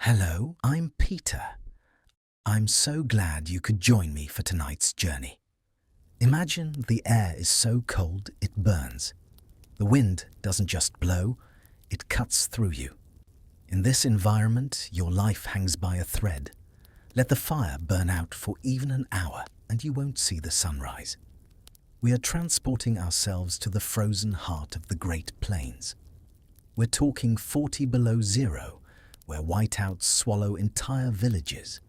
Hello, I'm Peter. I'm so glad you could join me for tonight's journey. Imagine the air is so cold it burns. The wind doesn't just blow, it cuts through you. In this environment, your life hangs by a thread. Let the fire burn out for even an hour and you won't see the sunrise. We are transporting ourselves to the frozen heart of the Great Plains. We're talking 40 below zero, where whiteouts swallow entire villages,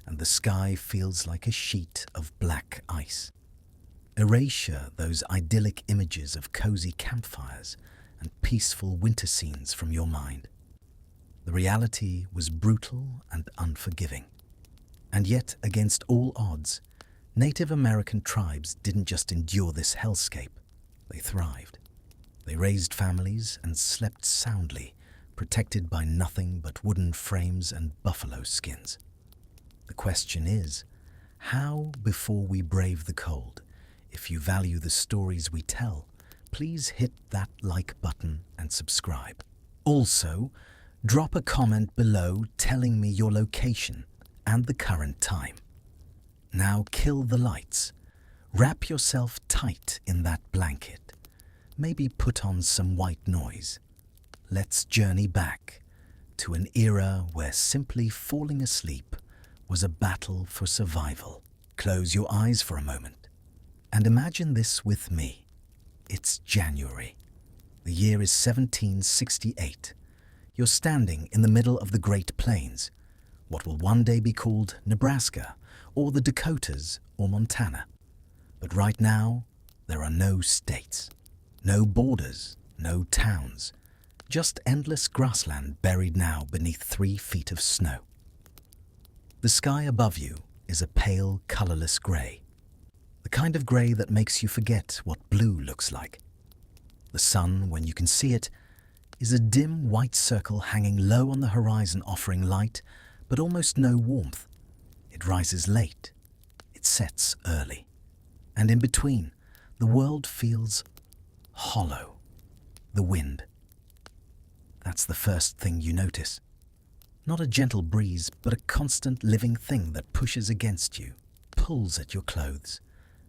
and the sky feels like a sheet of black ice. Erasure those idyllic images of cozy campfires and peaceful winter scenes from your mind. The reality was brutal and unforgiving. And yet, against all odds, Native American tribes didn't just endure this hellscape, they thrived. They raised families and slept soundly, protected by nothing but wooden frames and buffalo skins. The question is, how, before we brave the cold, if you value the stories we tell, please hit that like button and subscribe. Also, drop a comment below telling me your location and the current time. Now kill the lights. Wrap yourself tight in that blanket. Maybe put on some white noise. Let's journey back to an era where simply falling asleep was a battle for survival. Close your eyes for a moment and imagine this with me. It's January. The year is 1768. You're standing in the middle of the Great Plains, what will one day be called Nebraska, or the Dakotas, or Montana. But right now, there are no states, no borders, no towns, just endless grassland buried now beneath 3 feet of snow. The sky above you is a pale, colorless gray, the kind of gray that makes you forget what blue looks like. The sun, when you can see it, is a dim white circle hanging low on the horizon, offering light, but almost no warmth. It rises late, it sets early, and in between, the world feels hollow. The wind. That's the first thing you notice. Not a gentle breeze, but a constant living thing that pushes against you, pulls at your clothes,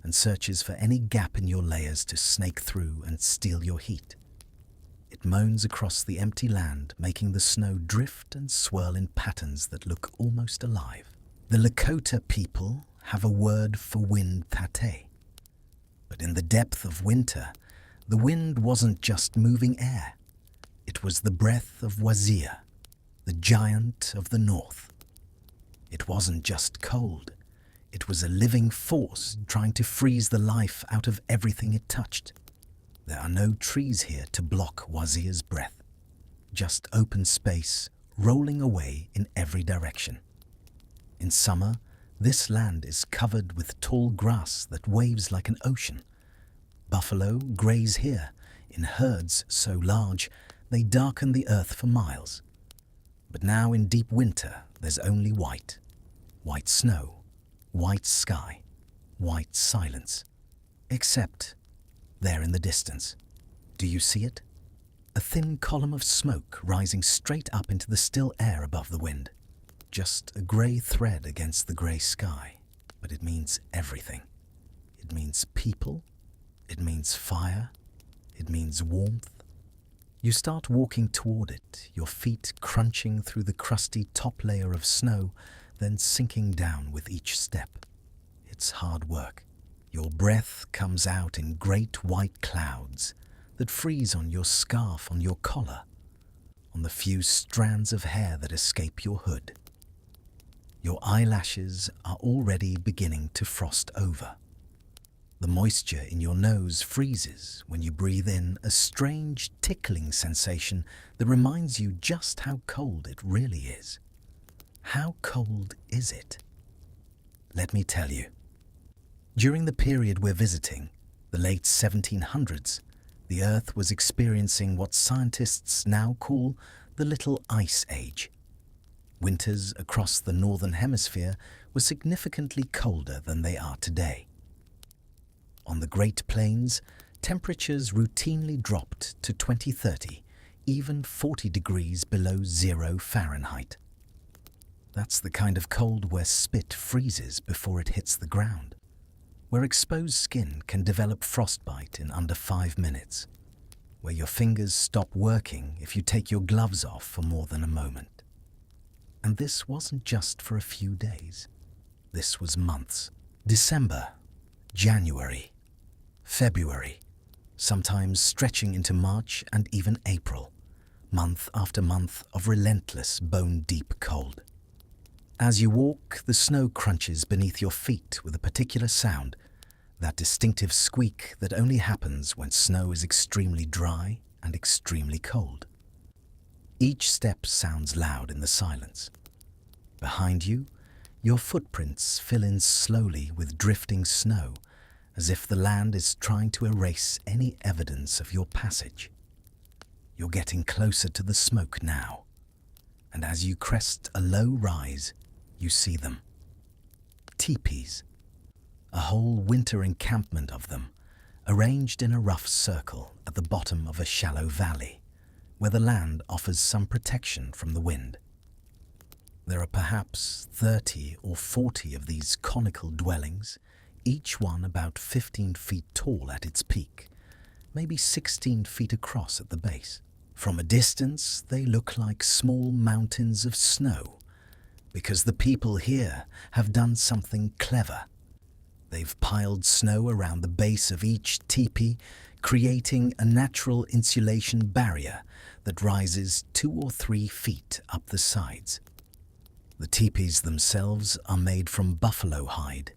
and searches for any gap in your layers to snake through and steal your heat. It moans across the empty land, making the snow drift and swirl in patterns that look almost alive. The Lakota people have a word for wind, tate. But in the depth of winter, the wind wasn't just moving air. It was the breath of Wazir, the giant of the north. It wasn't just cold. It was a living force trying to freeze the life out of everything it touched. There are no trees here to block Wazir's breath, just open space rolling away in every direction. In summer, this land is covered with tall grass that waves like an ocean. Buffalo graze here in herds so large they darken the earth for miles. But now in deep winter, there's only white. White snow, white sky, white silence. Except there in the distance. Do you see it? A thin column of smoke rising straight up into the still air above the wind. Just a grey thread against the grey sky. But it means everything. It means people. It means fire. It means warmth. You start walking toward it, your feet crunching through the crusty top layer of snow, then sinking down with each step. It's hard work. Your breath comes out in great white clouds that freeze on your scarf, on your collar, on the few strands of hair that escape your hood. Your eyelashes are already beginning to frost over. The moisture in your nose freezes when you breathe in a strange tickling sensation that reminds you just how cold it really is. How cold is it? Let me tell you. During the period we're visiting, the late 1700s, the Earth was experiencing what scientists now call the Little Ice Age. Winters across the northern hemisphere were significantly colder than they are today. On the Great Plains, temperatures routinely dropped to 20-30, even 40 degrees below 0 Fahrenheit. That's the kind of cold where spit freezes before it hits the ground, where exposed skin can develop frostbite in under 5 minutes, where your fingers stop working if you take your gloves off for more than a moment. And this wasn't just for a few days. This was months. December, January, February, sometimes stretching into March and even April, month after month of relentless, bone-deep cold. As you walk, the snow crunches beneath your feet with a particular sound, that distinctive squeak that only happens when snow is extremely dry and extremely cold. Each step sounds loud in the silence. Behind you, your footprints fill in slowly with drifting snow, as if the land is trying to erase any evidence of your passage. You're getting closer to the smoke now, and as you crest a low rise, you see them. Teepees, a whole winter encampment of them, arranged in a rough circle at the bottom of a shallow valley, where the land offers some protection from the wind. There are perhaps 30 or 40 of these conical dwellings, each one about 15 feet tall at its peak, maybe 16 feet across at the base. From a distance, they look like small mountains of snow, because the people here have done something clever. They've piled snow around the base of each teepee, creating a natural insulation barrier that rises 2 or 3 feet up the sides. The teepees themselves are made from buffalo hide,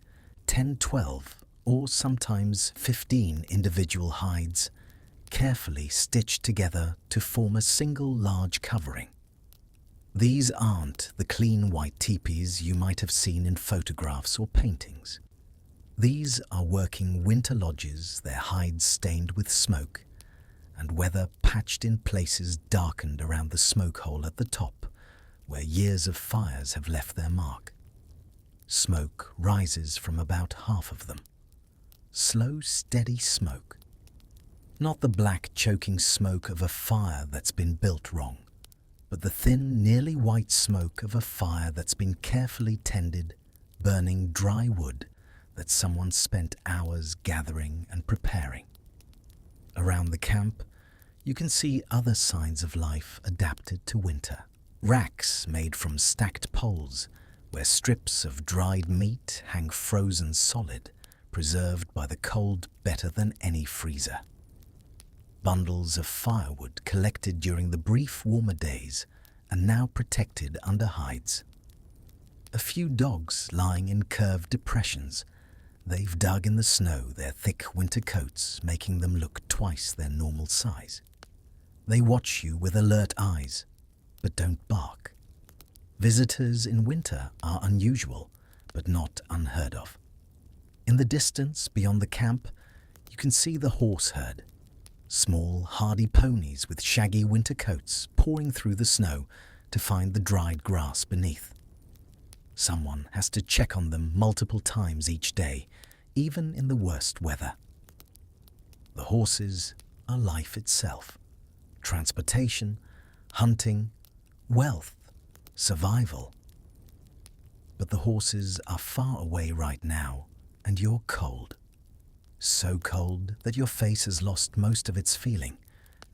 10, 12, or sometimes 15 individual hides, carefully stitched together to form a single large covering. These aren't the clean white teepees you might have seen in photographs or paintings. These are working winter lodges, their hides stained with smoke, and weather patched in places darkened around the smoke hole at the top, where years of fires have left their mark. Smoke rises from about half of them. Slow, steady smoke. Not the black, choking smoke of a fire that's been built wrong, but the thin, nearly white smoke of a fire that's been carefully tended, burning dry wood that someone spent hours gathering and preparing. Around the camp, you can see other signs of life adapted to winter. Racks made from stacked poles, where strips of dried meat hang frozen solid, preserved by the cold better than any freezer. Bundles of firewood collected during the brief warmer days and now protected under hides. A few dogs lying in curved depressions. They've dug in the snow their thick winter coats, making them look twice their normal size. They watch you with alert eyes, but don't bark. Visitors in winter are unusual, but not unheard of. In the distance beyond the camp, you can see the horse herd. Small, hardy ponies with shaggy winter coats pouring through the snow to find the dried grass beneath. Someone has to check on them multiple times each day, even in the worst weather. The horses are life itself. Transportation, hunting, wealth, survival. But the horses are far away right now, and you're cold. So cold that your face has lost most of its feeling,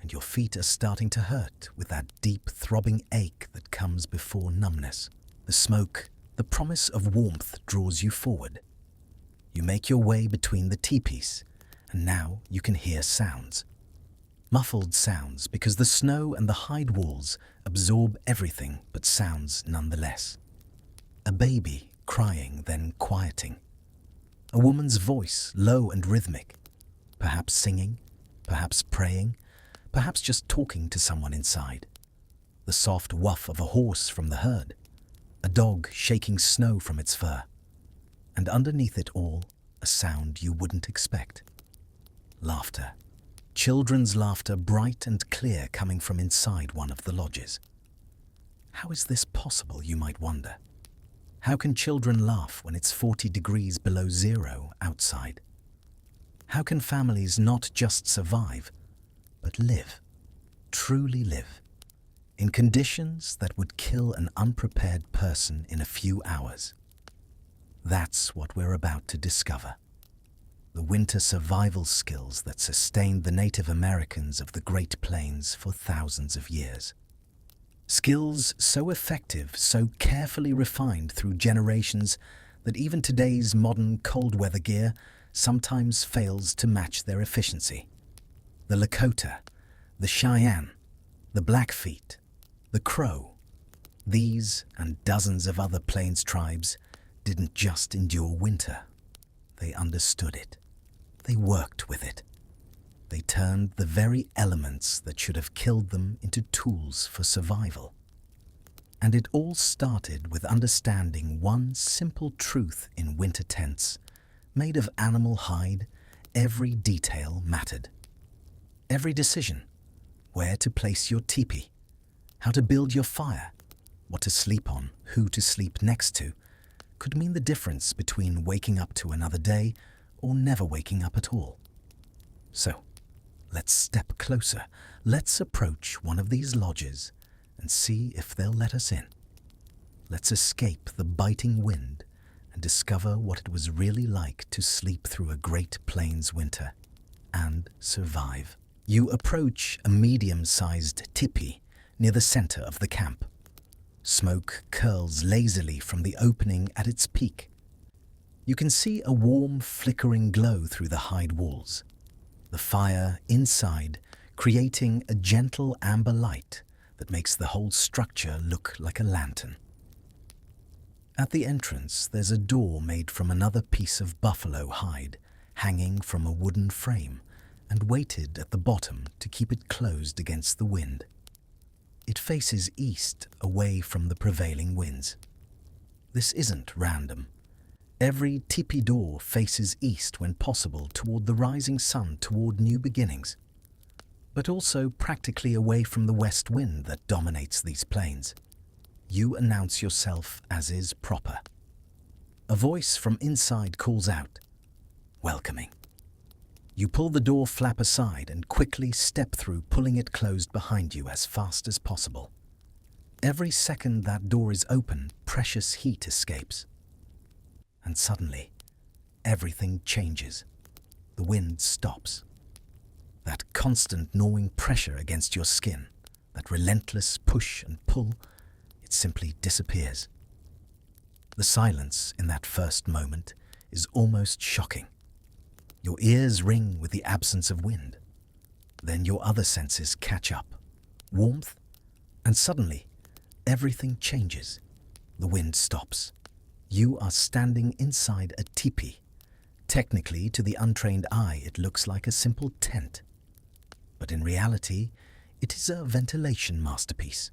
and your feet are starting to hurt with that deep throbbing ache that comes before numbness. The smoke, the promise of warmth, draws you forward. You make your way between the teepees, and now you can hear sounds. Muffled sounds, because the snow and the hide walls absorb everything but sounds nonetheless. A baby crying, then quieting. A woman's voice, low and rhythmic, perhaps singing, perhaps praying, perhaps just talking to someone inside. The soft woof of a horse from the herd, a dog shaking snow from its fur, and underneath it all, a sound you wouldn't expect. Laughter. Children's laughter, bright and clear, coming from inside one of the lodges. How is this possible, you might wonder? How can children laugh when it's 40 degrees below zero outside? How can families not just survive, but live, truly live? in conditions that would kill an unprepared person in a few hours. That's what we're about to discover. The winter survival skills that sustained the Native Americans of the Great Plains for thousands of years. Skills so effective, so carefully refined through generations that even today's modern cold weather gear sometimes fails to match their efficiency. The Lakota, the Cheyenne, the Blackfeet, the Crow, these and dozens of other Plains tribes didn't just endure winter. They understood it. They worked with it. They turned the very elements that should have killed them into tools for survival. And it all started with understanding one simple truth in winter tents. Made of animal hide, every detail mattered. Every decision, where to place your tipi, how to build your fire, what to sleep on, who to sleep next to, could mean the difference between waking up to another day or never waking up at all. So, let's step closer. Let's approach one of these lodges and see if they'll let us in. Let's escape the biting wind and discover what it was really like to sleep through a Great Plains winter and survive. You approach a medium-sized tipi near the center of the camp. Smoke curls lazily from the opening at its peak. You can see a warm, flickering glow through the hide walls. The fire inside creating a gentle amber light that makes the whole structure look like a lantern. At the entrance, there's a door made from another piece of buffalo hide hanging from a wooden frame and weighted at the bottom to keep it closed against the wind. It faces east, away from the prevailing winds. This isn't random. Every tipi door faces east when possible, toward the rising sun, toward new beginnings, but also practically away from the west wind that dominates these plains. You announce yourself as is proper. A voice from inside calls out, welcoming. You pull the door flap aside and quickly step through, pulling it closed behind you as fast as possible. Every second that door is open, precious heat escapes. And suddenly, everything changes. The wind stops. That constant gnawing pressure against your skin, that relentless push and pull, it simply disappears. The silence in that first moment is almost shocking. Your ears ring with the absence of wind. Then your other senses catch up. Warmth, and suddenly, everything changes. The wind stops. You are standing inside a tipi. Technically, to the untrained eye, it looks like a simple tent. But in reality, it is a ventilation masterpiece.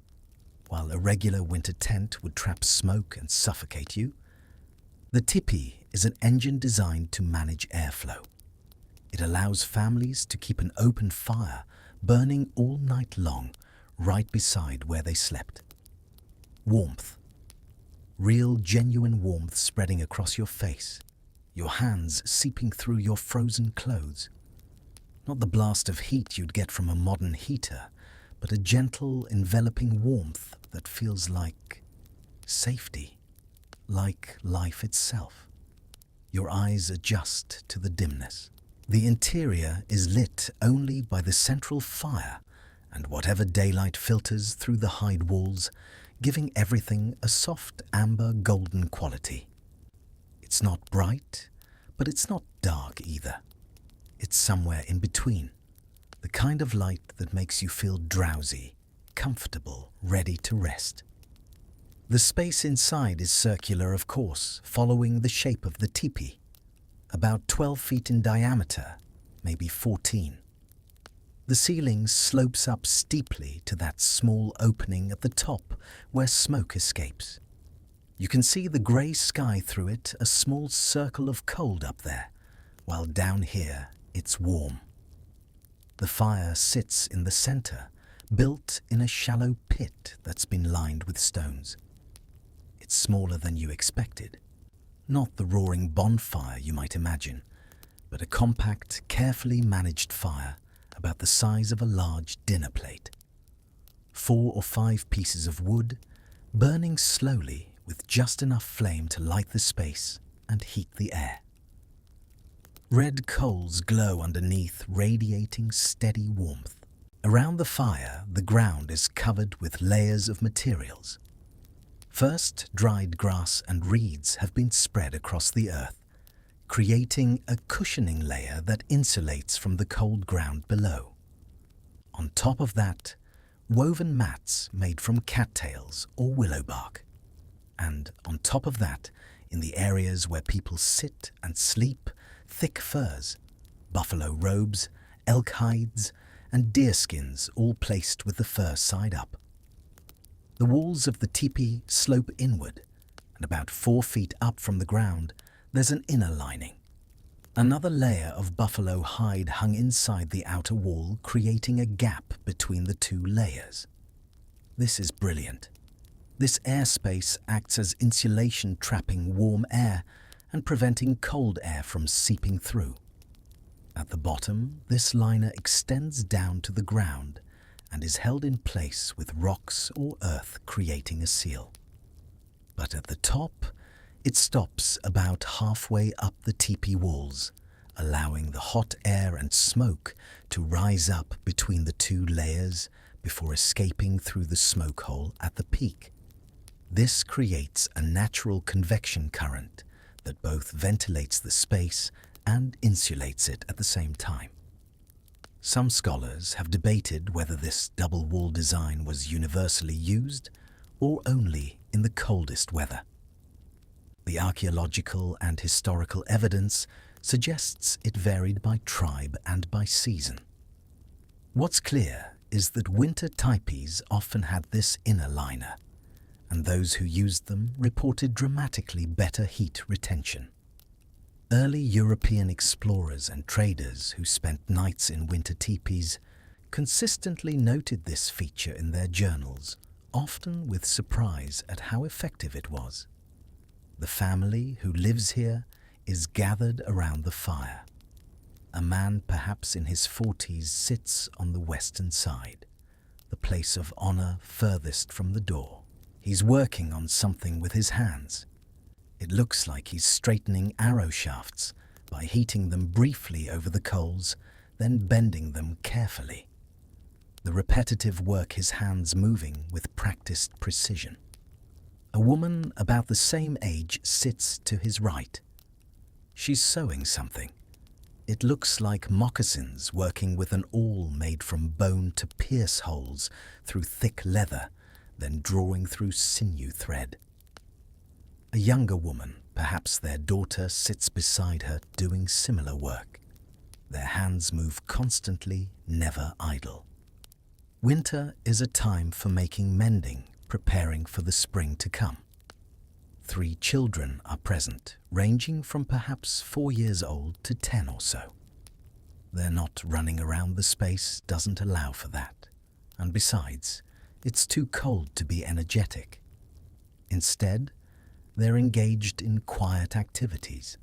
While a regular winter tent would trap smoke and suffocate you, the tipi is an engine designed to manage airflow. It allows families to keep an open fire burning all night long, right beside where they slept. Warmth. Real, genuine warmth spreading across your face, your hands seeping through your frozen clothes. Not the blast of heat you'd get from a modern heater, but a gentle, enveloping warmth that feels like safety, like life itself. Your eyes adjust to the dimness. The interior is lit only by the central fire and whatever daylight filters through the hide walls, giving everything a soft amber golden quality. It's not bright, but it's not dark either. It's somewhere in between, the kind of light that makes you feel drowsy, comfortable, ready to rest. The space inside is circular, of course, following the shape of the tipi. About 12 feet in diameter, maybe 14. The ceiling slopes up steeply to that small opening at the top where smoke escapes. You can see the grey sky through it, a small circle of cold up there, while down here it's warm. The fire sits in the center, built in a shallow pit that's been lined with stones. It's smaller than you expected. Not the roaring bonfire you might imagine, but a compact, carefully managed fire about the size of a large dinner plate. 4 or 5 pieces of wood, burning slowly with just enough flame to light the space and heat the air. Red coals glow underneath, radiating steady warmth. Around the fire, the ground is covered with layers of materials. First, dried grass and reeds have been spread across the earth, creating a cushioning layer that insulates from the cold ground below. On top of that, woven mats made from cattails or willow bark. And on top of that, in the areas where people sit and sleep, thick furs, buffalo robes, elk hides, and deer skins all placed with the fur side up. The walls of the tipi slope inward, and about 4 feet up from the ground, there's an inner lining. Another layer of buffalo hide hung inside the outer wall, creating a gap between the 2 layers. This is brilliant. This airspace acts as insulation, trapping warm air and preventing cold air from seeping through. At the bottom, this liner extends down to the ground and is held in place with rocks or earth, creating a seal. But at the top, it stops about halfway up the tipi walls, allowing the hot air and smoke to rise up between the 2 layers before escaping through the smoke hole at the peak. This creates a natural convection current that both ventilates the space and insulates it at the same time. Some scholars have debated whether this double wall design was universally used or only in the coldest weather. The archaeological and historical evidence suggests it varied by tribe and by season. What's clear is that winter tipis often had this inner liner, and those who used them reported dramatically better heat retention. Early European explorers and traders who spent nights in winter tipis consistently noted this feature in their journals, often with surprise at how effective it was. The family who lives here is gathered around the fire. A man, perhaps in his 40s, sits on the western side, the place of honor furthest from the door. He's working on something with his hands. It looks like he's straightening arrow shafts by heating them briefly over the coals, then bending them carefully. The repetitive work his hands moving with practiced precision. A woman about the same age sits to his right. She's sewing something. It looks like moccasins, working with an awl made from bone to pierce holes through thick leather, then drawing through sinew thread. A younger woman, perhaps their daughter, sits beside her doing similar work. Their hands move constantly, never idle. Winter is a time for making mending, preparing for the spring to come. 3 children are present, ranging from perhaps 4 years old to 10 or so. Their not running around the space doesn't allow for that, and besides, it's too cold to be energetic. Instead, they're engaged in quiet activities.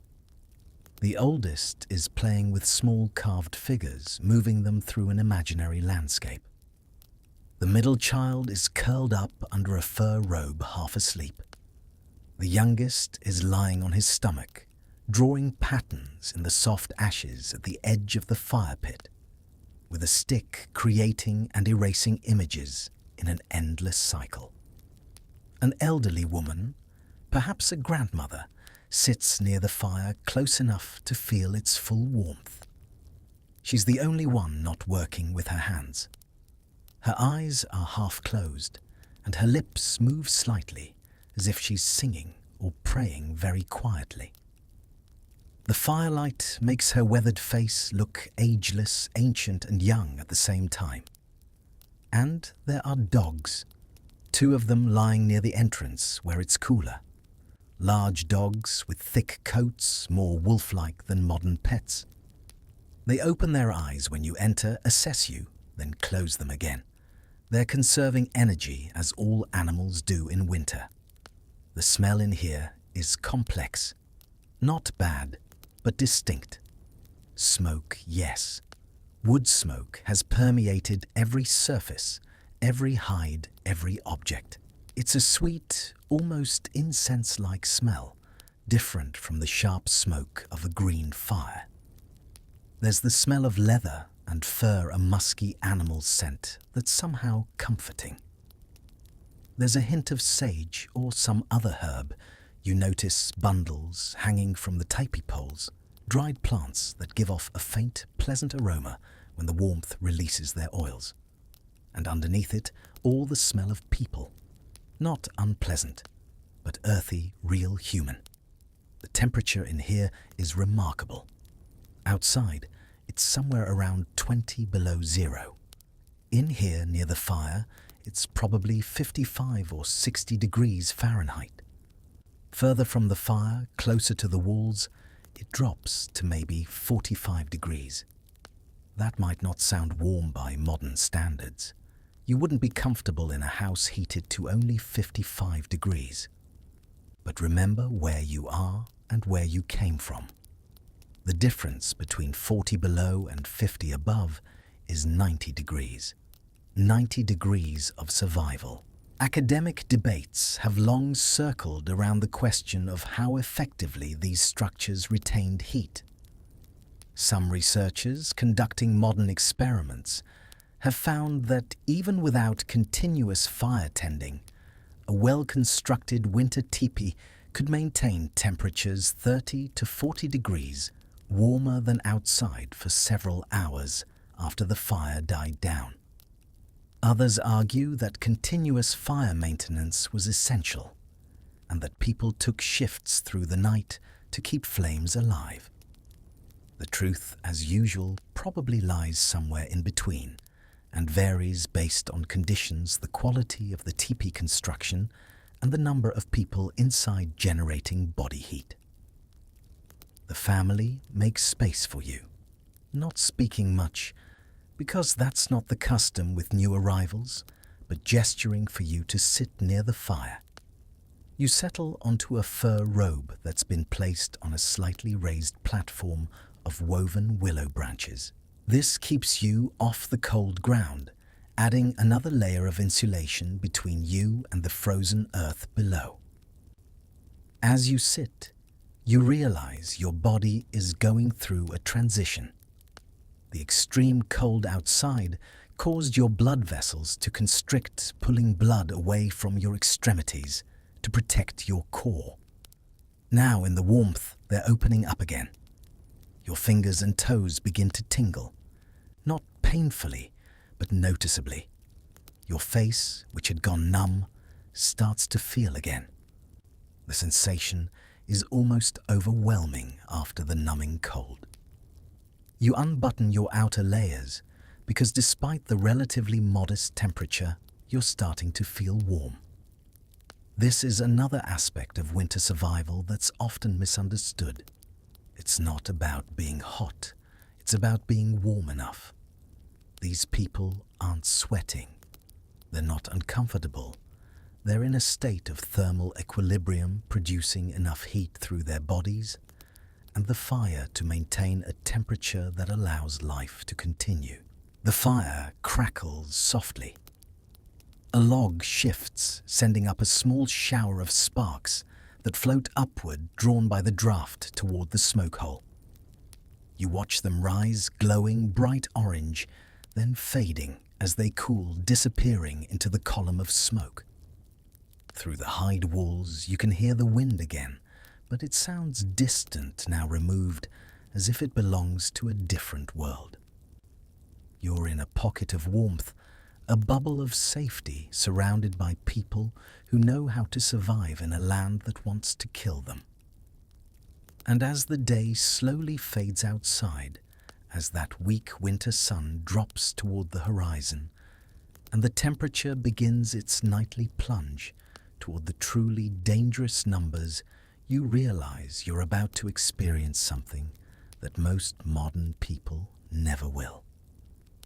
The oldest is playing with small carved figures, moving them through an imaginary landscape. The middle child is curled up under a fur robe, half asleep. The youngest is lying on his stomach, drawing patterns in the soft ashes at the edge of the fire pit, with a stick creating and erasing images in an endless cycle. An elderly woman, perhaps a grandmother, sits near the fire close enough to feel its full warmth. She's the only one not working with her hands. Her eyes are half closed, and her lips move slightly, as if she's singing or praying very quietly. The firelight makes her weathered face look ageless, ancient, and young at the same time. And there are dogs, 2 of them lying near the entrance where it's cooler. Large dogs with thick coats, more wolf-like than modern pets. They open their eyes when you enter, assess you, then close them again. They're conserving energy, as all animals do in winter. The smell in here is complex. Not bad, but distinct. Smoke, yes. Wood smoke has permeated every surface, every hide, every object. It's a sweet, almost incense-like smell, different from the sharp smoke of a green fire. There's the smell of leather and fur, a musky animal scent that's somehow comforting. There's a hint of sage or some other herb. You notice bundles hanging from the tipi poles, dried plants that give off a faint, pleasant aroma when the warmth releases their oils. And underneath it, all the smell of people. Not unpleasant, but earthy, real human. The temperature in here is remarkable. Outside, it's somewhere around 20 below zero. In here, near the fire, it's probably 55 or 60 degrees Fahrenheit. Further from the fire, closer to the walls, it drops to maybe 45 degrees. That might not sound warm by modern standards. You wouldn't be comfortable in a house heated to only 55 degrees. But remember where you are and where you came from. The difference between 40 below and 50 above is 90 degrees. 90 degrees of survival. Academic debates have long circled around the question of how effectively these structures retained heat. Some researchers conducting modern experiments have found that even without continuous fire tending, a well-constructed winter teepee could maintain temperatures 30 to 40 degrees warmer than outside for several hours after the fire died down. Others argue that continuous fire maintenance was essential and that people took shifts through the night to keep flames alive. The truth, as usual, probably lies somewhere in between and varies based on conditions, the quality of the teepee construction, and the number of people inside generating body heat. The family makes space for you, not speaking much, because that's not the custom with new arrivals, but gesturing for you to sit near the fire. You settle onto a fur robe that's been placed on a slightly raised platform of woven willow branches. This keeps you off the cold ground, adding another layer of insulation between you and the frozen earth below. As you sit, you realize your body is going through a transition. The extreme cold outside caused your blood vessels to constrict, pulling blood away from your extremities to protect your core. Now, in the warmth, they're opening up again. Your fingers and toes begin to tingle, not painfully, but noticeably. Your face, which had gone numb, starts to feel again. The sensation is almost overwhelming after the numbing cold. You unbutton your outer layers because despite the relatively modest temperature, you're starting to feel warm. This is another aspect of winter survival that's often misunderstood. It's not about being hot, it's about being warm enough. These people aren't sweating. They're not uncomfortable. They're in a state of thermal equilibrium, producing enough heat through their bodies and the fire to maintain a temperature that allows life to continue. The fire crackles softly. A log shifts, sending up a small shower of sparks that float upward, drawn by the draft toward the smoke hole. You watch them rise, glowing bright orange, then fading as they cool, disappearing into the column of smoke. Through the hide walls, you can hear the wind again, but it sounds distant, now removed, as if it belongs to a different world. You're in a pocket of warmth, a bubble of safety, surrounded by people who know how to survive in a land that wants to kill them. And as the day slowly fades outside, as that weak winter sun drops toward the horizon, and the temperature begins its nightly plunge toward the truly dangerous numbers, you realize you're about to experience something that most modern people never will.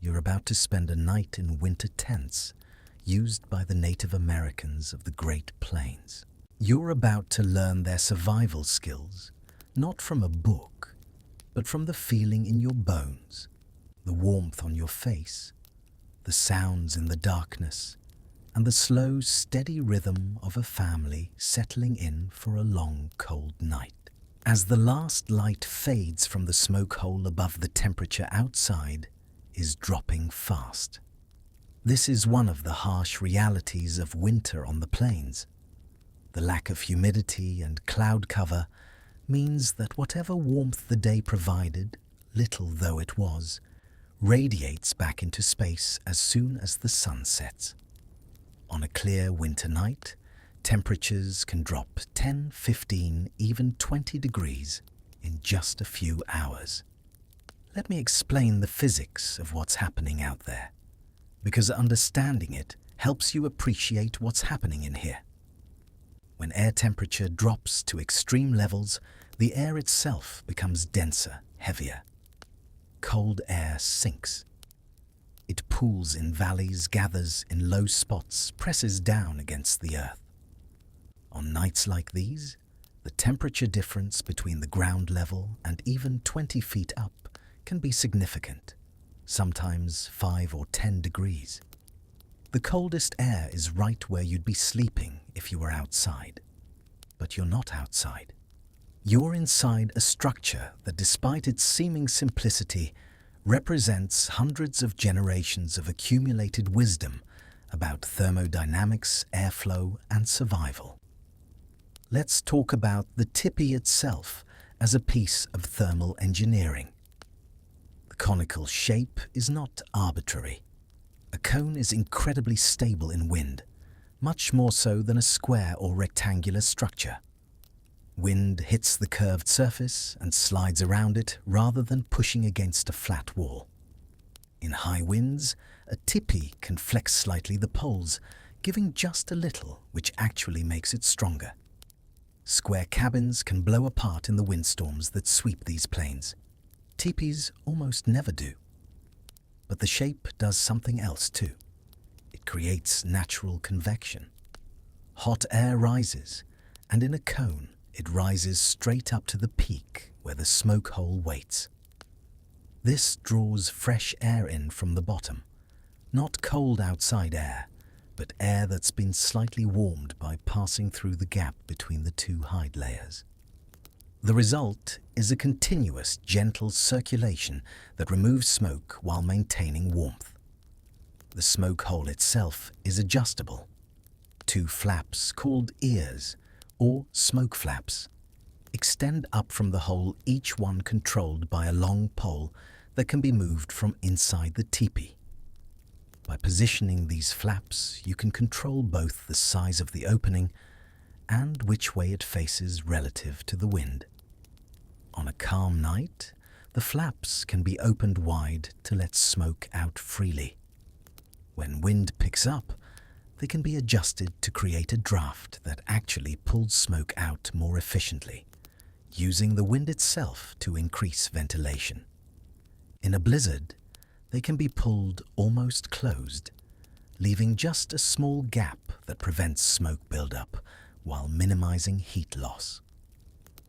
You're about to spend a night in winter tents used by the Native Americans of the Great Plains. You're about to learn their survival skills, not from a book, but from the feeling in your bones, the warmth on your face, the sounds in the darkness, and the slow, steady rhythm of a family settling in for a long, cold night. As the last light fades from the smoke hole above, the temperature outside is dropping fast. This is one of the harsh realities of winter on the plains. The lack of humidity and cloud cover means that whatever warmth the day provided, little though it was, radiates back into space as soon as the sun sets. On a clear winter night, temperatures can drop 10, 15, even 20 degrees in just a few hours. Let me explain the physics of what's happening out there, because understanding it helps you appreciate what's happening in here. When air temperature drops to extreme levels, the air itself becomes denser, heavier. Cold air sinks. It pools in valleys, gathers in low spots, presses down against the earth. On nights like these, the temperature difference between the ground level and even 20 feet up can be significant, sometimes 5 or 10 degrees. The coldest air is right where you'd be sleeping if you were outside. But you're not outside. You're inside a structure that, despite its seeming simplicity, represents hundreds of generations of accumulated wisdom about thermodynamics, airflow, and survival. Let's talk about the tipi itself as a piece of thermal engineering. The conical shape is not arbitrary. A cone is incredibly stable in wind, much more so than a square or rectangular structure. Wind hits the curved surface and slides around it rather than pushing against a flat wall. In high winds, a tipi can flex slightly the poles, giving just a little, which actually makes it stronger. Square cabins can blow apart in the windstorms that sweep these plains. Tipis almost never do. But the shape does something else too. It creates natural convection. Hot air rises, and in a cone, it rises straight up to the peak where the smoke hole waits. This draws fresh air in from the bottom, not cold outside air, but air that's been slightly warmed by passing through the gap between the two hide layers. The result is a continuous, gentle circulation that removes smoke while maintaining warmth. The smoke hole itself is adjustable. 2 flaps called ears, or smoke flaps, extend up from the hole, each one controlled by a long pole that can be moved from inside the tipi. By positioning these flaps, you can control both the size of the opening and which way it faces relative to the wind. On a calm night, the flaps can be opened wide to let smoke out freely. When wind picks up, they can be adjusted to create a draft that actually pulls smoke out more efficiently, using the wind itself to increase ventilation. In a blizzard, they can be pulled almost closed, leaving just a small gap that prevents smoke buildup while minimizing heat loss.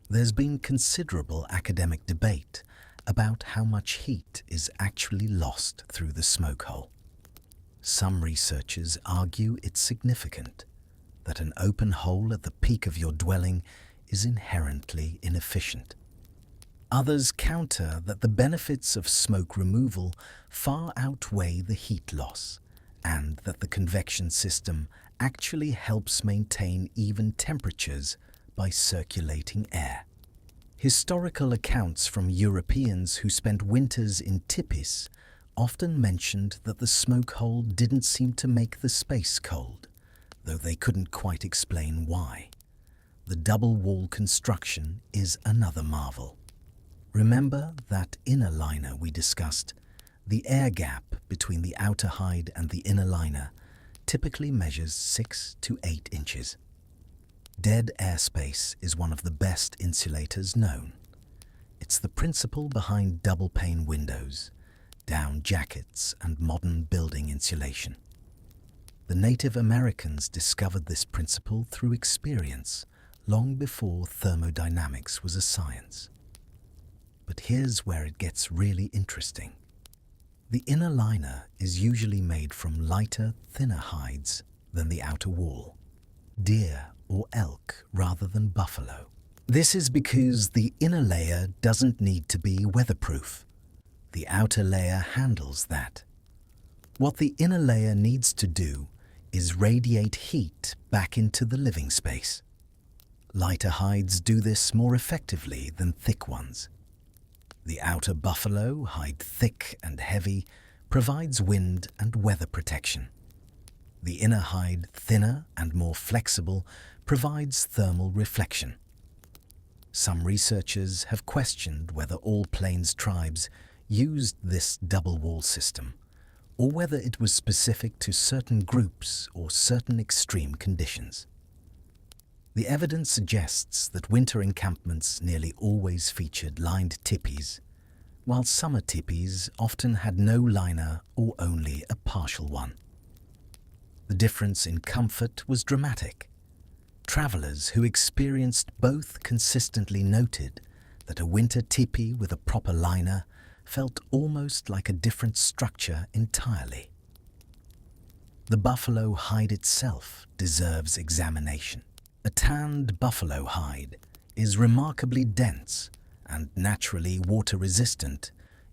There's been considerable academic debate about how much heat is actually lost through the smoke hole. Some researchers argue it's significant, that an open hole at the peak of your dwelling is inherently inefficient. Others counter that the benefits of smoke removal far outweigh the heat loss, and that the convection system actually helps maintain even temperatures by circulating air. Historical accounts from Europeans who spent winters in tipis often mentioned that the smoke hole didn't seem to make the space cold, though they couldn't quite explain why. The double wall construction is another marvel. Remember that inner liner we discussed? The air gap between the outer hide and the inner liner typically measures 6 to 8 inches. Dead airspace is one of the best insulators known. It's the principle behind double-pane windows, down jackets, and modern building insulation. The Native Americans discovered this principle through experience long before thermodynamics was a science. But here's where it gets really interesting. The inner liner is usually made from lighter, thinner hides than the outer wall, deer or elk rather than buffalo. This is because the inner layer doesn't need to be weatherproof. The outer layer handles that. What the inner layer needs to do is radiate heat back into the living space. Lighter hides do this more effectively than thick ones. The outer buffalo hide, thick and heavy, provides wind and weather protection. The inner hide, thinner and more flexible, provides thermal reflection. Some researchers have questioned whether all Plains tribes used this double wall system, or whether it was specific to certain groups or certain extreme conditions. The evidence suggests that winter encampments nearly always featured lined tipis, while summer tipis often had no liner or only a partial one. The difference in comfort was dramatic. Travelers who experienced both consistently noted that a winter tipi with a proper liner felt almost like a different structure entirely. The buffalo hide itself deserves examination. A tanned buffalo hide is remarkably dense and naturally water-resistant,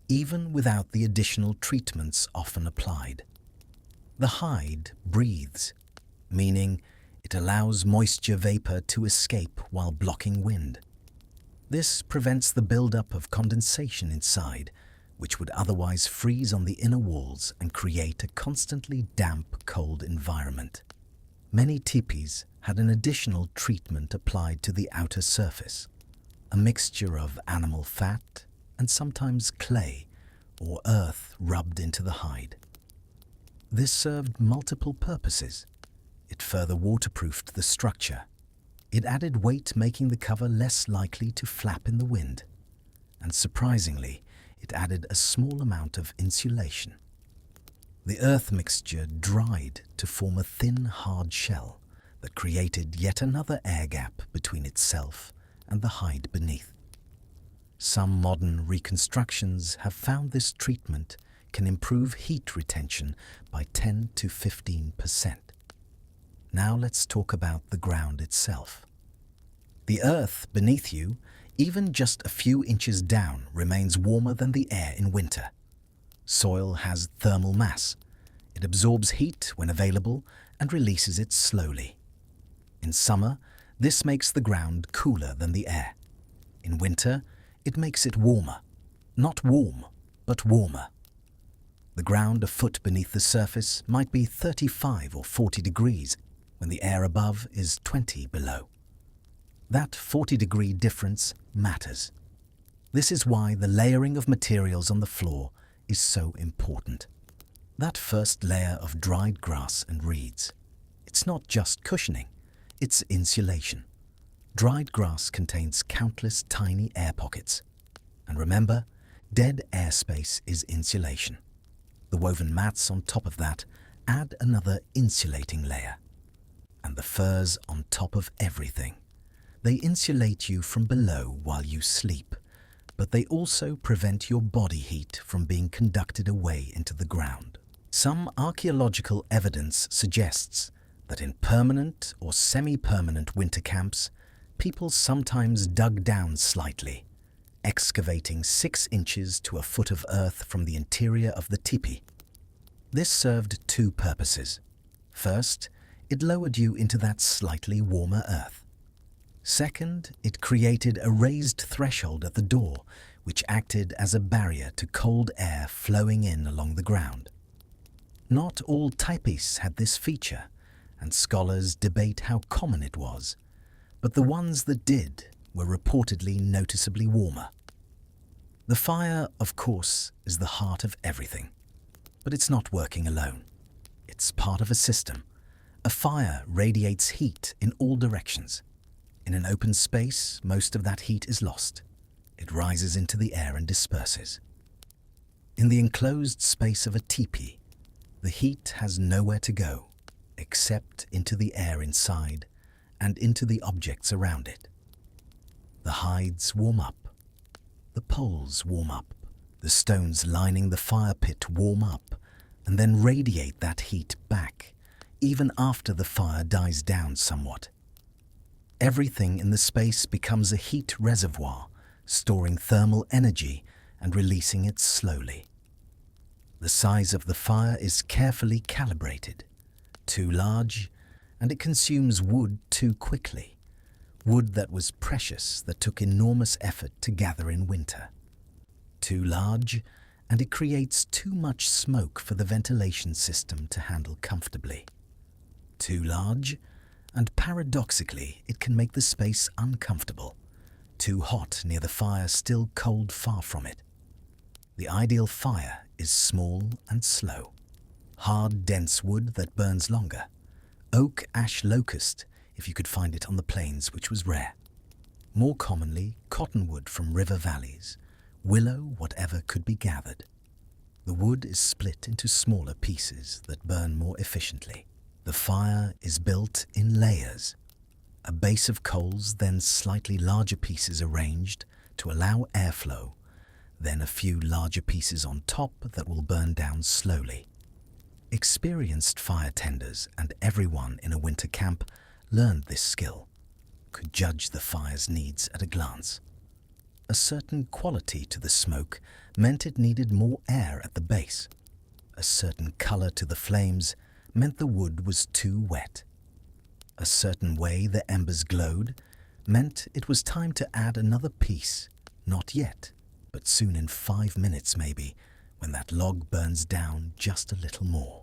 even without the additional treatments often applied. The hide breathes, meaning it allows moisture vapor to escape while blocking wind. This prevents the buildup of condensation inside, which would otherwise freeze on the inner walls and create a constantly damp, cold environment. Many tipis had an additional treatment applied to the outer surface, a mixture of animal fat and sometimes clay or earth rubbed into the hide. This served multiple purposes. It further waterproofed the structure. It added weight, making the cover less likely to flap in the wind. And surprisingly, it added a small amount of insulation. The earth mixture dried to form a thin, hard shell that created yet another air gap between itself and the hide beneath. Some modern reconstructions have found this treatment can improve heat retention by 10 to 15%. Now let's talk about the ground itself. The earth beneath you, even just a few inches down, remains warmer than the air in winter. Soil has thermal mass. It absorbs heat when available and releases it slowly. In summer, this makes the ground cooler than the air. In winter, it makes it warmer. Not warm, but warmer. The ground a foot beneath the surface might be 35 or 40 degrees when the air above is 20 below. That 40-degree difference matters. This is why the layering of materials on the floor is so important. That first layer of dried grass and reeds, it's not just cushioning, it's insulation. Dried grass contains countless tiny air pockets. And remember, dead airspace is insulation. The woven mats on top of that add another insulating layer. And the furs on top of everything. They insulate you from below while you sleep, but they also prevent your body heat from being conducted away into the ground. Some archaeological evidence suggests that in permanent or semi-permanent winter camps, people sometimes dug down slightly, excavating 6 inches to a foot of earth from the interior of the tipi. This served 2 purposes. First, it lowered you into that slightly warmer earth. Second, it created a raised threshold at the door, which acted as a barrier to cold air flowing in along the ground. Not all tipis had this feature, and scholars debate how common it was, but the ones that did were reportedly noticeably warmer. The fire, of course, is the heart of everything, but it's not working alone. It's part of a system. A fire radiates heat in all directions. In an open space, most of that heat is lost. It rises into the air and disperses. In the enclosed space of a tipi, the heat has nowhere to go except into the air inside and into the objects around it. The hides warm up. The poles warm up. The stones lining the fire pit warm up and then radiate that heat back, even after the fire dies down somewhat. Everything in the space becomes a heat reservoir, storing thermal energy and releasing it slowly. The size of the fire is carefully calibrated. Too large, and it consumes wood too quickly. Wood that was precious, that took enormous effort to gather in winter. Too large, and it creates too much smoke for the ventilation system to handle comfortably. Too large, and paradoxically, it can make the space uncomfortable. Too hot near the fire, still cold far from it. The ideal fire is small and slow. Hard, dense wood that burns longer. Oak, ash, locust, if you could find it on the plains, which was rare. More commonly, cottonwood from river valleys. Willow, whatever could be gathered. The wood is split into smaller pieces that burn more efficiently. The fire is built in layers. A base of coals, then slightly larger pieces arranged to allow airflow, then a few larger pieces on top that will burn down slowly. Experienced fire tenders and everyone in a winter camp learned this skill, could judge the fire's needs at a glance. A certain quality to the smoke meant it needed more air at the base. A certain color to the flames meant the wood was too wet. A certain way the embers glowed meant it was time to add another piece, not yet, but soon in 5 minutes maybe, when that log burns down just a little more.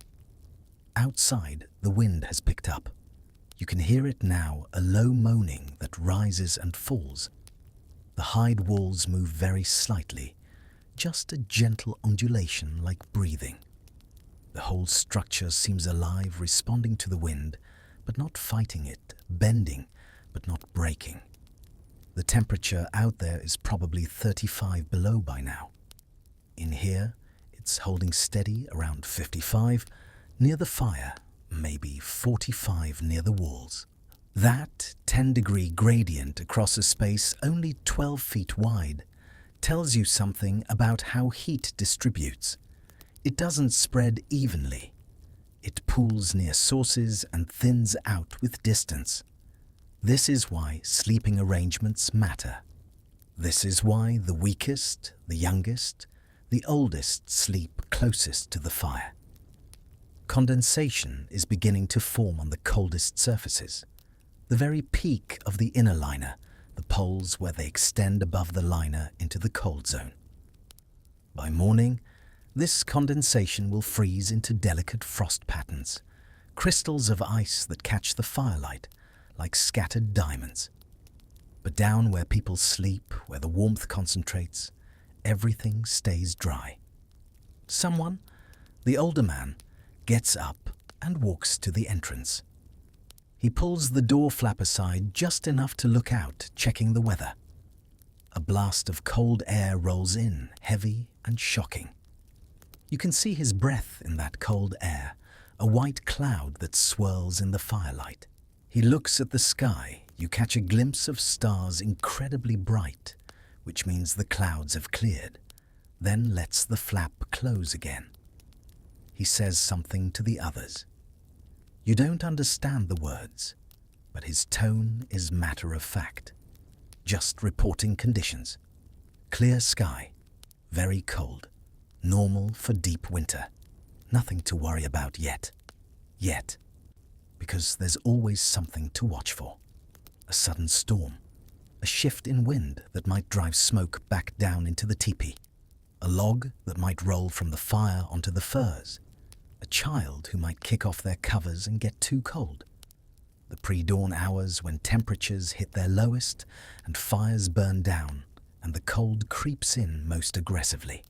Outside, the wind has picked up. You can hear it now, a low moaning that rises and falls. The hide walls move very slightly, just a gentle undulation like breathing. The whole structure seems alive, responding to the wind, but not fighting it, bending, but not breaking. The temperature out there is probably 35 below by now. In here, it's holding steady around 55, near the fire, maybe 45 near the walls. That 10-degree gradient across a space only 12 feet wide tells you something about how heat distributes. It doesn't spread evenly. It pools near sources and thins out with distance. This is why sleeping arrangements matter. This is why the weakest, the youngest, the oldest sleep closest to the fire. Condensation is beginning to form on the coldest surfaces. The very peak of the inner liner, the poles where they extend above the liner into the cold zone. By morning, this condensation will freeze into delicate frost patterns, crystals of ice that catch the firelight like scattered diamonds. But down where people sleep, where the warmth concentrates, everything stays dry. Someone, the older man, gets up and walks to the entrance. He pulls the door flap aside just enough to look out, checking the weather. A blast of cold air rolls in, heavy and shocking. You can see his breath in that cold air, a white cloud that swirls in the firelight. He looks at the sky. You catch a glimpse of stars incredibly bright, which means the clouds have cleared, then lets the flap close again. He says something to the others. You don't understand the words, but his tone is matter of fact, just reporting conditions. Clear sky, very cold, normal for deep winter. Nothing to worry about yet. Yet. Because there's always something to watch for. A sudden storm, a shift in wind that might drive smoke back down into the tipi, a log that might roll from the fire onto the furs, a child who might kick off their covers and get too cold, the pre-dawn hours when temperatures hit their lowest and fires burn down and the cold creeps in most aggressively.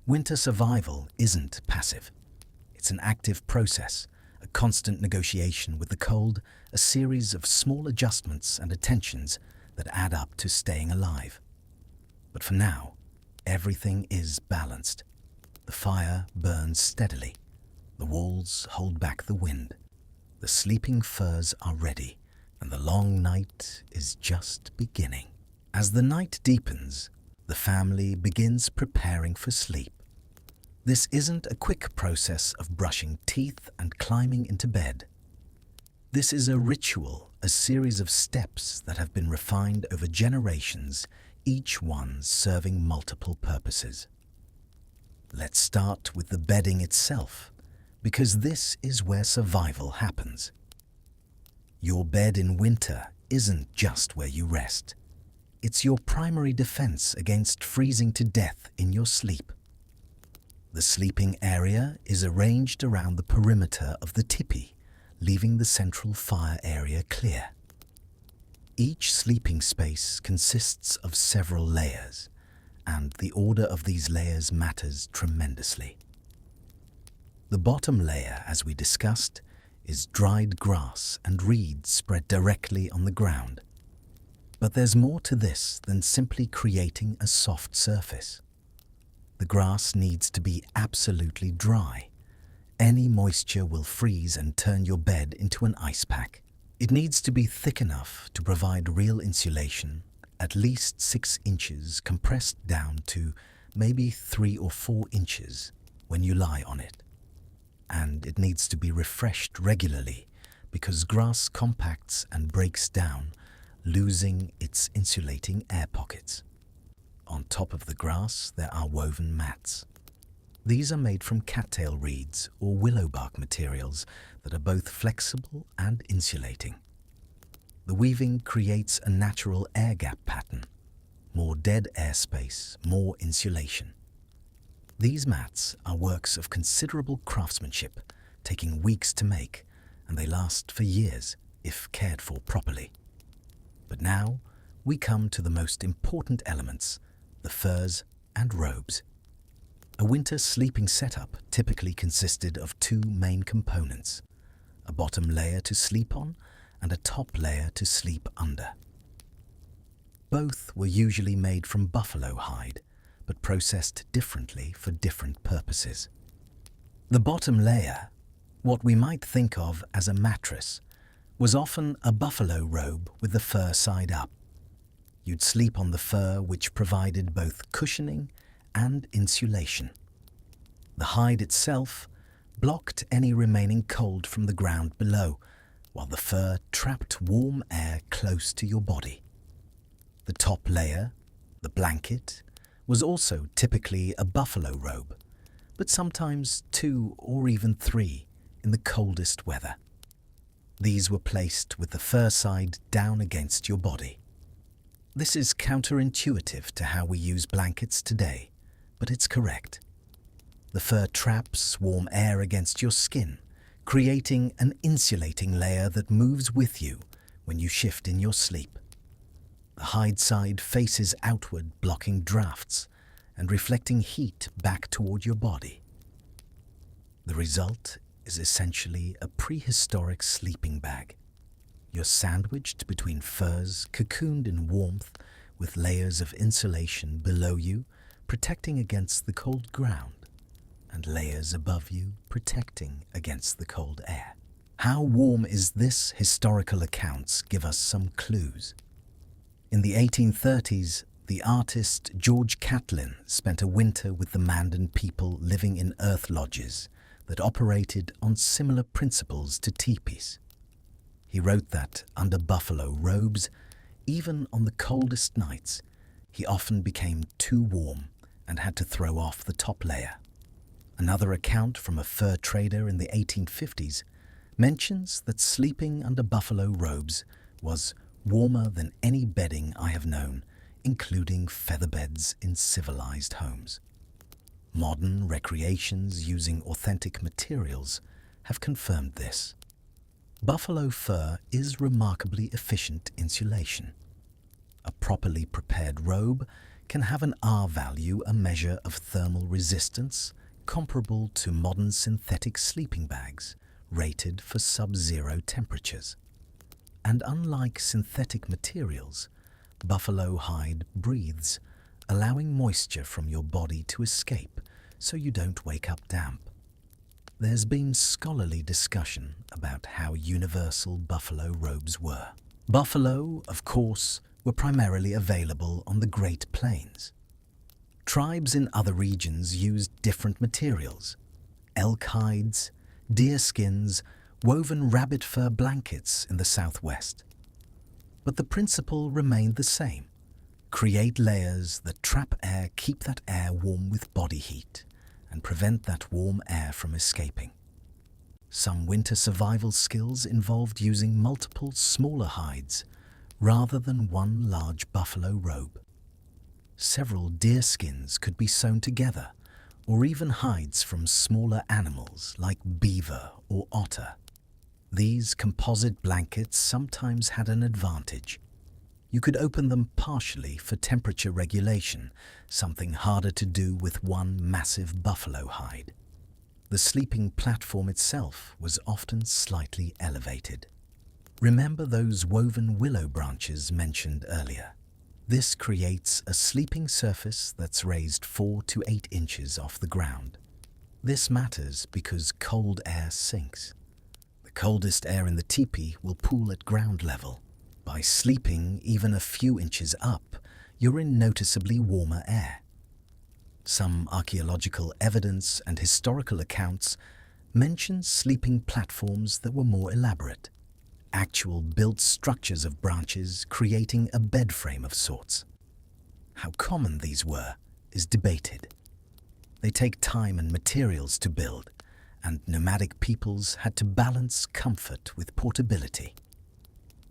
Winter survival isn't passive. It's an active process, a constant negotiation with the cold, a series of small adjustments and attentions that add up to staying alive. But for now, everything is balanced. The fire burns steadily. The walls hold back the wind. The sleeping furs are ready, and the long night is just beginning. As the night deepens, The family begins preparing for sleep. This isn't a quick process of brushing teeth and climbing into bed. This is a ritual, a series of steps that have been refined over generations, each one serving multiple purposes. Let's start with the bedding itself, because this is where survival happens. Your bed in winter isn't just where you rest. It's your primary defense against freezing to death in your sleep. The sleeping area is arranged around the perimeter of the tipi, leaving the central fire area clear. Each sleeping space consists of several layers, and the order of these layers matters tremendously. The bottom layer, as we discussed, is dried grass and reeds spread directly on the ground. But there's more to this than simply creating a soft surface. The grass needs to be absolutely dry. Any moisture will freeze and turn your bed into an ice pack. It needs to be thick enough to provide real insulation, at least 6 inches compressed down to maybe 3 or 4 inches when you lie on it. And it needs to be refreshed regularly because grass compacts and breaks down, losing its insulating air pockets. On top of the grass, there are woven mats. These are made from cattail reeds or willow bark materials that are both flexible and insulating. The weaving creates a natural air gap pattern. More dead airspace, more insulation. These mats are works of considerable craftsmanship, taking weeks to make, and they last for years if cared for properly. But now we come to the most important elements, the furs and robes. A winter sleeping setup typically consisted of 2 main components, a bottom layer to sleep on and a top layer to sleep under. Both were usually made from buffalo hide, but processed differently for different purposes. The bottom layer, what we might think of as a mattress, was often a buffalo robe with the fur side up. You'd sleep on the fur, which provided both cushioning and insulation. The hide itself blocked any remaining cold from the ground below, while the fur trapped warm air close to your body. The top layer, the blanket, was also typically a buffalo robe, but sometimes 2 or even 3 in the coldest weather. These were placed with the fur side down against your body. This is counterintuitive to how we use blankets today, but it's correct. The fur traps warm air against your skin, creating an insulating layer that moves with you when you shift in your sleep. The hide side faces outward, blocking drafts and reflecting heat back toward your body. The result is essentially a prehistoric sleeping bag. You're sandwiched between furs, cocooned in warmth, with layers of insulation below you, protecting against the cold ground, and layers above you, protecting against the cold air. How warm is this? Historical accounts give us some clues. In the 1830s, the artist George Catlin spent a winter with the Mandan people living in earth lodges that operated on similar principles to tipis. He wrote that under buffalo robes, even on the coldest nights, he often became too warm and had to throw off the top layer. Another account from a fur trader in the 1850s mentions that sleeping under buffalo robes was warmer than any bedding I have known, including feather beds in civilized homes. Modern recreations using authentic materials have confirmed this. Buffalo fur is remarkably efficient insulation. A properly prepared robe can have an R value, a measure of thermal resistance, comparable to modern synthetic sleeping bags, rated for sub-zero temperatures. And unlike synthetic materials, buffalo hide breathes, allowing moisture from your body to escape so you don't wake up damp. There's been scholarly discussion about how universal buffalo robes were. Buffalo, of course, were primarily available on the Great Plains. Tribes in other regions used different materials: elk hides, deer skins, woven rabbit fur blankets in the southwest. But the principle remained the same: create layers that trap air, keep that air warm with body heat, and prevent that warm air from escaping. Some winter survival skills involved using multiple smaller hides rather than one large buffalo robe. Several deer skins could be sewn together, or even hides from smaller animals like beaver or otter. These composite blankets sometimes had an advantage. You could open them partially for temperature regulation, something harder to do with one massive buffalo hide. The sleeping platform itself was often slightly elevated. Remember those woven willow branches mentioned earlier? This creates a sleeping surface that's raised 4 to 8 inches off the ground. This matters because cold air sinks. The coldest air in the tipi will pool at ground level. By sleeping even a few inches up, you're in noticeably warmer air. Some archaeological evidence and historical accounts mention sleeping platforms that were more elaborate, actual built structures of branches creating a bed frame of sorts. How common these were is debated. They take time and materials to build, and nomadic peoples had to balance comfort with portability.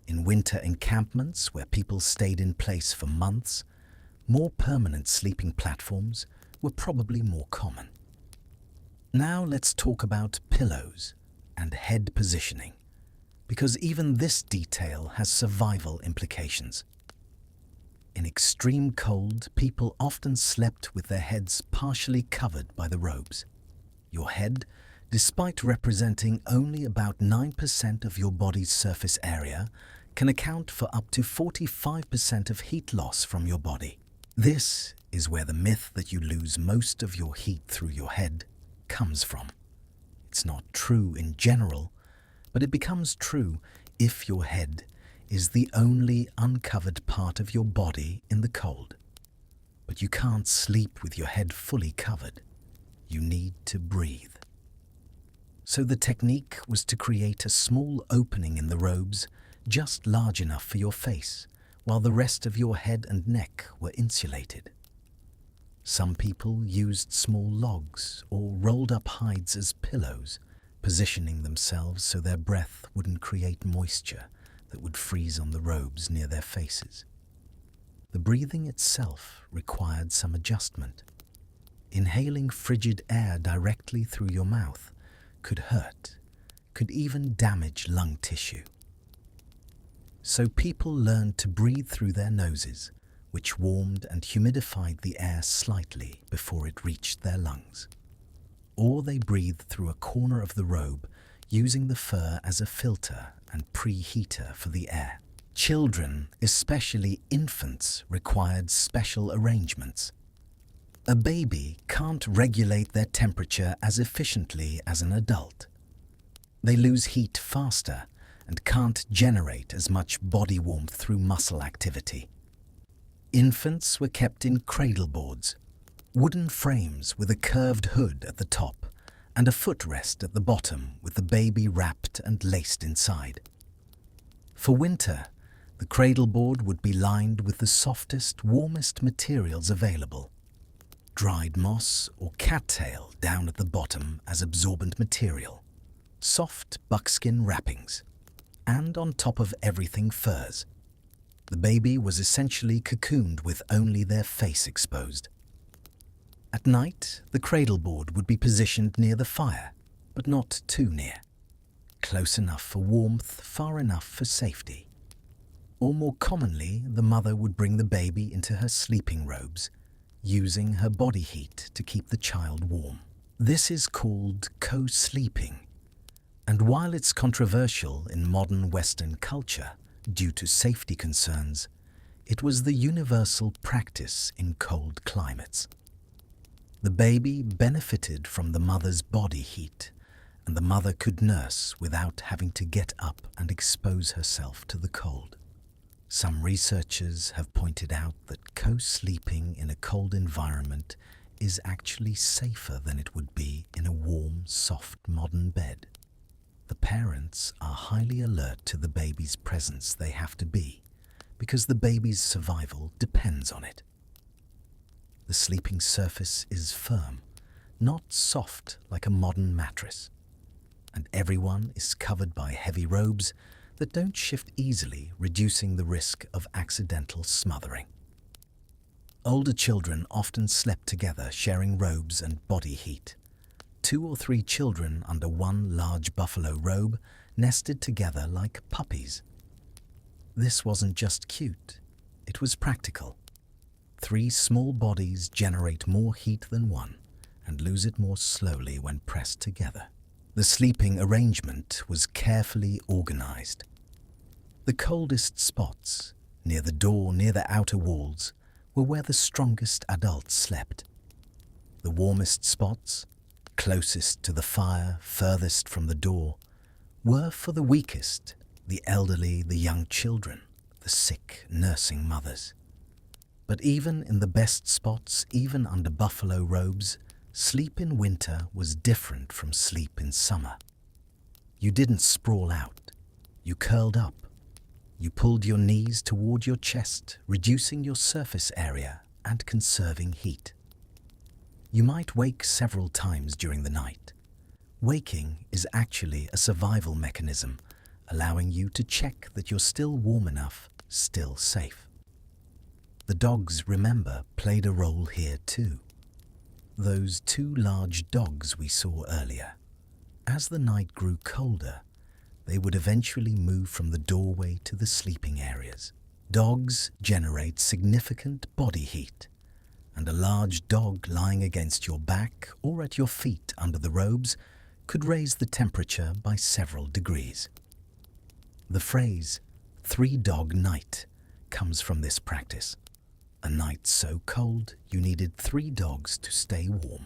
In winter encampments where people stayed in place for months, more permanent sleeping platforms were probably more common. Now let's talk about pillows and head positioning, because even this detail has survival implications. In extreme cold, people often slept with their heads partially covered by the robes. Your head, despite representing only about 9% of your body's surface area, can account for up to 45% of heat loss from your body. This is where the myth that you lose most of your heat through your head comes from. It's not true in general, but it becomes true if your head is the only uncovered part of your body in the cold. But you can't sleep with your head fully covered. You need to breathe. So the technique was to create a small opening in the robes, just large enough for your face, while the rest of your head and neck were insulated. Some people used small logs or rolled up hides as pillows, positioning themselves so their breath wouldn't create moisture that would freeze on the robes near their faces. The breathing itself required some adjustment. Inhaling frigid air directly through your mouth could hurt, could even damage lung tissue. So people learned to breathe through their noses, which warmed and humidified the air slightly before it reached their lungs. Or they breathed through a corner of the robe, using the fur as a filter and preheater for the air. Children, especially infants, required special arrangements. A baby can't regulate their temperature as efficiently as an adult. They lose heat faster and can't generate as much body warmth through muscle activity. Infants were kept in cradle boards, wooden frames with a curved hood at the top and a footrest at the bottom with the baby wrapped and laced inside. For winter, the cradle board would be lined with the softest, warmest materials available. Dried moss or cattail down at the bottom as absorbent material, soft buckskin wrappings, and on top of everything furs. The baby was essentially cocooned with only their face exposed. At night, the cradle board would be positioned near the fire, but not too near. Close enough for warmth, far enough for safety. Or more commonly, the mother would bring the baby into her sleeping robes, using her body heat to keep the child warm. This is called co-sleeping. And while it's controversial in modern Western culture due to safety concerns, it was the universal practice in cold climates. The baby benefited from the mother's body heat, and the mother could nurse without having to get up and expose herself to the cold. Some researchers have pointed out that co-sleeping in a cold environment is actually safer than it would be in a warm, soft modern bed. The parents are highly alert to the baby's presence. They have to be, because the baby's survival depends on it. The sleeping surface is firm, not soft like a modern mattress, and everyone is covered by heavy robes that don't shift easily, reducing the risk of accidental smothering. Older children often slept together, sharing robes and body heat. 2 or 3 children under one large buffalo robe nested together like puppies. This wasn't just cute, it was practical. 3 small bodies generate more heat than one and lose it more slowly when pressed together. The sleeping arrangement was carefully organized. The coldest spots, near the door, near the outer walls, were where the strongest adults slept. The warmest spots, closest to the fire, furthest from the door, were for the weakest, the elderly, the young children, the sick, nursing mothers. But even in the best spots, even under buffalo robes, sleep in winter was different from sleep in summer. You didn't sprawl out. You curled up. You pulled your knees toward your chest, reducing your surface area and conserving heat. You might wake several times during the night. Waking is actually a survival mechanism, allowing you to check that you're still warm enough, still safe. The dogs, remember, played a role here too. Those 2 large dogs we saw earlier. As the night grew colder, they would eventually move from the doorway to the sleeping areas. Dogs generate significant body heat, and a large dog lying against your back or at your feet under the robes could raise the temperature by several degrees. The phrase, 3-dog night, comes from this practice. A night so cold you needed 3 dogs to stay warm.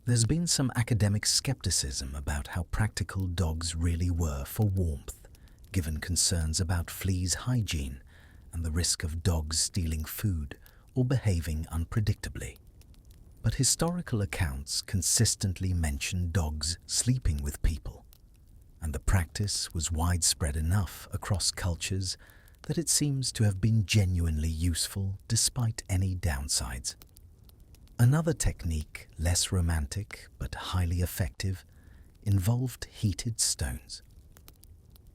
There's been some academic skepticism about how practical dogs really were for warmth, given concerns about fleas' hygiene and the risk of dogs stealing food or behaving unpredictably. But historical accounts consistently mention dogs sleeping with people, and the practice was widespread enough across cultures that it seems to have been genuinely useful despite any downsides. Another technique, less romantic but highly effective, involved heated stones.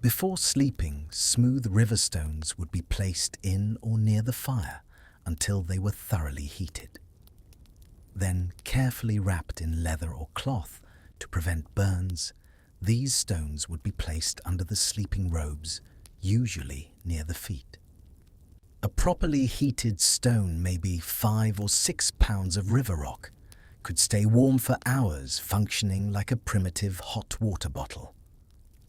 Before sleeping, smooth river stones would be placed in or near the fire until they were thoroughly heated. Then, carefully wrapped in leather or cloth to prevent burns, these stones would be placed under the sleeping robes, usually near the feet. A properly heated stone, maybe 5 or 6 pounds of river rock, could stay warm for hours, functioning like a primitive hot water bottle.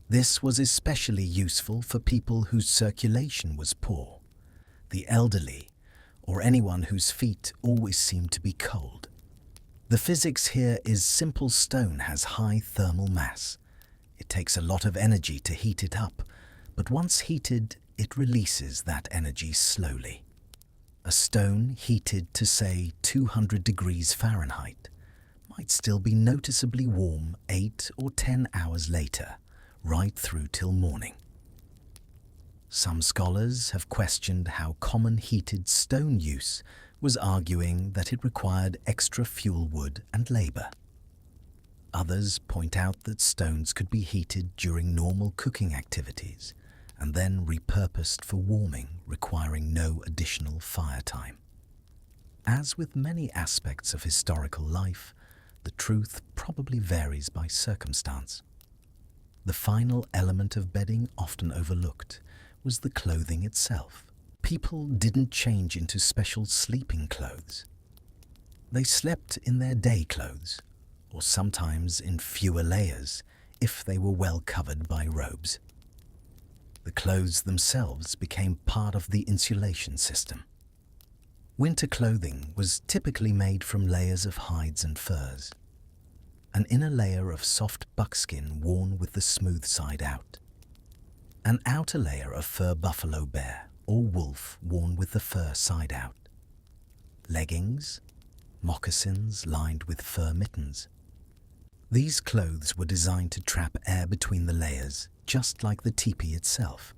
This was especially useful for people whose circulation was poor, the elderly, or anyone whose feet always seemed to be cold. The physics here is simple. Stone has high thermal mass. It takes a lot of energy to heat it up, but once heated, it releases that energy slowly. A stone heated to, say, 200 degrees Fahrenheit might still be noticeably warm 8 or 10 hours later, right through till morning. Some scholars have questioned how common heated stone use was, arguing that it required extra fuel wood and labor. Others point out that stones could be heated during normal cooking activities and then repurposed for warming, requiring no additional fire time. As with many aspects of historical life, the truth probably varies by circumstance. The final element of bedding, often overlooked, was the clothing itself. People didn't change into special sleeping clothes. They slept in their day clothes, or sometimes in fewer layers if they were well covered by robes. The clothes themselves became part of the insulation system. Winter clothing was typically made from layers of hides and furs, an inner layer of soft buckskin worn with the smooth side out, an outer layer of fur buffalo bear or wolf worn with the fur side out. Leggings, moccasins lined with fur mittens. These clothes were designed to trap air between the layers, just like the tipi itself.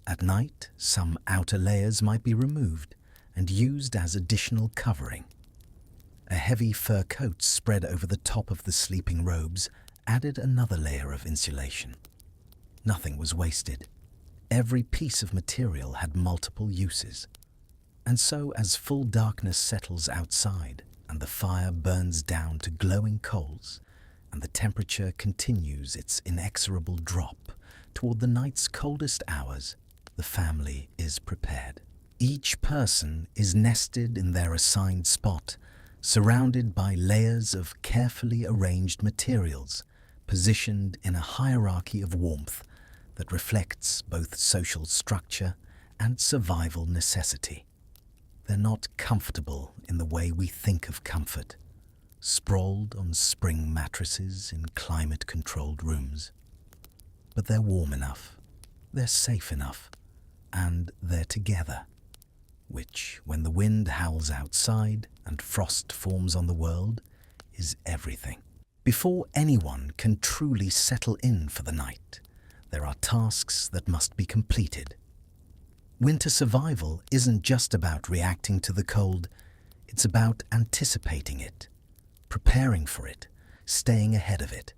At night, some outer layers might be removed and used as additional covering. A heavy fur coat spread over the top of the sleeping robes added another layer of insulation. Nothing was wasted. Every piece of material had multiple uses. And so, as full darkness settles outside and the fire burns down to glowing coals, and the temperature continues its inexorable drop toward the night's coldest hours, the family is prepared. Each person is nested in their assigned spot, surrounded by layers of carefully arranged materials, positioned in a hierarchy of warmth that reflects both social structure and survival necessity. They're not comfortable in the way we think of comfort, sprawled on spring mattresses in climate-controlled rooms. But they're warm enough, they're safe enough, and they're together, which, when the wind howls outside and frost forms on the world, is everything. Before anyone can truly settle in for the night, there are tasks that must be completed. Winter survival isn't just about reacting to the cold, it's about anticipating it, preparing for it, staying ahead of it.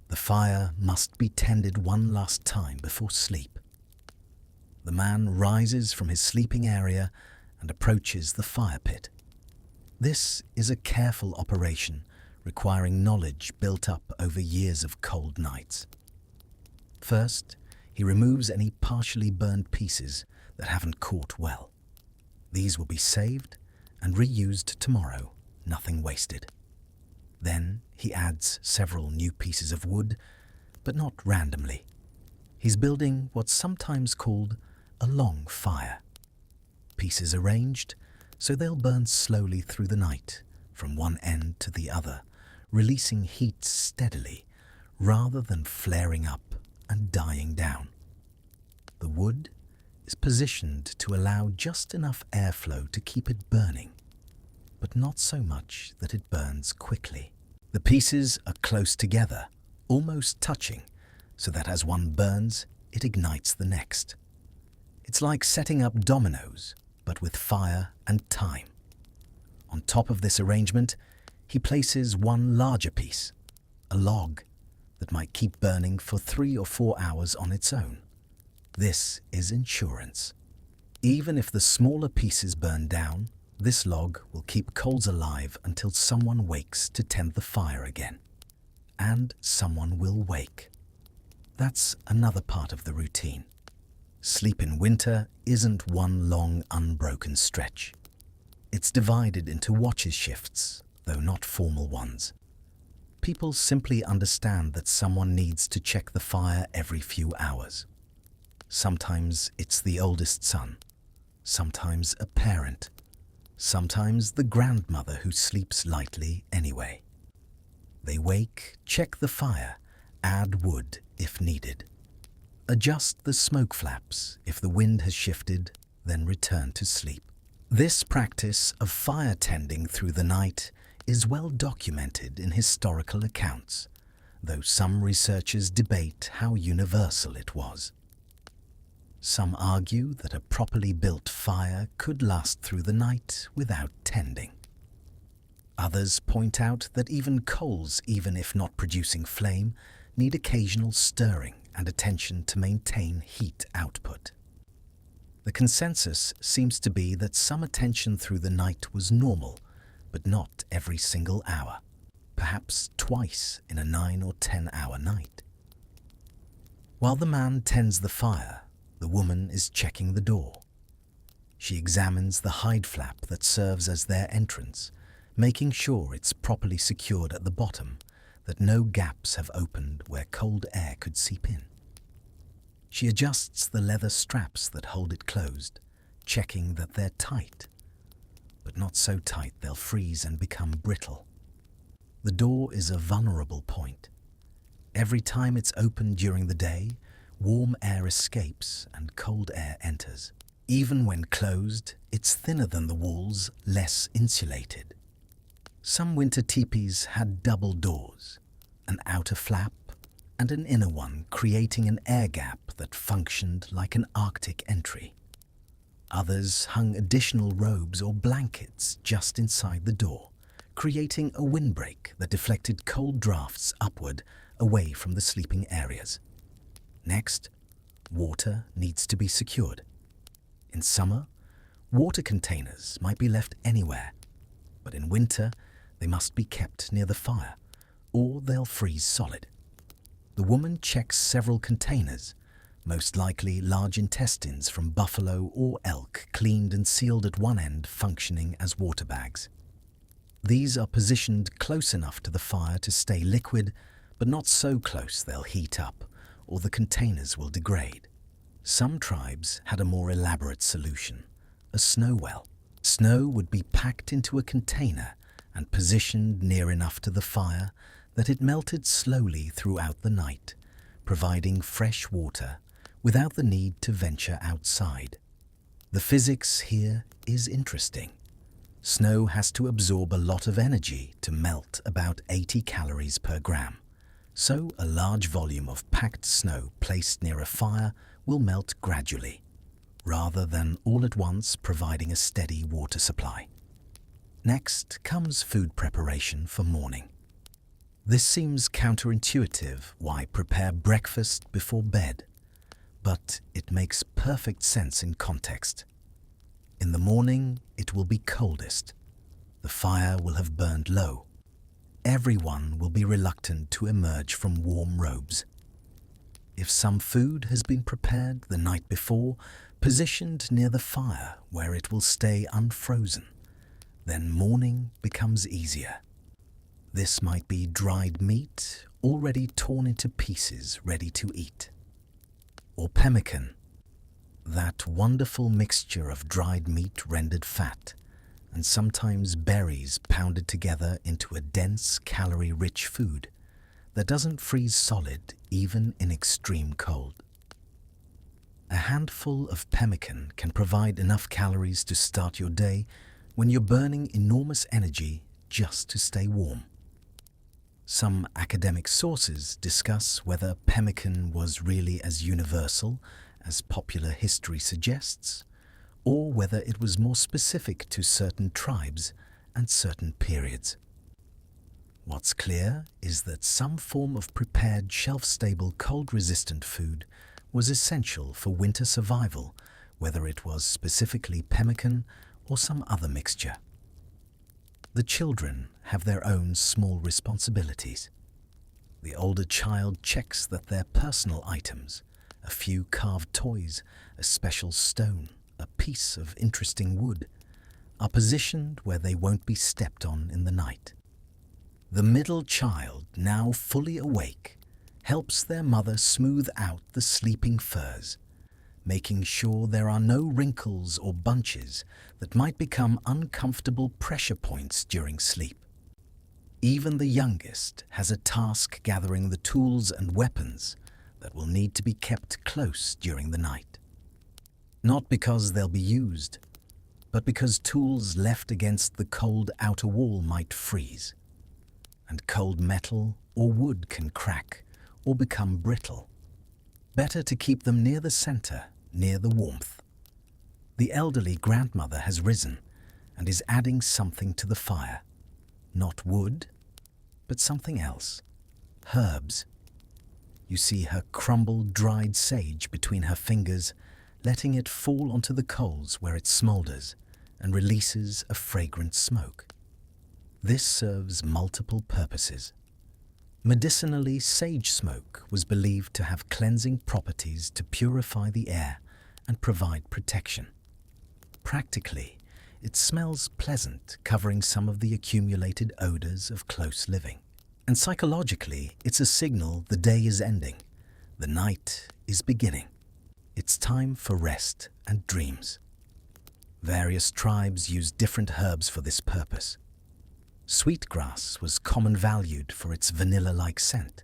The fire must be tended one last time before sleep. The man rises from his sleeping area and approaches the fire pit. This is a careful operation requiring knowledge built up over years of cold nights. First, he removes any partially burned pieces that haven't caught well. These will be saved and reused tomorrow, nothing wasted. Then he adds several new pieces of wood, but not randomly. He's building what's sometimes called a long fire. Pieces arranged so they'll burn slowly through the night, from one end to the other, releasing heat steadily rather than flaring up and dying down. The wood is positioned to allow just enough airflow to keep it burning, but not so much that it burns quickly. The pieces are close together, almost touching, so that as one burns, it ignites the next. It's like setting up dominoes, but with fire and time. On top of this arrangement, he places one larger piece, a log, that might keep burning for 3 or 4 hours on its own. This is insurance. Even if the smaller pieces burn down, this log will keep coals alive until someone wakes to tend the fire again. And someone will wake. That's another part of the routine. Sleep in winter isn't one long, unbroken stretch. It's divided into watches shifts, though not formal ones. People simply understand that someone needs to check the fire every few hours. Sometimes it's the oldest son, sometimes a parent, sometimes the grandmother who sleeps lightly anyway. They wake, check the fire, add wood if needed. Adjust the smoke flaps if the wind has shifted, then return to sleep. This practice of fire tending through the night is well documented in historical accounts, though some researchers debate how universal it was. Some argue that a properly built fire could last through the night without tending. Others point out that even coals, even if not producing flame, need occasional stirring and attention to maintain heat output. The consensus seems to be that some attention through the night was normal, but not every single hour, perhaps twice in a 9 or 10-hour night. While the man tends the fire, the woman is checking the door. She examines the hide flap that serves as their entrance, making sure it's properly secured at the bottom, that no gaps have opened where cold air could seep in. She adjusts the leather straps that hold it closed, checking that they're tight, but not so tight they'll freeze and become brittle. The door is a vulnerable point. Every time it's opened during the day, warm air escapes and cold air enters. Even when closed, it's thinner than the walls, less insulated. Some winter teepees had double doors, an outer flap and an inner one, creating an air gap that functioned like an Arctic entry. Others hung additional robes or blankets just inside the door, creating a windbreak that deflected cold drafts upward away from the sleeping areas. Next, water needs to be secured. In summer, water containers might be left anywhere, but in winter, they must be kept near the fire, or they'll freeze solid. The woman checks several containers, most likely large intestines from buffalo or elk, cleaned and sealed at one end, functioning as water bags. These are positioned close enough to the fire to stay liquid, but not so close they'll heat up, or the containers will degrade. Some tribes had a more elaborate solution, a snow well. Snow would be packed into a container and positioned near enough to the fire that it melted slowly throughout the night, providing fresh water without the need to venture outside. The physics here is interesting. Snow has to absorb a lot of energy to melt, about 80 calories per gram. So a large volume of packed snow placed near a fire will melt gradually, rather than all at once, providing a steady water supply. Next comes food preparation for morning. This seems counterintuitive, why prepare breakfast before bed? But it makes perfect sense in context. In the morning, it will be coldest. The fire will have burned low. Everyone will be reluctant to emerge from warm robes. If some food has been prepared the night before, positioned near the fire where it will stay unfrozen, then morning becomes easier. This might be dried meat already torn into pieces ready to eat. Or pemmican, that wonderful mixture of dried meat rendered fat, and sometimes berries pounded together into a dense, calorie-rich food that doesn't freeze solid even in extreme cold. A handful of pemmican can provide enough calories to start your day when you're burning enormous energy just to stay warm. Some academic sources discuss whether pemmican was really as universal as popular history suggests, or whether it was more specific to certain tribes and certain periods. What's clear is that some form of prepared, shelf-stable, cold-resistant food was essential for winter survival, whether it was specifically pemmican or some other mixture. The children have their own small responsibilities. The older child checks that their personal items, a few carved toys, a special stone, a piece of interesting wood, are positioned where they won't be stepped on in the night. The middle child, now fully awake, helps their mother smooth out the sleeping furs, making sure there are no wrinkles or bunches that might become uncomfortable pressure points during sleep. Even the youngest has a task gathering the tools and weapons that will need to be kept close during the night. Not because they'll be used, but because tools left against the cold outer wall might freeze, and cold metal or wood can crack or become brittle. Better to keep them near the center, near the warmth. The elderly grandmother has risen and is adding something to the fire. Not wood, but something else. Herbs. You see her crumble dried sage between her fingers, letting it fall onto the coals where it smolders and releases a fragrant smoke. This serves multiple purposes. Medicinally, sage smoke was believed to have cleansing properties to purify the air and provide protection. Practically, it smells pleasant, covering some of the accumulated odors of close living. And psychologically, it's a signal the day is ending, the night is beginning. It's time for rest and dreams. Various tribes use different herbs for this purpose. Sweetgrass was common valued for its vanilla-like scent.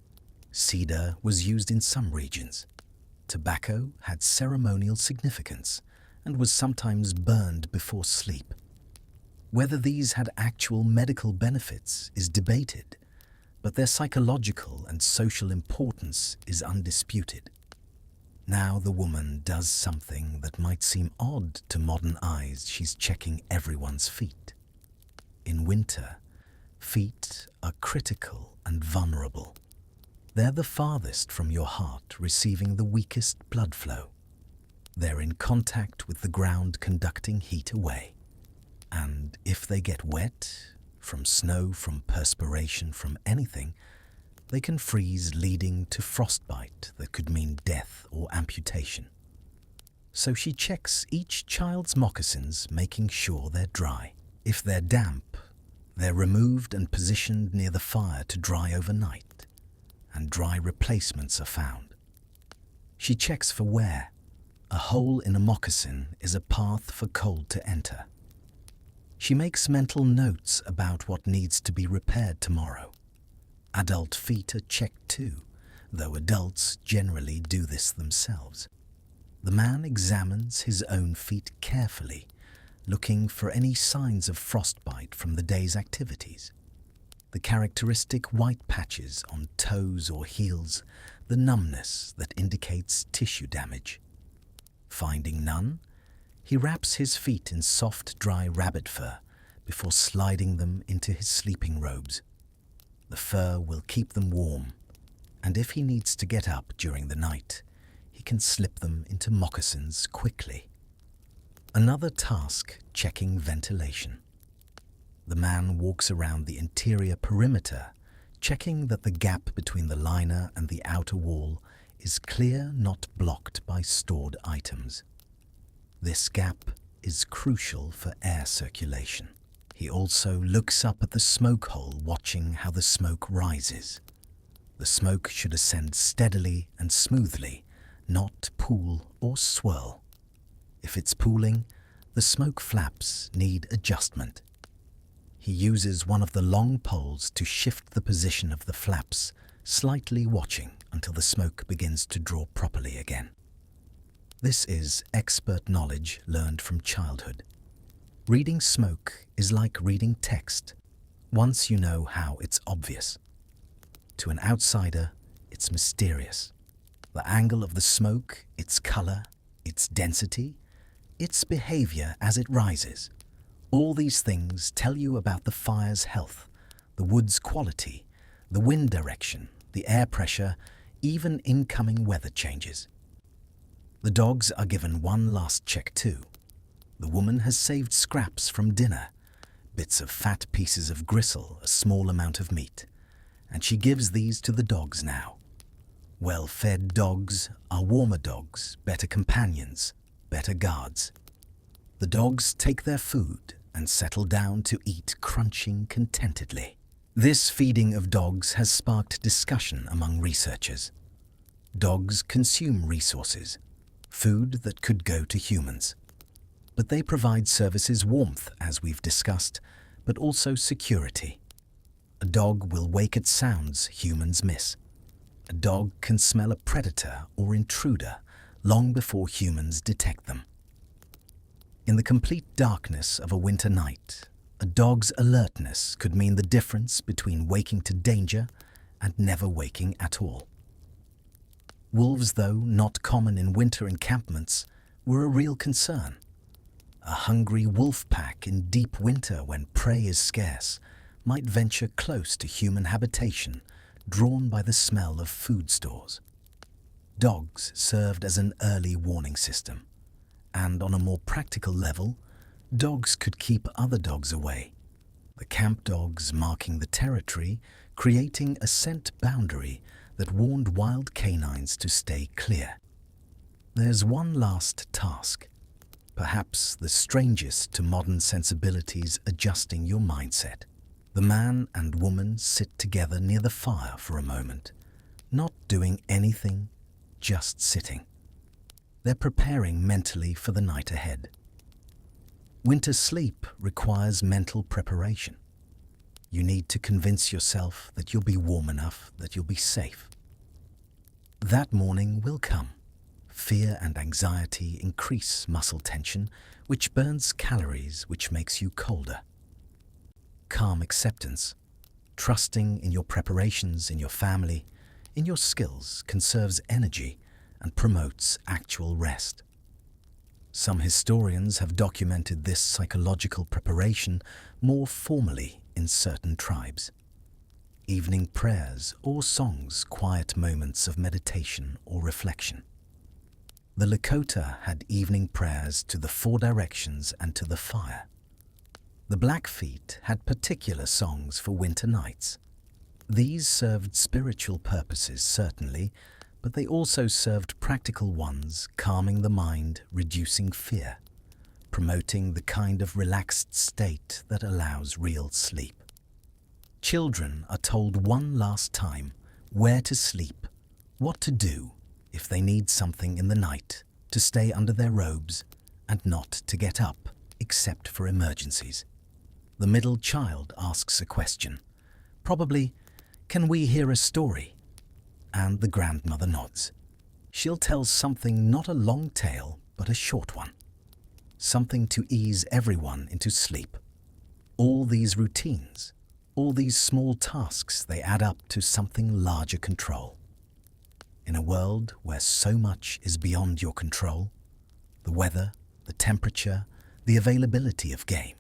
Cedar was used in some regions. Tobacco had ceremonial significance, and was sometimes burned before sleep. Whether these had actual medical benefits is debated, but their psychological and social importance is undisputed. Now the woman does something that might seem odd to modern eyes. She's checking everyone's feet. In winter, feet are critical and vulnerable. They're the farthest from your heart, receiving the weakest blood flow. They're in contact with the ground, conducting heat away. And if they get wet, from snow, from perspiration, from anything, they can freeze, leading to frostbite that could mean death or amputation. So she checks each child's moccasins, making sure they're dry. If they're damp, they're removed and positioned near the fire to dry overnight, and dry replacements are found. She checks for wear. A hole in a moccasin is a path for cold to enter. She makes mental notes about what needs to be repaired tomorrow. Adult feet are checked too, though adults generally do this themselves. The man examines his own feet carefully, looking for any signs of frostbite from the day's activities. The characteristic white patches on toes or heels, the numbness that indicates tissue damage. Finding none, he wraps his feet in soft, dry rabbit fur before sliding them into his sleeping robes. The fur will keep them warm, and if he needs to get up during the night, he can slip them into moccasins quickly. Another task, checking ventilation. The man walks around the interior perimeter, checking that the gap between the liner and the outer wall is clear, not blocked by stored items. This gap is crucial for air circulation. He also looks up at the smoke hole, watching how the smoke rises. The smoke should ascend steadily and smoothly, not pool or swirl. If it's pooling, the smoke flaps need adjustment. He uses one of the long poles to shift the position of the flaps, slightly watching until the smoke begins to draw properly again. This is expert knowledge learned from childhood. Reading smoke is like reading text. Once you know how, it's obvious. To an outsider, it's mysterious. The angle of the smoke, its color, its density, its behavior as it rises. All these things tell you about the fire's health, the wood's quality, the wind direction, the air pressure, even incoming weather changes. The dogs are given one last check too. The woman has saved scraps from dinner, bits of fat pieces of gristle, a small amount of meat, and she gives these to the dogs now. Well-fed dogs are warmer dogs, better companions, better guards. The dogs take their food and settle down to eat, crunching contentedly. This feeding of dogs has sparked discussion among researchers. Dogs consume resources, food that could go to humans. But they provide services, warmth, as we've discussed, but also security. A dog will wake at sounds humans miss. A dog can smell a predator or intruder long before humans detect them. In the complete darkness of a winter night, a dog's alertness could mean the difference between waking to danger and never waking at all. Wolves, though not common in winter encampments, were a real concern. A hungry wolf pack in deep winter, when prey is scarce, might venture close to human habitation, drawn by the smell of food stores. Dogs served as an early warning system, and on a more practical level, dogs could keep other dogs away. The camp dogs marking the territory, creating a scent boundary that warned wild canines to stay clear. There's one last task, perhaps the strangest to modern sensibilities, adjusting your mindset. The man and woman sit together near the fire for a moment, not doing anything, just sitting. They're preparing mentally for the night ahead. Winter sleep requires mental preparation. You need to convince yourself that you'll be warm enough, that you'll be safe. That morning will come, Fear and anxiety increase muscle tension, which burns calories, which makes you colder. Calm acceptance, trusting in your preparations, in your family, in your skills, conserves energy and promotes actual rest. Some historians have documented this psychological preparation more formally in certain tribes. Evening prayers or songs, quiet moments of meditation or reflection. The Lakota had evening prayers to the four directions and to the fire. The Blackfeet had particular songs for winter nights. These served spiritual purposes, certainly, but they also served practical ones, calming the mind, reducing fear, promoting the kind of relaxed state that allows real sleep. Children are told one last time where to sleep, what to do if they need something in the night, to stay under their robes and not to get up except for emergencies. The middle child asks a question, probably, "Can we hear a story?" And the grandmother nods. She'll tell something, not a long tale, but a short one. Something to ease everyone into sleep. All these routines, all these small tasks, they add up to something larger control. In a world where so much is beyond your control, the weather, the temperature, the availability of game,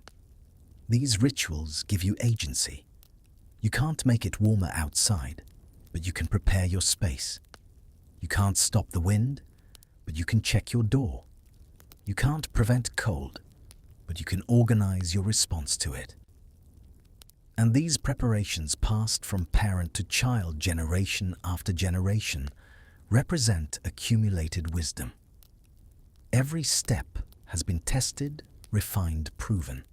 these rituals give you agency. You can't make it warmer outside, but you can prepare your space. You can't stop the wind, but you can check your door. You can't prevent cold, but you can organize your response to it. And these preparations, passed from parent to child, generation after generation, represent accumulated wisdom. Every step has been tested, refined, proven.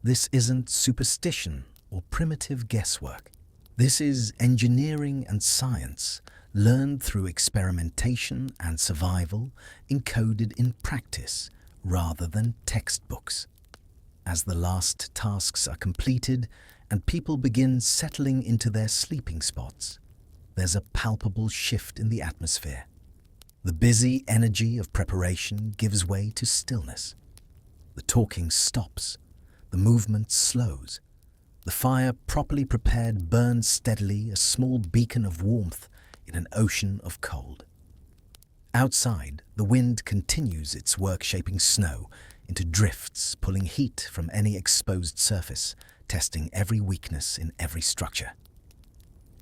This isn't superstition or primitive guesswork. This is engineering and science, learned through experimentation and survival, encoded in practice rather than textbooks. As the last tasks are completed and people begin settling into their sleeping spots, there's a palpable shift in the atmosphere. The busy energy of preparation gives way to stillness. The talking stops. The movement slows. The fire, properly prepared, burns steadily, a small beacon of warmth in an ocean of cold. Outside, the wind continues its work, shaping snow into drifts, pulling heat from any exposed surface, testing every weakness in every structure.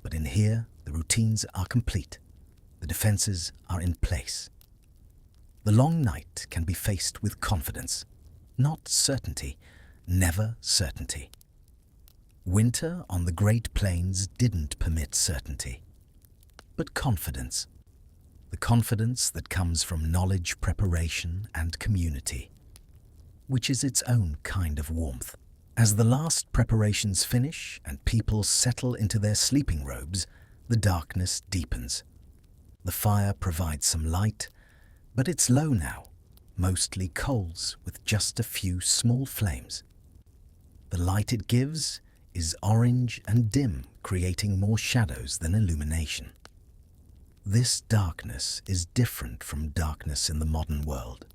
But in here, the routines are complete. The defenses are in place. The long night can be faced with confidence, not certainty, never certainty. Winter on the Great Plains didn't permit certainty, but confidence. The confidence that comes from knowledge, preparation, and community, which is its own kind of warmth. As the last preparations finish and people settle into their sleeping robes, the darkness deepens. The fire provides some light, but it's low now, mostly coals with just a few small flames. The light it gives is orange and dim, creating more shadows than illumination. This darkness is different from darkness in the modern world.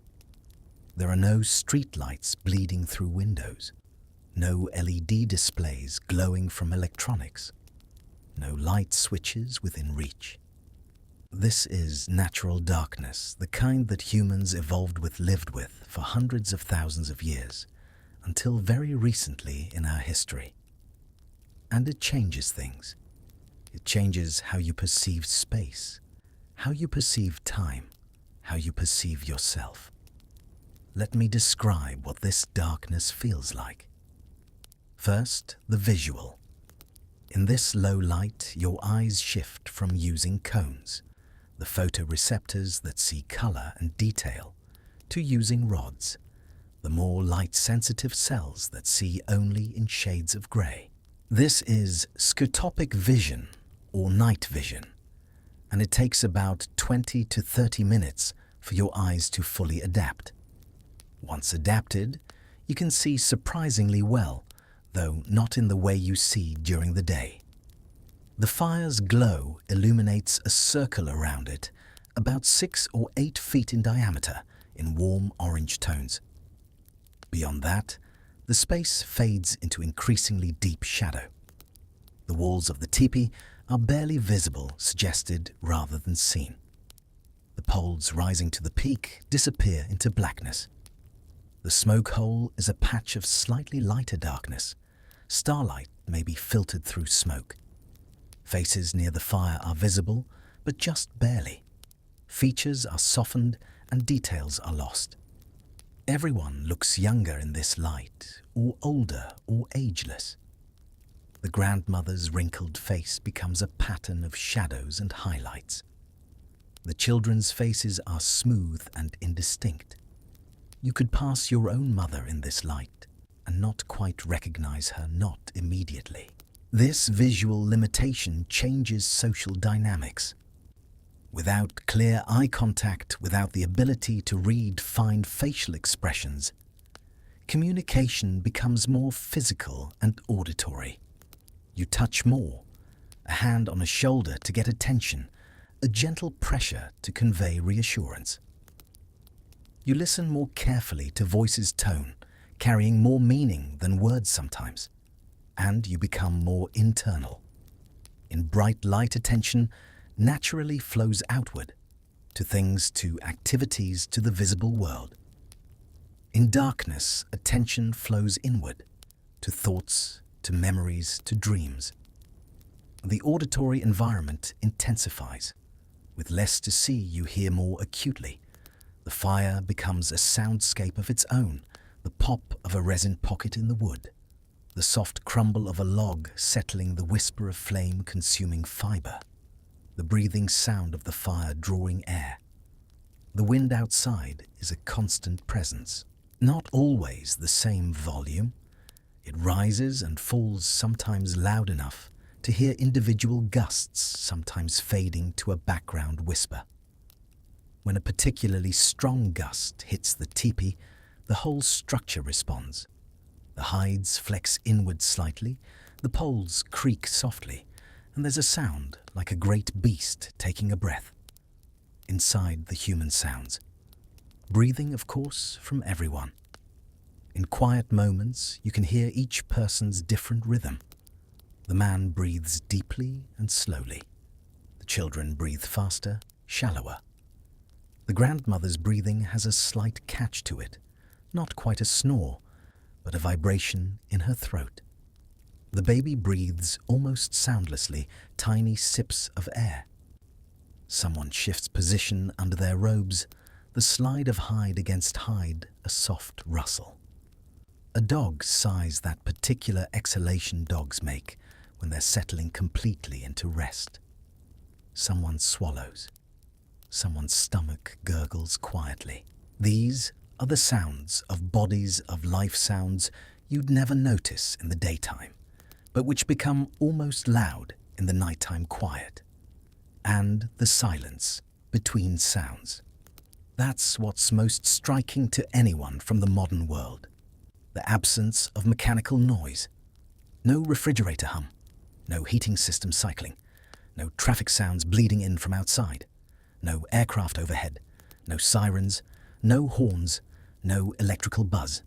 There are no street lights bleeding through windows, no LED displays glowing from electronics, no light switches within reach. This is natural darkness, the kind that humans evolved with, lived with for hundreds of thousands of years, until very recently in our history. And it changes things. It changes how you perceive space, how you perceive time, how you perceive yourself. Let me describe what this darkness feels like. First, the visual. In this low light, your eyes shift from using cones, the photoreceptors that see color and detail, to using rods, the more light-sensitive cells that see only in shades of gray. This is scotopic vision, or night vision, and it takes about 20 to 30 minutes for your eyes to fully adapt. Once adapted, you can see surprisingly well, though not in the way you see during the day. The fire's glow illuminates a circle around it, about 6 or 8 feet in diameter, in warm orange tones. Beyond that, the space fades into increasingly deep shadow. The walls of the tipi are barely visible, suggested rather than seen. The poles rising to the peak disappear into blackness. The smoke hole is a patch of slightly lighter darkness. Starlight may be filtered through smoke. Faces near the fire are visible, but just barely. Features are softened and details are lost. Everyone looks younger in this light, or older or ageless. The grandmother's wrinkled face becomes a pattern of shadows and highlights. The children's faces are smooth and indistinct. You could pass your own mother in this light and not quite recognize her, not immediately. This visual limitation changes social dynamics. Without clear eye contact, without the ability to read fine facial expressions, communication becomes more physical and auditory. You touch more, a hand on a shoulder to get attention, a gentle pressure to convey reassurance. You listen more carefully to voice's tone, carrying more meaning than words sometimes, and you become more internal. In bright light, attention naturally flows outward, to things, to activities, to the visible world. In darkness, attention flows inward, to thoughts, to memories, to dreams. The auditory environment intensifies. With less to see, you hear more acutely. The fire becomes a soundscape of its own, the pop of a resin pocket in the wood, the soft crumble of a log settling, the whisper of flame consuming fiber, the breathing sound of the fire drawing air. The wind outside is a constant presence. Not always the same volume. It rises and falls, sometimes loud enough to hear individual gusts, sometimes fading to a background whisper. When a particularly strong gust hits the tipi, the whole structure responds. The hides flex inward slightly, the poles creak softly, and there's a sound like a great beast taking a breath. Inside the human sounds. Breathing, of course, from everyone. In quiet moments, you can hear each person's different rhythm. The man breathes deeply and slowly. The children breathe faster, shallower. The grandmother's breathing has a slight catch to it, not quite a snore, but a vibration in her throat. The baby breathes almost soundlessly, tiny sips of air. Someone shifts position under their robes, the slide of hide against hide, a soft rustle. A dog sighs, that particular exhalation dogs make when they're settling completely into rest. Someone swallows. Someone's stomach gurgles quietly. These are the sounds of bodies of life, sounds you'd never notice in the daytime, but which become almost loud in the nighttime quiet. And the silence between sounds. That's what's most striking to anyone from the modern world. The absence of mechanical noise. No refrigerator hum, no heating system cycling, no traffic sounds bleeding in from outside, no aircraft overhead, no sirens, no horns, no electrical buzz.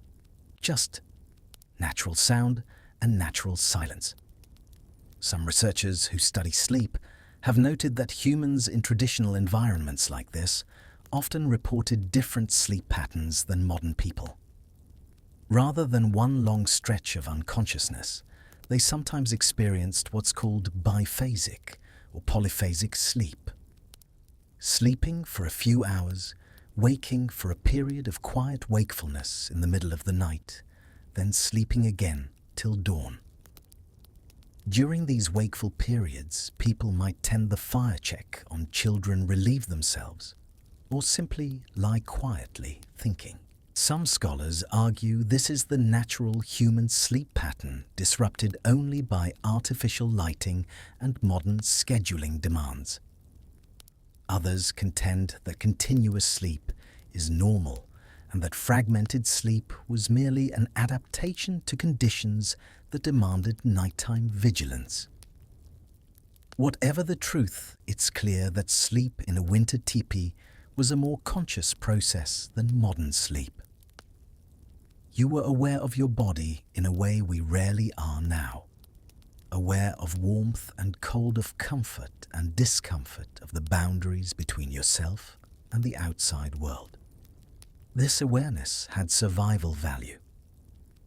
Just natural sound and natural silence. Some researchers who study sleep have noted that humans in traditional environments like this often reported different sleep patterns than modern people. Rather than one long stretch of unconsciousness, they sometimes experienced what's called biphasic or polyphasic sleep. Sleeping for a few hours, waking for a period of quiet wakefulness in the middle of the night, then sleeping again till dawn. During these wakeful periods, people might tend the fire check on children, relieve themselves, or simply lie quietly thinking. Some scholars argue this is the natural human sleep pattern disrupted only by artificial lighting and modern scheduling demands. Others contend that continuous sleep is normal and that fragmented sleep was merely an adaptation to conditions that demanded nighttime vigilance. Whatever the truth, it's clear that sleep in a winter tipi was a more conscious process than modern sleep. You were aware of your body in a way we rarely are now. Aware of warmth and cold, of comfort and discomfort, of the boundaries between yourself and the outside world. This awareness had survival value.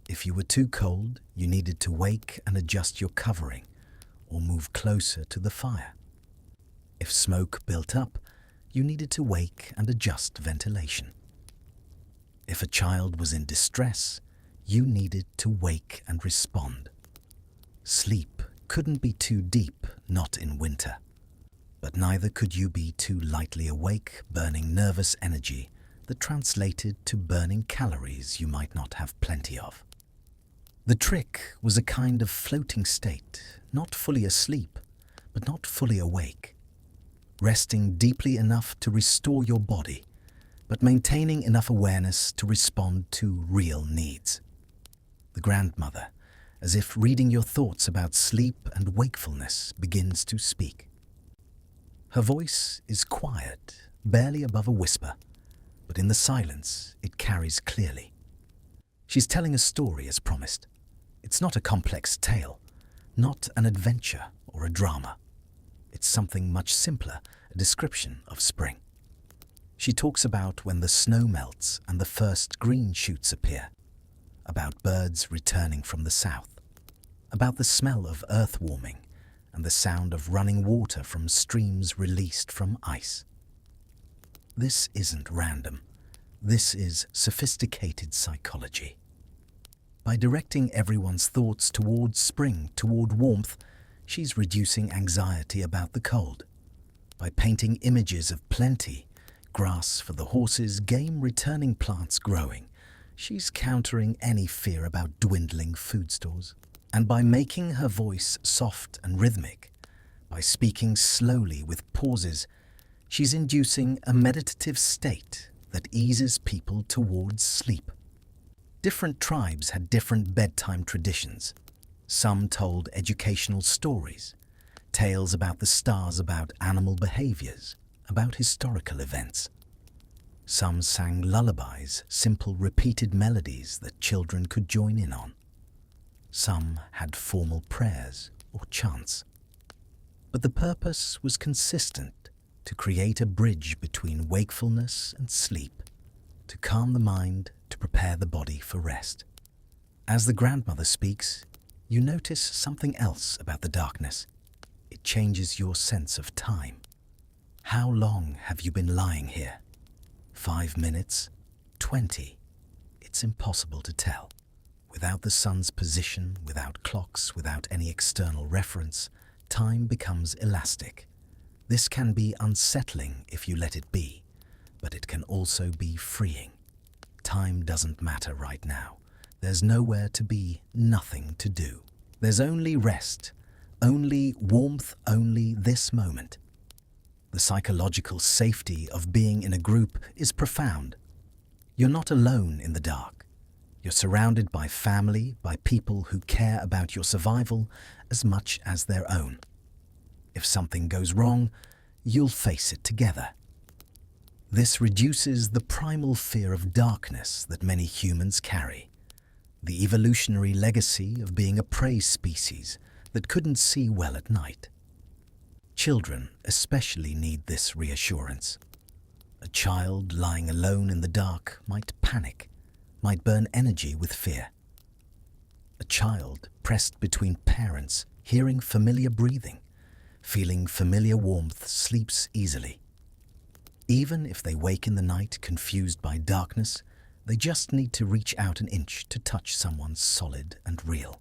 If you were too cold, you needed to wake and adjust your covering or move closer to the fire. If smoke built up, you needed to wake and adjust ventilation. If a child was in distress, you needed to wake and respond. Sleep couldn't be too deep, not in winter. But neither could you be too lightly awake, burning nervous energy that translated to burning calories you might not have plenty of. The trick was a kind of floating state, not fully asleep, but not fully awake. Resting deeply enough to restore your body, but maintaining enough awareness to respond to real needs. The grandmother, as if reading your thoughts about sleep and wakefulness, begins to speak. Her voice is quiet, barely above a whisper, but in the silence it carries clearly. She's telling a story as promised. It's not a complex tale, not an adventure or a drama. It's something much simpler, a description of spring. She talks about when the snow melts and the first green shoots appear, about birds returning from the south, about the smell of earth warming and the sound of running water from streams released from ice. This isn't random. This is sophisticated psychology. By directing everyone's thoughts towards spring, toward warmth, she's reducing anxiety about the cold. By painting images of plenty, grass for the horses, game returning, plants growing, she's countering any fear about dwindling food stores. And by making her voice soft and rhythmic, by speaking slowly with pauses, she's inducing a meditative state that eases people towards sleep. Different tribes had different bedtime traditions. Some told educational stories, tales about the stars, about animal behaviors, about historical events. Some sang lullabies, simple repeated melodies that children could join in on. Some had formal prayers or chants. But the purpose was consistent, to create a bridge between wakefulness and sleep, to calm the mind, to prepare the body for rest. As the grandmother speaks, you notice something else about the darkness. It changes your sense of time. How long have you been lying here? 5 minutes? 20? It's impossible to tell. Without the sun's position, without clocks, without any external reference, time becomes elastic. This can be unsettling if you let it be, but it can also be freeing. Time doesn't matter right now. There's nowhere to be, nothing to do. There's only rest, only warmth, only this moment. The psychological safety of being in a group is profound. You're not alone in the dark. You're surrounded by family, by people who care about your survival as much as their own. If something goes wrong, you'll face it together. This reduces the primal fear of darkness that many humans carry, the evolutionary legacy of being a prey species that couldn't see well at night. Children especially need this reassurance. A child lying alone in the dark might panic, might burn energy with fear. A child pressed between parents, hearing familiar breathing, feeling familiar warmth, sleeps easily. Even if they wake in the night confused by darkness, they just need to reach out an inch to touch someone solid and real.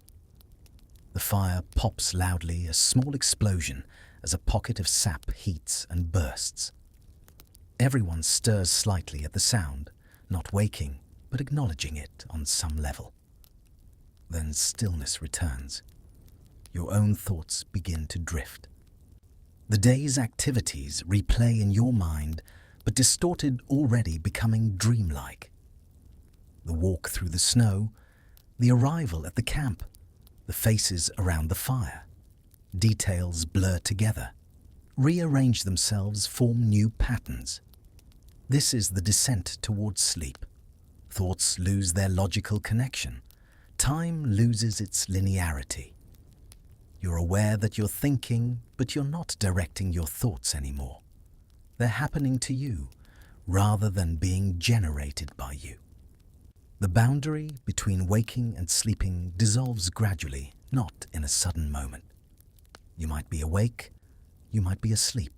The fire pops loudly, a small explosion, as a pocket of sap heats and bursts. Everyone stirs slightly at the sound, not waking, but acknowledging it on some level. Then stillness returns. Your own thoughts begin to drift. The day's activities replay in your mind, but distorted, already becoming dreamlike. The walk through the snow, the arrival at the camp, the faces around the fire. Details blur together, rearrange themselves, form new patterns. This is the descent towards sleep. Thoughts lose their logical connection. Time loses its linearity. You're aware that you're thinking, but you're not directing your thoughts anymore. They're happening to you, rather than being generated by you. The boundary between waking and sleeping dissolves gradually, not in a sudden moment. You might be awake, you might be asleep.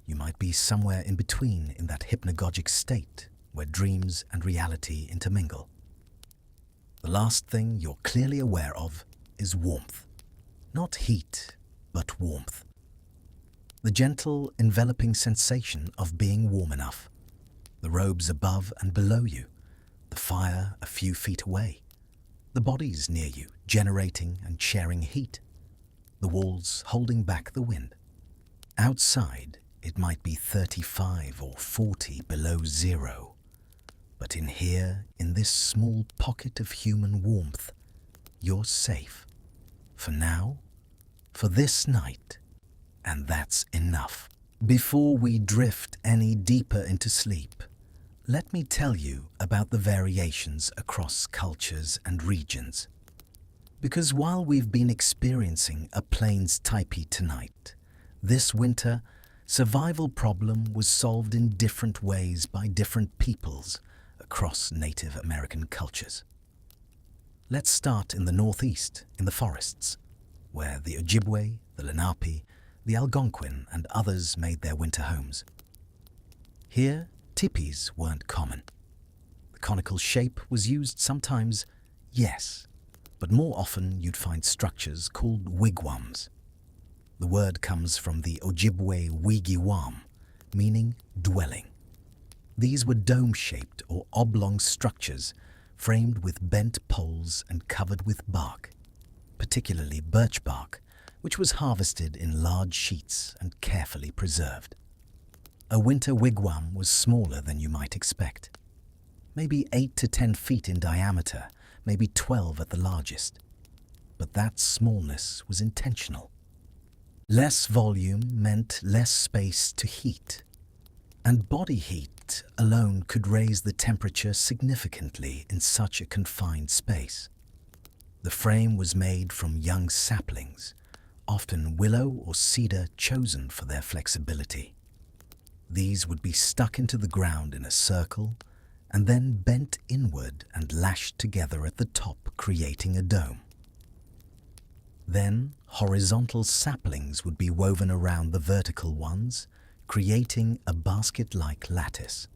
You might be somewhere in between in that hypnagogic state where dreams and reality intermingle. The last thing you're clearly aware of is warmth. Not heat, but warmth. The gentle, enveloping sensation of being warm enough. The robes above and below you. The fire a few feet away. The bodies near you, generating and sharing heat. The walls holding back the wind. Outside, it might be 35 or 40 below zero. But in here, in this small pocket of human warmth, you're safe. For now, for this night, and that's enough. Before we drift any deeper into sleep, let me tell you about the variations across cultures and regions. Because while we've been experiencing a plains tipi tonight, this winter, survival problem was solved in different ways by different peoples across Native American cultures. Let's start in the northeast, in the forests, where the Ojibwe, the Lenape, the Algonquin and others made their winter homes. Here, tipis weren't common. The conical shape was used sometimes, yes, but more often you'd find structures called wigwams. The word comes from the Ojibwe wigiwam, meaning dwelling. These were dome-shaped or oblong structures framed with bent poles and covered with bark, particularly birch bark, which was harvested in large sheets and carefully preserved. A winter wigwam was smaller than you might expect. Maybe 8 to 10 feet in diameter, maybe 12 at the largest. But that smallness was intentional. Less volume meant less space to heat. And body heat alone could raise the temperature significantly in such a confined space. The frame was made from young saplings, often willow or cedar chosen for their flexibility. These would be stuck into the ground in a circle and then bent inward and lashed together at the top, creating a dome. Then horizontal saplings would be woven around the vertical ones, creating a basket-like lattice.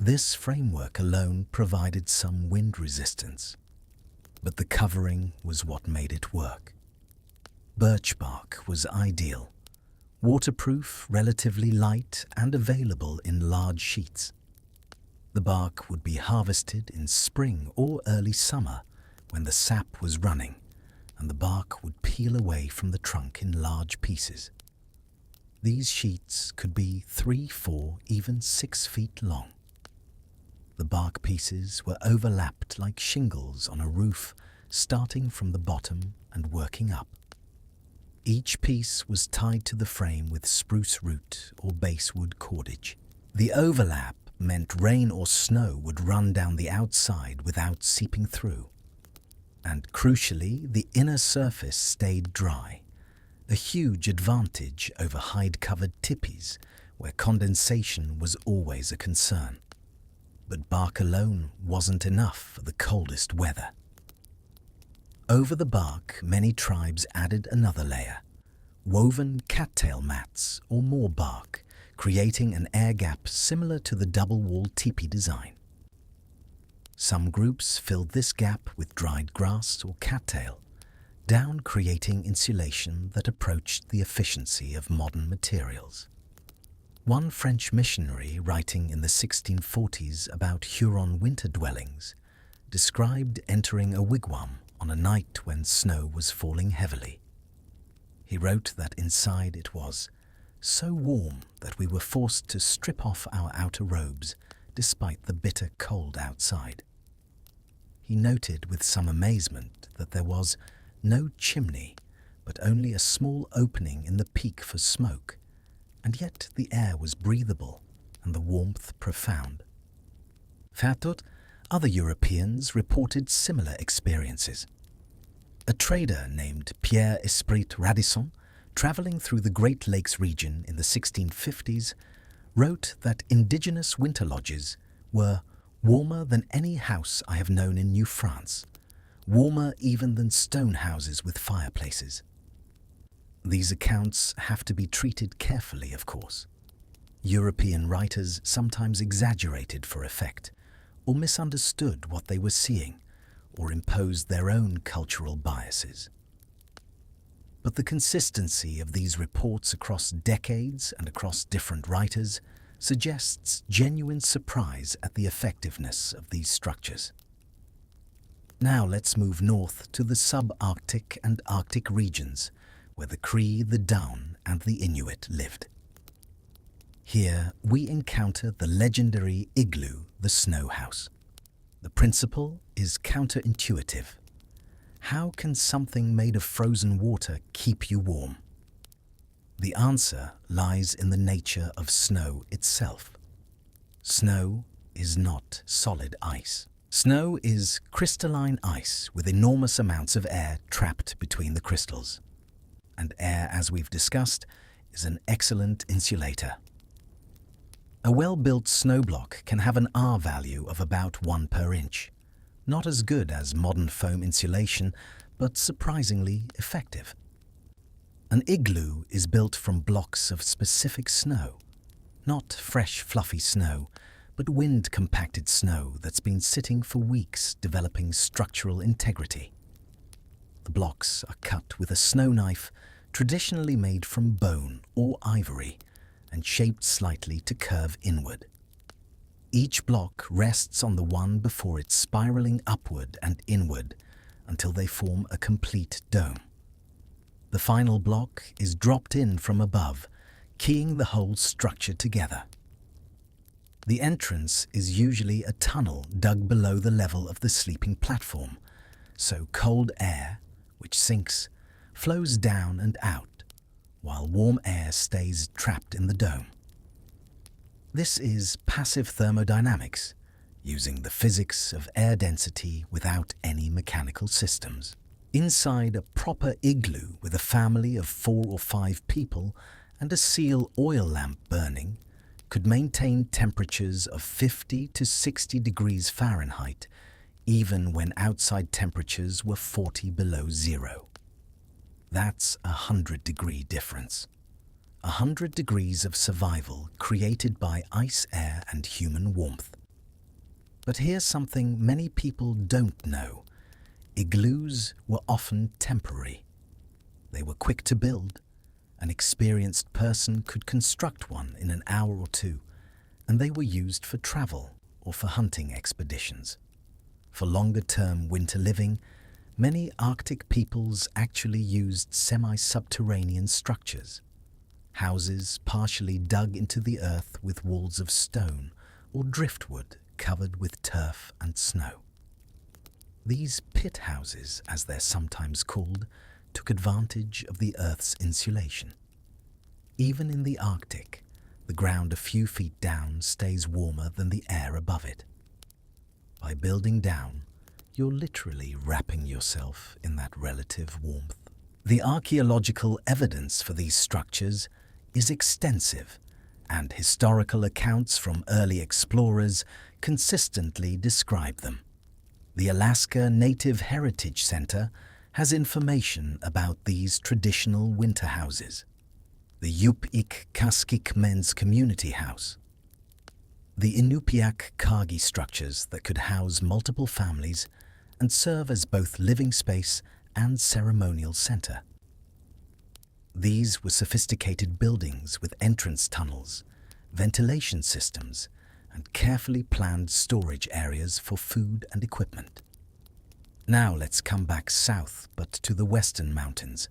This framework alone provided some wind resistance, but the covering was what made it work. Birch bark was ideal, waterproof, relatively light, and available in large sheets. The bark would be harvested in spring or early summer when the sap was running, and the bark would peel away from the trunk in large pieces. These sheets could be 3, 4, even 6 feet long. The bark pieces were overlapped like shingles on a roof, starting from the bottom and working up. Each piece was tied to the frame with spruce root or basswood cordage. The overlap meant rain or snow would run down the outside without seeping through. And crucially, the inner surface stayed dry, a huge advantage over hide-covered tipis, where condensation was always a concern. But bark alone wasn't enough for the coldest weather. Over the bark, many tribes added another layer, woven cattail mats or more bark, creating an air gap similar to the double-wall tipi design. Some groups filled this gap with dried grass or cattail, down creating insulation that approached the efficiency of modern materials. One French missionary writing in the 1640s about Huron winter dwellings described entering a wigwam on a night when snow was falling heavily. He wrote that inside it was so warm that we were forced to strip off our outer robes despite the bitter cold outside. He noted with some amazement that there was no chimney, but only a small opening in the peak for smoke, and yet the air was breathable and the warmth profound. Fertot, other Europeans reported similar experiences. A trader named Pierre Esprit Radisson, travelling through the Great Lakes region in the 1650s, wrote that indigenous winter lodges were warmer than any house I have known in New France, warmer even than stone houses with fireplaces. These accounts have to be treated carefully, of course. European writers sometimes exaggerated for effect, or misunderstood what they were seeing, or imposed their own cultural biases. But the consistency of these reports across decades and across different writers suggests genuine surprise at the effectiveness of these structures. Now let's move north to the subarctic and Arctic regions, where the Cree, the Dawn, and the Inuit lived. Here we encounter the legendary igloo, the snow house. The principle is counterintuitive. How can something made of frozen water keep you warm? The answer lies in the nature of snow itself. Snow is not solid ice. Snow is crystalline ice with enormous amounts of air trapped between the crystals. And air, as we've discussed, is an excellent insulator. A well-built snow block can have an R value of about 1 per inch. Not as good as modern foam insulation, but surprisingly effective. An igloo is built from blocks of specific snow. Not fresh, fluffy snow, but wind-compacted snow that's been sitting for weeks developing structural integrity. The blocks are cut with a snow knife traditionally made from bone or ivory and shaped slightly to curve inward. Each block rests on the one before it, spiraling upward and inward until they form a complete dome. The final block is dropped in from above, keying the whole structure together. The entrance is usually a tunnel dug below the level of the sleeping platform, so cold air, which sinks, flows down and out, while warm air stays trapped in the dome. This is passive thermodynamics, using the physics of air density without any mechanical systems. Inside a proper igloo with a family of 4 or 5 people and a seal oil lamp burning could maintain temperatures of 50 to 60 degrees Fahrenheit, even when outside temperatures were 40 below zero. That's a 100-degree difference. 100 degrees of survival created by ice, air, and human warmth. But here's something many people don't know. Igloos were often temporary. They were quick to build. An experienced person could construct one in an hour or 2, and they were used for travel or for hunting expeditions. For longer-term winter living, many Arctic peoples actually used semi-subterranean structures, houses partially dug into the earth with walls of stone or driftwood covered with turf and snow. These pit houses, as they're sometimes called, took advantage of the Earth's insulation. Even in the Arctic, the ground a few feet down stays warmer than the air above it. By building down, you're literally wrapping yourself in that relative warmth. The archaeological evidence for these structures is extensive, and historical accounts from early explorers consistently describe them. The Alaska Native Heritage Center has information about these traditional winter houses. The Yup'ik Men's Community House. The Inupiaq Kagi structures that could house multiple families and serve as both living space and ceremonial center. These were sophisticated buildings with entrance tunnels, ventilation systems, and carefully planned storage areas for food and equipment. Now let's come back south, but to the western mountains,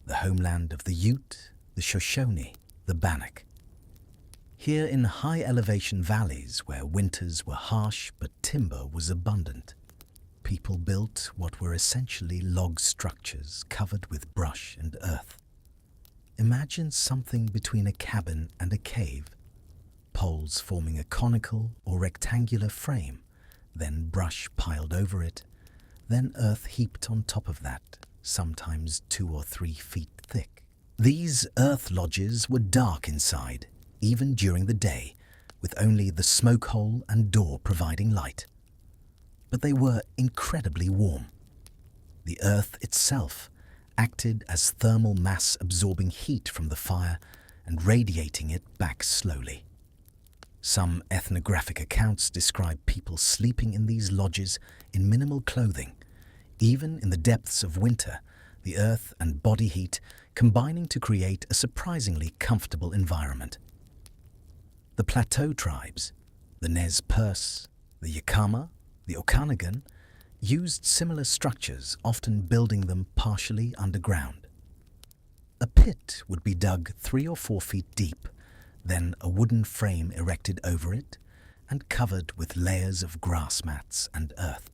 the homeland of the Ute, the Shoshone, the Bannock. Here in high elevation valleys where winters were harsh but timber was abundant, people built what were essentially log structures covered with brush and earth. Imagine something between a cabin and a cave, poles forming a conical or rectangular frame, then brush piled over it, then earth heaped on top of that, sometimes 2 or 3 feet thick. These earth lodges were dark inside, even during the day, with only the smoke hole and door providing light. But they were incredibly warm. The earth itself acted as thermal mass, absorbing heat from the fire and radiating it back slowly. Some ethnographic accounts describe people sleeping in these lodges in minimal clothing, even in the depths of winter, the earth and body heat combining to create a surprisingly comfortable environment. The plateau tribes, the Nez Perce, the Yakama, the Okanagan, used similar structures, often building them partially underground. A pit would be dug 3 or 4 feet deep, then a wooden frame erected over it and covered with layers of grass mats and earth.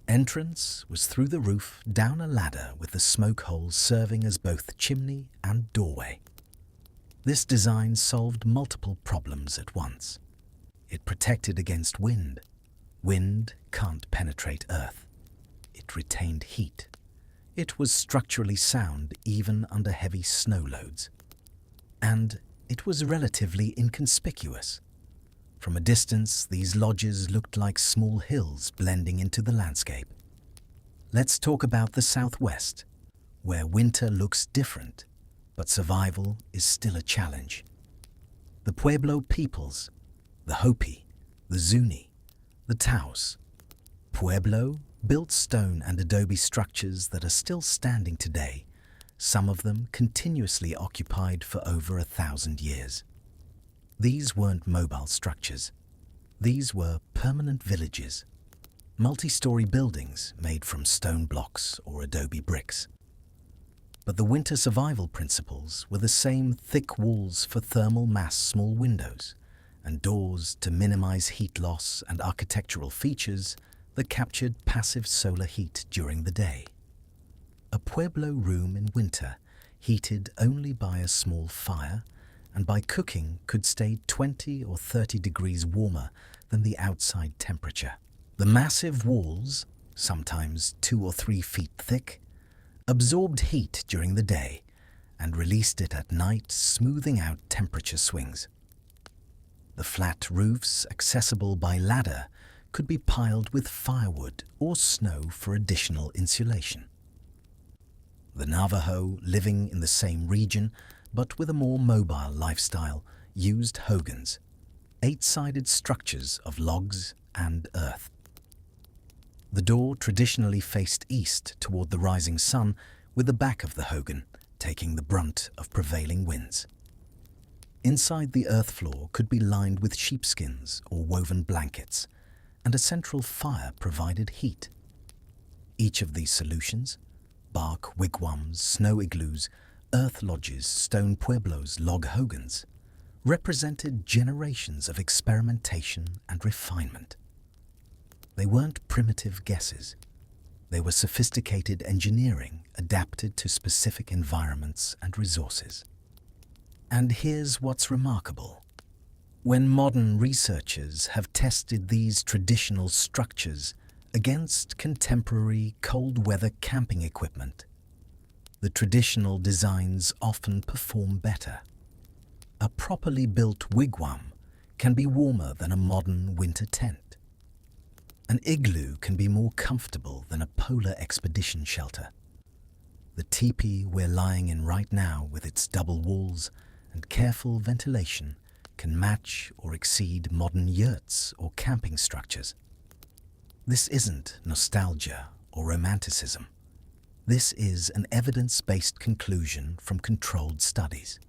Entrance was through the roof down a ladder with the smoke holes serving as both chimney and doorway. This design solved multiple problems at once. It protected against wind. Wind can't penetrate earth. It retained heat. It was structurally sound even under heavy snow loads. And it was relatively inconspicuous. From a distance, these lodges looked like small hills blending into the landscape. Let's talk about the Southwest, where winter looks different, but survival is still a challenge. The Pueblo peoples, the Hopi, the Zuni, the Taos. Pueblo built stone and adobe structures that are still standing today, some of them continuously occupied for over 1,000 years. These weren't mobile structures. These were permanent villages, multi-story buildings made from stone blocks or adobe bricks. But the winter survival principles were the same: thick walls for thermal mass, small windows, and doors to minimize heat loss, and architectural features that captured passive solar heat during the day. A Pueblo room in winter, heated only by a small fire, and by cooking could stay 20 or 30 degrees warmer than the outside temperature. The massive walls, sometimes 2 or 3 feet thick, absorbed heat during the day and released it at night, smoothing out temperature swings. The flat roofs, accessible by ladder, could be piled with firewood or snow for additional insulation. The Navajo, living in the same region but with a more mobile lifestyle, used hogans, 8-sided structures of logs and earth. The door traditionally faced east toward the rising sun, with the back of the hogan taking the brunt of prevailing winds. Inside, the earth floor could be lined with sheepskins or woven blankets, and a central fire provided heat. Each of these solutions, bark wigwams, snow igloos, earth lodges, stone pueblos, log hogans, represented generations of experimentation and refinement. They weren't primitive guesses. They were sophisticated engineering adapted to specific environments and resources. And here's what's remarkable. When modern researchers have tested these traditional structures against contemporary cold-weather camping equipment, the traditional designs often perform better. A properly built wigwam can be warmer than a modern winter tent. An igloo can be more comfortable than a polar expedition shelter. The tipi we're lying in right now, with its double walls and careful ventilation, can match or exceed modern yurts or camping structures. This isn't nostalgia or romanticism. This is an evidence-based conclusion from controlled studies.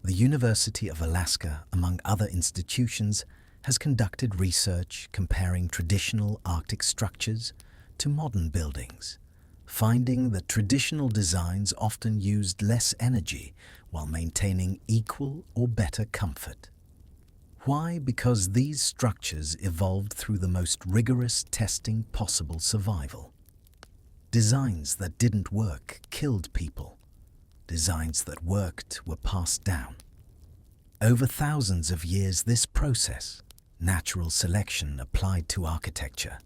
The University of Alaska, among other institutions, has conducted research comparing traditional Arctic structures to modern buildings, finding that traditional designs often used less energy while maintaining equal or better comfort. Why? Because these structures evolved through the most rigorous testing possible survival. Designs that didn't work killed people. Designs that worked were passed down. Over thousands of years, this process, natural selection applied to architecture,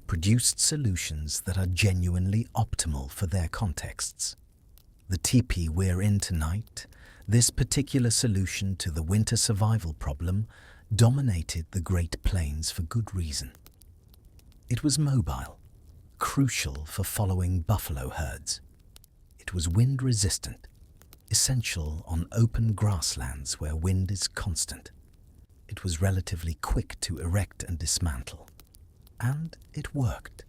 produced solutions that are genuinely optimal for their contexts. The tipi we're in tonight, this particular solution to the winter survival problem, dominated the Great Plains for good reason. It was mobile, crucial for following buffalo herds. It was wind-resistant, essential on open grasslands where wind is constant. It was relatively quick to erect and dismantle. And it worked.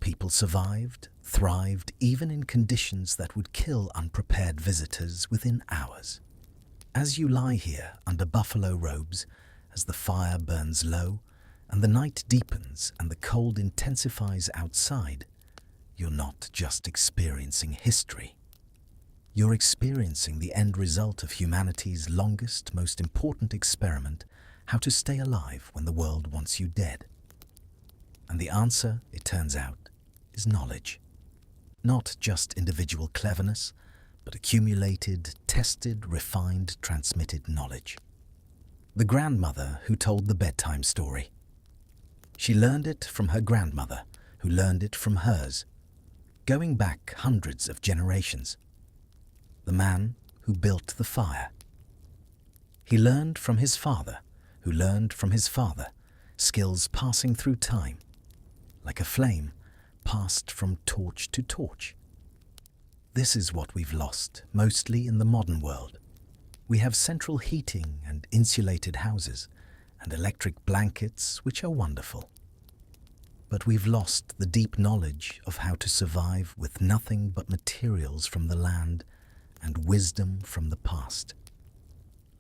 People survived, thrived, even in conditions that would kill unprepared visitors within hours. As you lie here under buffalo robes, as the fire burns low, and the night deepens and the cold intensifies outside, you're not just experiencing history. You're experiencing the end result of humanity's longest, most important experiment, how to stay alive when the world wants you dead. And the answer, it turns out, is knowledge. Not just individual cleverness, but accumulated, tested, refined, transmitted knowledge. The grandmother who told the bedtime story. She learned it from her grandmother, who learned it from hers, going back hundreds of generations. The man who built the fire. He learned from his father, who learned from his father, skills passing through time, like a flame passed from torch to torch. This is what we've lost, mostly in the modern world. We have central heating and insulated houses, and electric blankets, which are wonderful. But we've lost the deep knowledge of how to survive with nothing but materials from the land and wisdom from the past.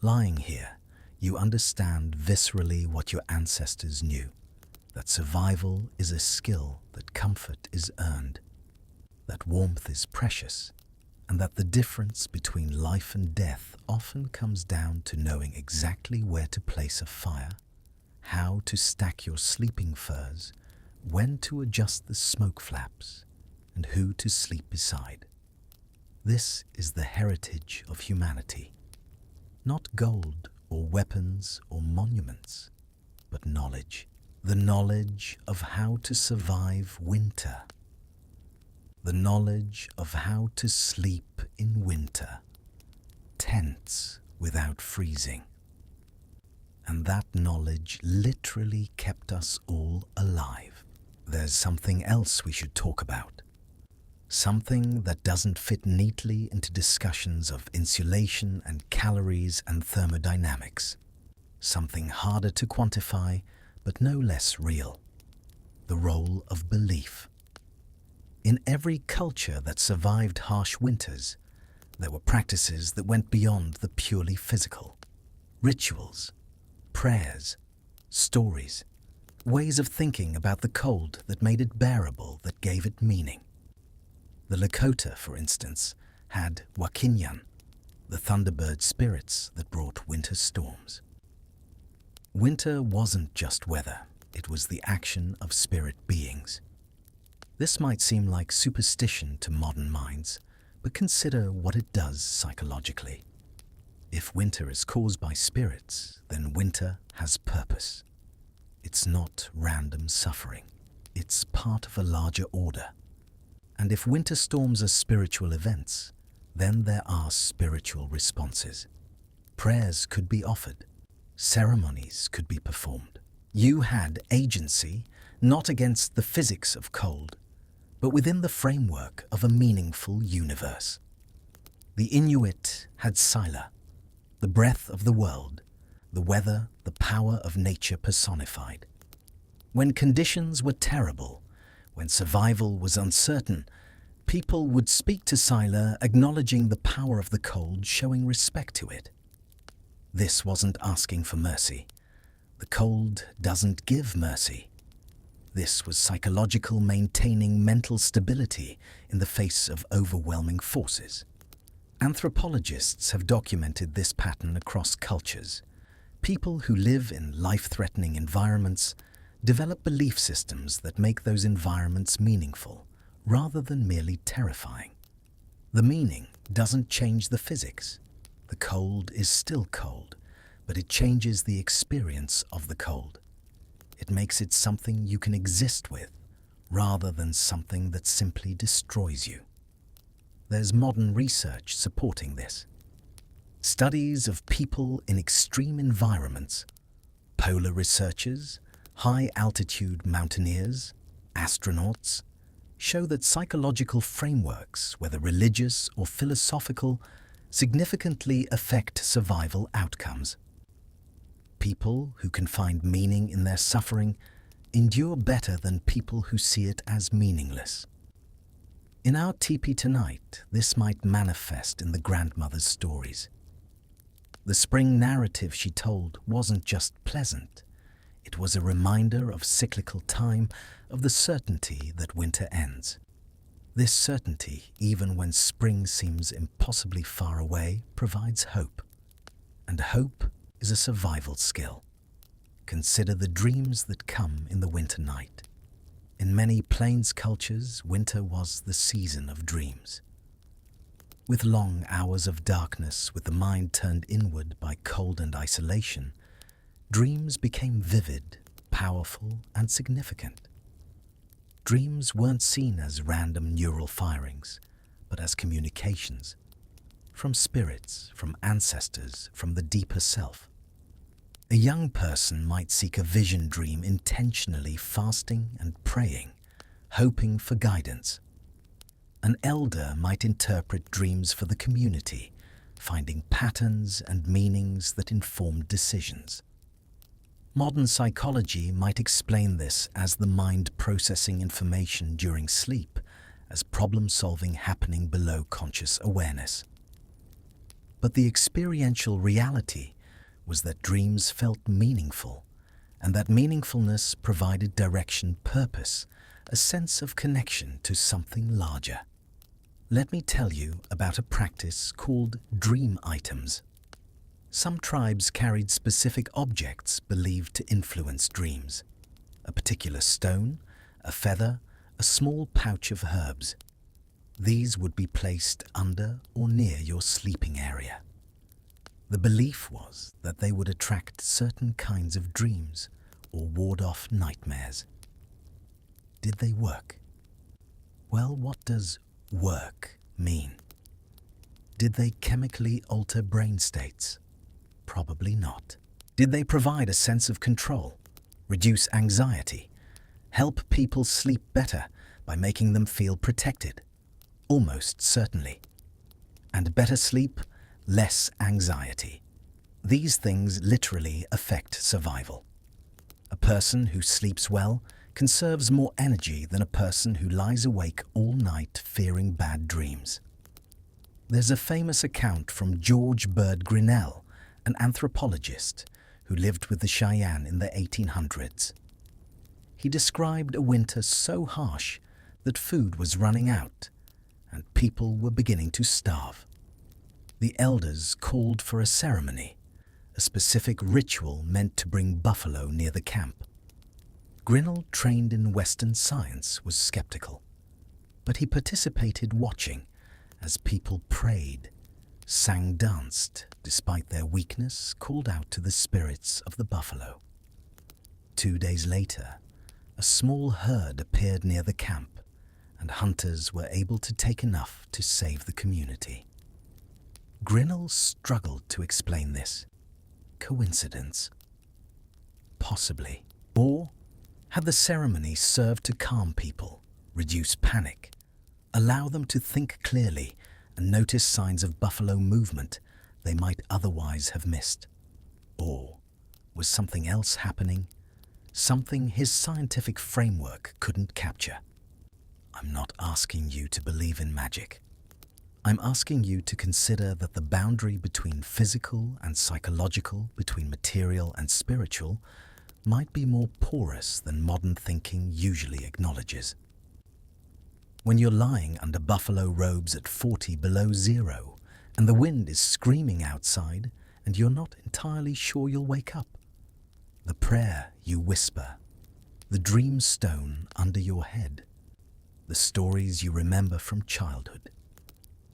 Lying here, you understand viscerally what your ancestors knew, that survival is a skill, that comfort is earned, that warmth is precious, and that the difference between life and death often comes down to knowing exactly where to place a fire, how to stack your sleeping furs, when to adjust the smoke flaps, and who to sleep beside. This is the heritage of humanity. Not gold or weapons or monuments, but knowledge. The knowledge of how to survive winter. The knowledge of how to sleep in winter. Tents without freezing. And that knowledge literally kept us all alive. There's something else we should talk about. Something that doesn't fit neatly into discussions of insulation and calories and thermodynamics. Something harder to quantify, but no less real. The role of belief. In every culture that survived harsh winters, there were practices that went beyond the purely physical. Rituals, prayers, stories, ways of thinking about the cold that made it bearable, that gave it meaning. The Lakota, for instance, had Wakinyan, the thunderbird spirits that brought winter storms. Winter wasn't just weather, it was the action of spirit beings. This might seem like superstition to modern minds, but consider what it does psychologically. If winter is caused by spirits, then winter has purpose. It's not random suffering. It's part of a larger order. And if winter storms are spiritual events, then there are spiritual responses. Prayers could be offered. Ceremonies could be performed. You had agency, not against the physics of cold, but within the framework of a meaningful universe. The Inuit had Sila, the breath of the world, the weather, the power of nature personified. When conditions were terrible, when survival was uncertain, people would speak to Sila, acknowledging the power of the cold, showing respect to it. This wasn't asking for mercy. The cold doesn't give mercy. This was psychological, maintaining mental stability in the face of overwhelming forces. Anthropologists have documented this pattern across cultures. People who live in life-threatening environments develop belief systems that make those environments meaningful rather than merely terrifying. The meaning doesn't change the physics. The cold is still cold, but it changes the experience of the cold. It makes it something you can exist with, rather than something that simply destroys you. There's modern research supporting this. Studies of people in extreme environments, polar researchers, high-altitude mountaineers, astronauts, show that psychological frameworks, whether religious or philosophical, significantly affect survival outcomes. People who can find meaning in their suffering endure better than people who see it as meaningless. In our tipi tonight, this might manifest in the grandmother's stories. The spring narrative she told wasn't just pleasant. It was a reminder of cyclical time, of the certainty that winter ends. This certainty, even when spring seems impossibly far away, provides hope. And hope is a survival skill. Consider the dreams that come in the winter night. In many plains cultures, winter was the season of dreams. With long hours of darkness, with the mind turned inward by cold and isolation, dreams became vivid, powerful, and significant. Dreams weren't seen as random neural firings, but as communications. From spirits, from ancestors, from the deeper self. A young person might seek a vision dream intentionally fasting and praying, hoping for guidance. An elder might interpret dreams for the community, finding patterns and meanings that inform decisions. Modern psychology might explain this as the mind processing information during sleep, as problem-solving happening below conscious awareness. But the experiential reality was that dreams felt meaningful, and that meaningfulness provided direction, purpose, a sense of connection to something larger. Let me tell you about a practice called dream items. Some tribes carried specific objects believed to influence dreams. A particular stone, a feather, a small pouch of herbs. These would be placed under or near your sleeping area. The belief was that they would attract certain kinds of dreams or ward off nightmares. Did they work? Well, what does work mean? Did they chemically alter brain states? Probably not. Did they provide a sense of control, reduce anxiety, help people sleep better by making them feel protected? Almost certainly. And better sleep, less anxiety. These things literally affect survival. A person who sleeps well conserves more energy than a person who lies awake all night fearing bad dreams. There's a famous account from George Bird Grinnell, an anthropologist who lived with the Cheyenne in the 1800s. He described a winter so harsh that food was running out and people were beginning to starve. The elders called for a ceremony, a specific ritual meant to bring buffalo near the camp. Grinnell, trained in Western science, was skeptical, but he participated watching as people prayed, sang, danced, despite their weakness, called out to the spirits of the buffalo. 2 days later, a small herd appeared near the camp, and hunters were able to take enough to save the community. Grinnell struggled to explain this. Coincidence? Possibly. Or had the ceremony served to calm people, reduce panic, allow them to think clearly and notice signs of buffalo movement they might otherwise have missed? Or was something else happening? Something his scientific framework couldn't capture? I'm not asking you to believe in magic. I'm asking you to consider that the boundary between physical and psychological, between material and spiritual, might be more porous than modern thinking usually acknowledges. When you're lying under buffalo robes at 40 below zero, and the wind is screaming outside, and you're not entirely sure you'll wake up. The prayer you whisper, the dream stone under your head, the stories you remember from childhood.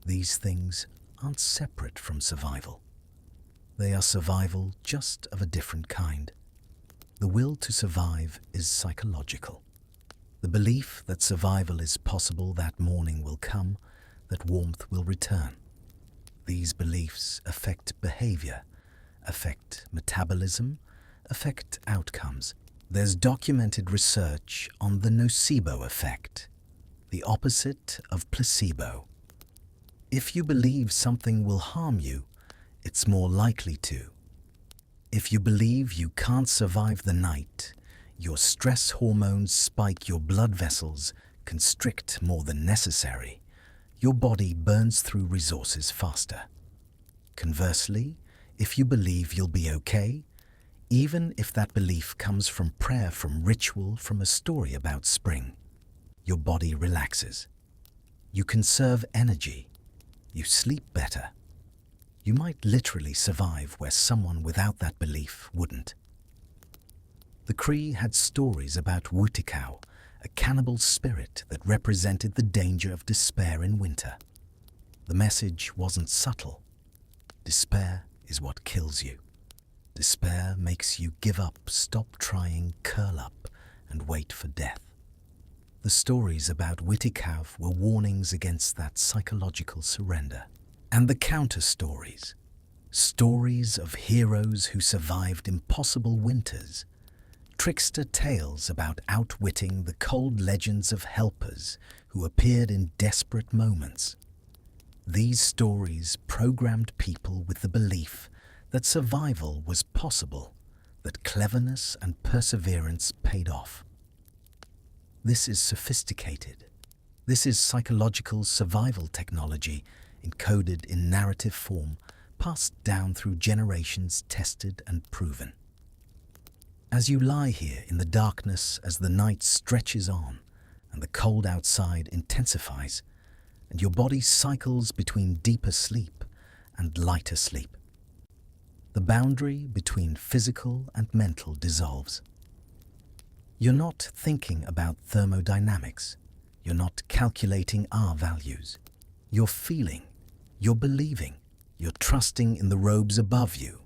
These things aren't separate from survival. They are survival, just of a different kind. The will to survive is psychological. The belief that survival is possible, that morning will come, that warmth will return. These beliefs affect behavior, affect metabolism, affect outcomes. There's documented research on the nocebo effect, the opposite of placebo. If you believe something will harm you, it's more likely to. If you believe you can't survive the night, your stress hormones spike, your blood vessels constrict more than necessary, your body burns through resources faster. Conversely, if you believe you'll be okay, even if that belief comes from prayer, from ritual, from a story about spring, your body relaxes. You conserve energy. You sleep better. You might literally survive where someone without that belief wouldn't. The Cree had stories about Wutikau, a cannibal spirit that represented the danger of despair in winter. The message wasn't subtle. Despair is what kills you. Despair makes you give up, stop trying, curl up, and wait for death. The stories about Wutikau were warnings against that psychological surrender. And the counter stories, stories of heroes who survived impossible winters, trickster tales about outwitting the cold legends of helpers who appeared in desperate moments. These stories programmed people with the belief that survival was possible, that cleverness and perseverance paid off. This is sophisticated. This is psychological survival technology encoded in narrative form, passed down through generations, tested and proven. As you lie here in the darkness, as the night stretches on and the cold outside intensifies, and your body cycles between deeper sleep and lighter sleep, the boundary between physical and mental dissolves. You're not thinking about thermodynamics. You're not calculating R values. You're feeling. You're believing. You're trusting in the robes above you,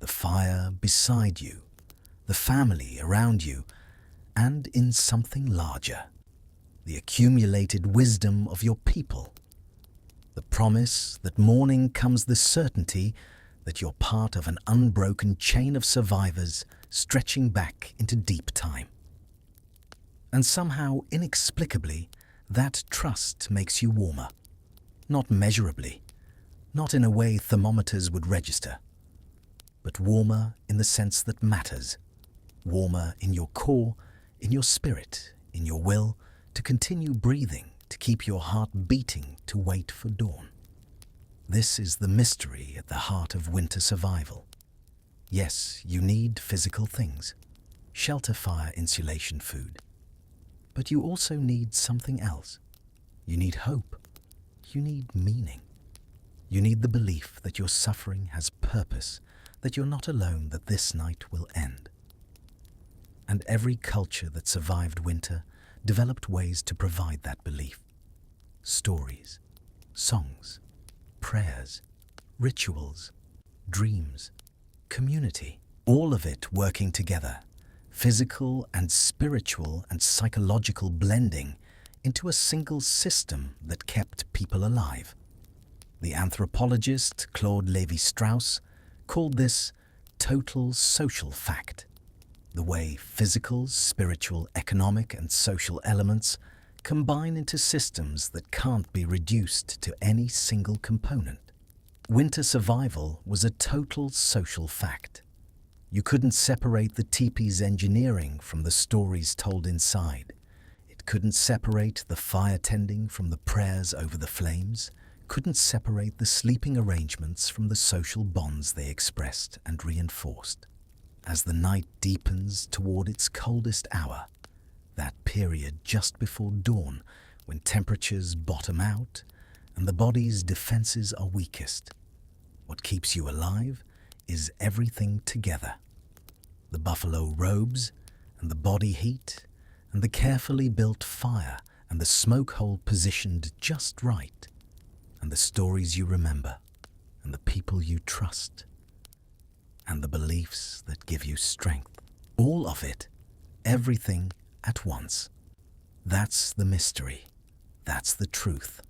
the fire beside you, the family around you, and in something larger, the accumulated wisdom of your people. The promise that morning comes, the certainty that you're part of an unbroken chain of survivors stretching back into deep time. And somehow, inexplicably, that trust makes you warmer. Not measurably, not in a way thermometers would register, but warmer in the sense that matters. Warmer in your core, in your spirit, in your will, to continue breathing, to keep your heart beating, to wait for dawn. This is the mystery at the heart of winter survival. Yes, you need physical things, shelter, fire, insulation, food. But you also need something else. You need hope. You need meaning. You need the belief that your suffering has purpose, that you're not alone, that this night will end. And every culture that survived winter developed ways to provide that belief. Stories, songs, prayers, rituals, dreams, community, all of it working together, physical and spiritual and psychological blending into a single system that kept people alive. The anthropologist Claude Lévi-Strauss called this total social fact, the way physical, spiritual, economic and social elements combine into systems that can't be reduced to any single component. Winter survival was a total social fact. You couldn't separate the tipi's engineering from the stories told inside. It couldn't separate the fire tending from the prayers over the flames, couldn't separate the sleeping arrangements from the social bonds they expressed and reinforced. As the night deepens toward its coldest hour, that period just before dawn when temperatures bottom out and the body's defenses are weakest, what keeps you alive is everything together. The buffalo robes and the body heat and the carefully built fire and the smoke hole positioned just right and the stories you remember and the people you trust and the beliefs that give you strength. All of it, everything at once. That's the mystery. That's the truth.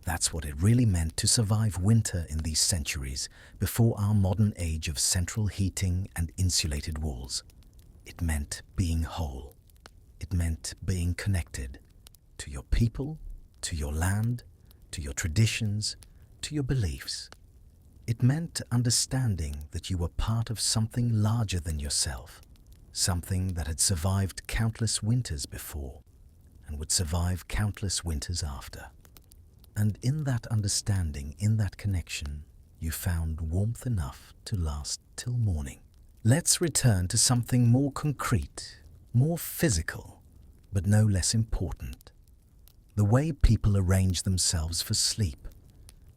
That's what it really meant to survive winter in these centuries before our modern age of central heating and insulated walls. It meant being whole. It meant being connected to your people, to your land, to your traditions, to your beliefs. It meant understanding that you were part of something larger than yourself, something that had survived countless winters before and would survive countless winters after. And in that understanding, in that connection, you found warmth enough to last till morning. Let's return to something more concrete, more physical, but no less important. The way people arrange themselves for sleep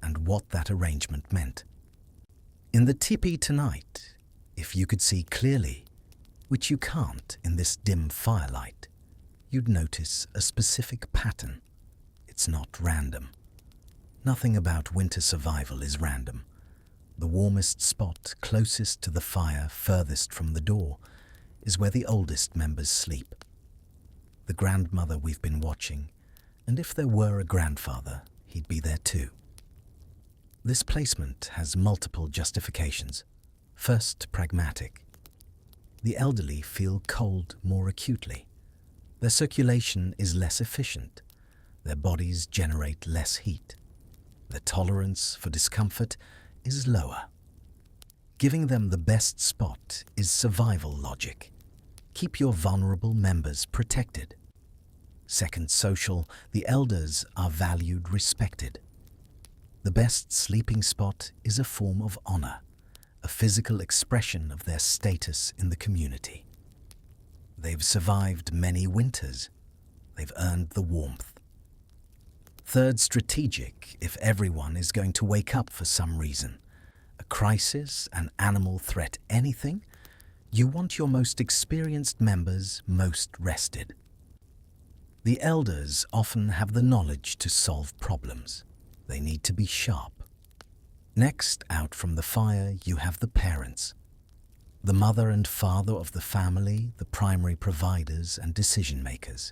and what that arrangement meant. In the tipi tonight, if you could see clearly, which you can't in this dim firelight, you'd notice a specific pattern. It's not random. Nothing about winter survival is random. The warmest spot closest to the fire, furthest from the door, is where the oldest members sleep. The grandmother we've been watching, and if there were a grandfather, he'd be there too. This placement has multiple justifications. First, pragmatic. The elderly feel cold more acutely. Their circulation is less efficient. Their bodies generate less heat. Their tolerance for discomfort is lower. Giving them the best spot is survival logic. Keep your vulnerable members protected. Second, social. The elders are valued, respected. The best sleeping spot is a form of honor, a physical expression of their status in the community. They've survived many winters. They've earned the warmth. Third, strategic. If everyone is going to wake up for some reason, a crisis, an animal threat, anything, you want your most experienced members most rested. The elders often have the knowledge to solve problems. They need to be sharp. Next, out from the fire, you have the parents. The mother and father of the family, the primary providers and decision makers.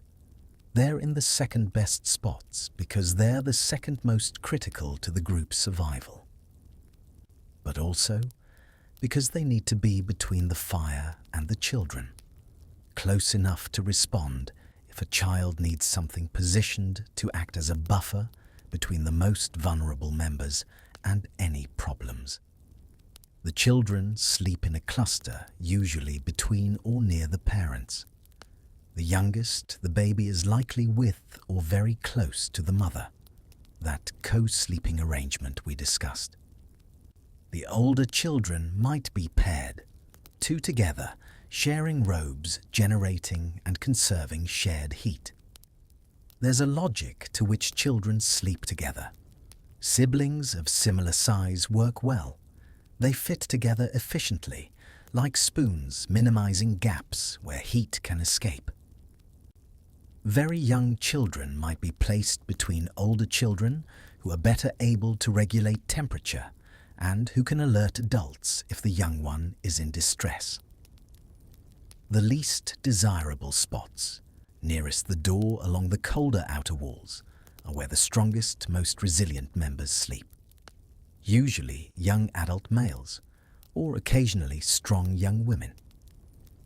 They're in the second best spots because they're the second most critical to the group's survival. But also because they need to be between the fire and the children, close enough to respond if a child needs something, positioned to act as a buffer between the most vulnerable members and any problems. The children sleep in a cluster, usually between or near the parents. The youngest, the baby, is likely with or very close to the mother, that co-sleeping arrangement we discussed. The older children might be paired, two together, sharing robes, generating and conserving shared heat. There's a logic to which children sleep together. Siblings of similar size work well. They fit together efficiently, like spoons, minimizing gaps where heat can escape. Very young children might be placed between older children who are better able to regulate temperature and who can alert adults if the young one is in distress. The least desirable spots, nearest the door along the colder outer walls, are where the strongest, most resilient members sleep. Usually young adult males, or occasionally strong young women.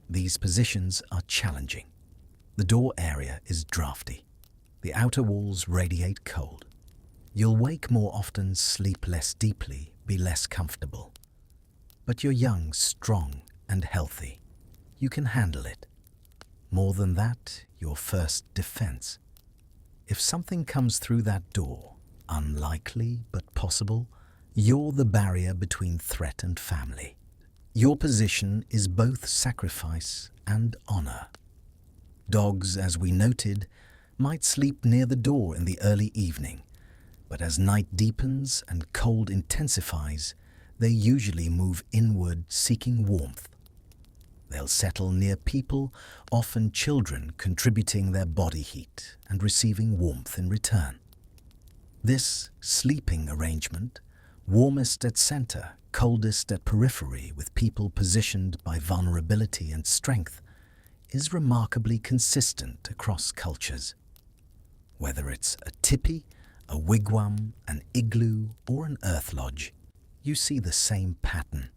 These positions are challenging. The door area is drafty. The outer walls radiate cold. You'll wake more often, sleep less deeply, be less comfortable. But you're young, strong, and healthy. You can handle it. More than that, your first defense. If something comes through that door, unlikely but possible, you're the barrier between threat and family. Your position is both sacrifice and honor. Dogs, as we noted, might sleep near the door in the early evening, but as night deepens and cold intensifies, They usually move inward seeking warmth. They'll settle near people, often children, contributing their body heat and receiving warmth in return. This sleeping arrangement, warmest at center, coldest at periphery, with people positioned by vulnerability and strength, is remarkably consistent across cultures. Whether it's a tipi, a wigwam, an igloo, or an earth lodge, you see the same pattern.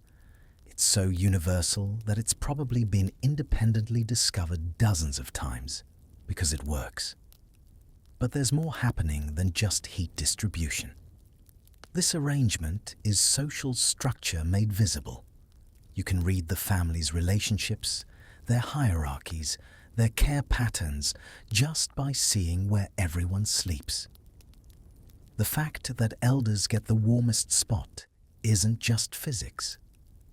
It's so universal that it's probably been independently discovered dozens of times because it works. But there's more happening than just heat distribution. This arrangement is social structure made visible. You can read the family's relationships, their hierarchies, their care patterns, just by seeing where everyone sleeps. The fact that elders get the warmest spot isn't just physics,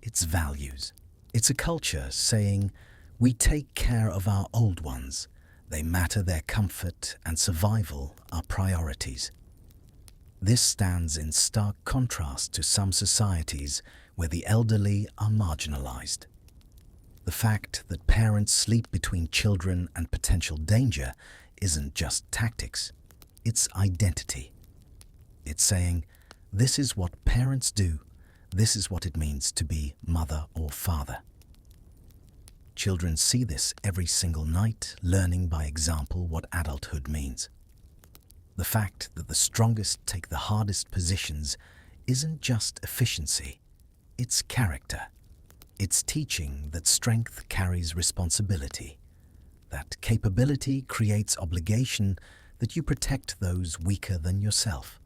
it's values. It's a culture saying, we take care of our old ones. They matter, their comfort and survival are priorities. This stands in stark contrast to some societies where the elderly are marginalized. The fact that parents sleep between children and potential danger isn't just tactics, it's identity. It's saying, this is what parents do, this is what it means to be mother or father. Children see this every single night, learning by example what adulthood means. The fact that the strongest take the hardest positions isn't just efficiency, it's character. It's teaching that strength carries responsibility, that capability creates obligation, that you protect those weaker than yourself.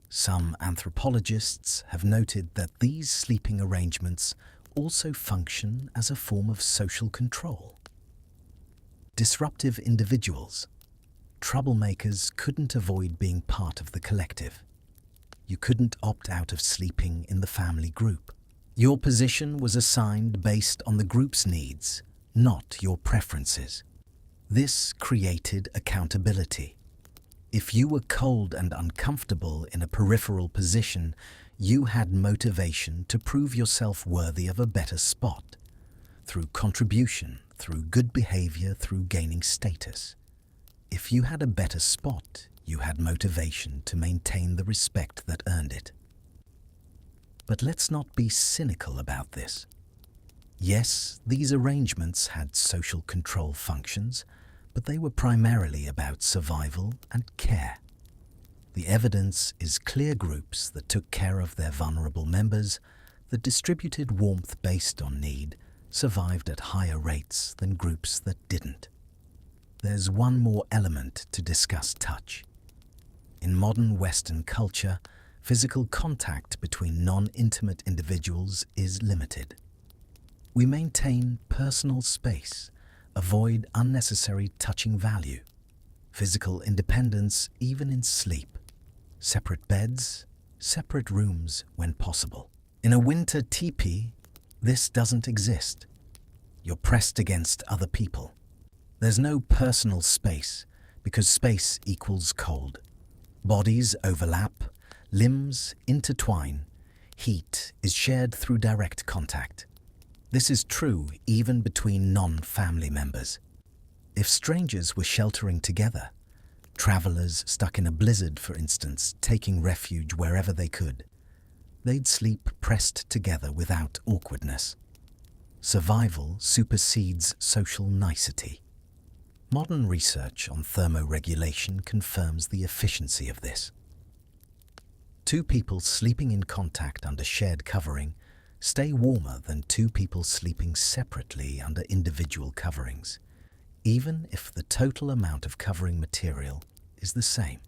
Some anthropologists have noted that these sleeping arrangements also function as a form of social control. Disruptive individuals, troublemakers, couldn't avoid being part of the collective. You couldn't opt out of sleeping in the family group. Your position was assigned based on the group's needs, not your preferences. This created accountability. If you were cold and uncomfortable in a peripheral position, you had motivation to prove yourself worthy of a better spot, through contribution, through good behavior, through gaining status. If you had a better spot, you had motivation to maintain the respect that earned it. But let's not be cynical about this. Yes, these arrangements had social control functions, but they were primarily about survival and care. The evidence is clear: groups that took care of their vulnerable members, that distributed warmth based on need, survived at higher rates than groups that didn't. There's one more element to discuss: touch. In modern Western culture, physical contact between non-intimate individuals is limited. We maintain personal space, avoid unnecessary touching value, physical independence even in sleep, separate beds, separate rooms when possible. In a winter teepee, this doesn't exist. You're pressed against other people. There's no personal space because space equals cold. Bodies overlap, limbs intertwine, heat is shared through direct contact. This is true even between non-family members. If strangers were sheltering together, travelers stuck in a blizzard, for instance, taking refuge wherever they could, they'd sleep pressed together without awkwardness. Survival supersedes social nicety. Modern research on thermoregulation confirms the efficiency of this. Two people sleeping in contact under shared covering stay warmer than two people sleeping separately under individual coverings, even if the total amount of covering material is the same.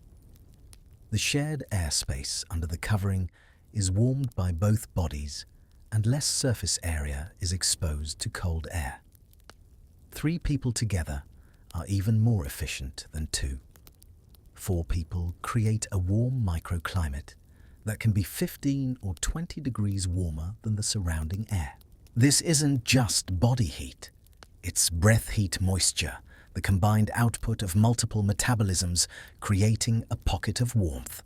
The shared airspace under the covering is warmed by both bodies, and less surface area is exposed to cold air. Three people together are even more efficient than two. Four people create a warm microclimate that can be 15 or 20 degrees warmer than the surrounding air. This isn't just body heat, it's breath heat moisture, the combined output of multiple metabolisms creating a pocket of warmth.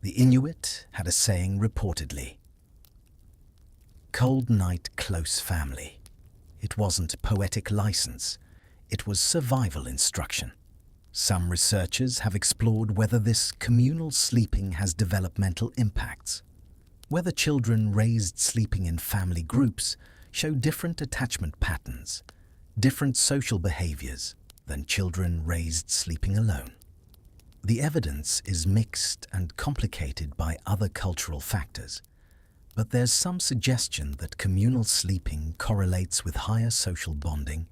The Inuit had a saying reportedly, Cold night, close family. It wasn't poetic license, it was survival instruction. Some researchers have explored whether this communal sleeping has developmental impacts. Whether children raised sleeping in family groups show different attachment patterns, different social behaviors than children raised sleeping alone. The evidence is mixed and complicated by other cultural factors, but there's some suggestion that communal sleeping correlates with higher social bonding,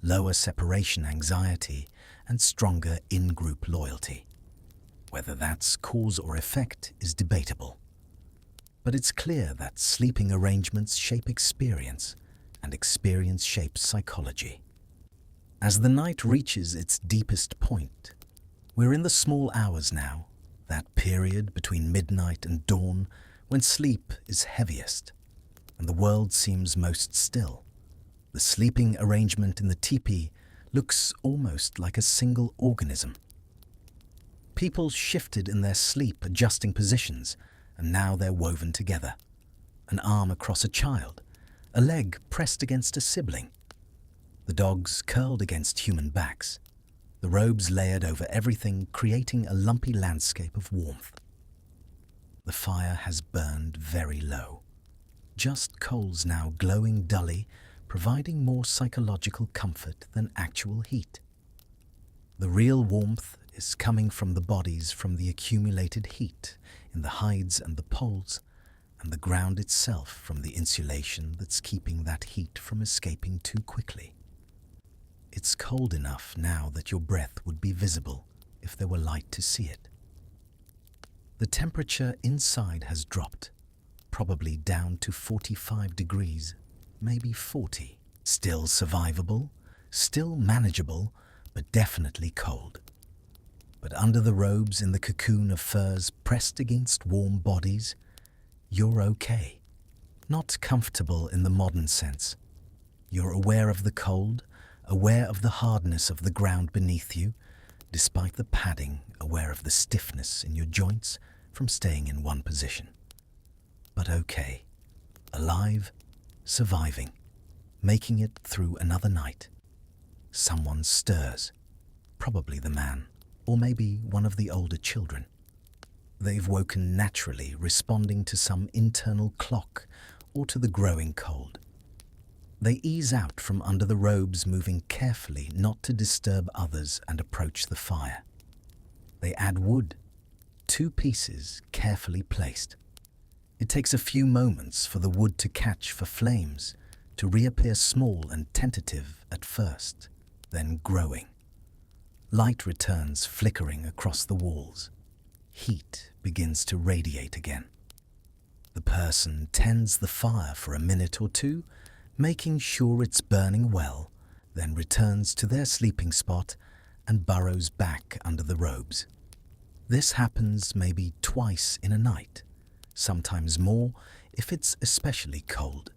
lower separation anxiety, and stronger in-group loyalty. Whether that's cause or effect is debatable. But it's clear that sleeping arrangements shape experience, and experience shapes psychology. As the night reaches its deepest point, we're in the small hours now, that period between midnight and dawn when sleep is heaviest and the world seems most still. The sleeping arrangement in the tipi looks almost like a single organism. People shifted in their sleep, adjusting positions, and now they're woven together. An arm across a child, a leg pressed against a sibling. The dogs curled against human backs, the robes layered over everything, creating a lumpy landscape of warmth. The fire has burned very low. Just coals now glowing dully, providing more psychological comfort than actual heat. The real warmth is coming from the bodies, from the accumulated heat in the hides and the poles, and the ground itself from the insulation that's keeping that heat from escaping too quickly. It's cold enough now that your breath would be visible if there were light to see it. The temperature inside has dropped, probably down to 45 degrees, maybe 40. Still survivable, still manageable, but definitely cold. But under the robes in the cocoon of furs pressed against warm bodies, you're okay. Not comfortable in the modern sense. You're aware of the cold, aware of the hardness of the ground beneath you, despite the padding, aware of the stiffness in your joints from staying in one position. But okay, alive, surviving, making it through another night. Someone stirs, probably the man, or maybe one of the older children. They've woken naturally, responding to some internal clock or to the growing cold. They ease out from under the robes, moving carefully not to disturb others, and approach the fire. They add wood, 2 pieces carefully placed. It takes a few moments for the wood to catch for flames, to reappear small and tentative at first, then growing. Light returns, flickering across the walls. Heat begins to radiate again. The person tends the fire for a minute or two, making sure it's burning well, then returns to their sleeping spot and burrows back under the robes. This happens maybe twice in a night, sometimes more if it's especially cold,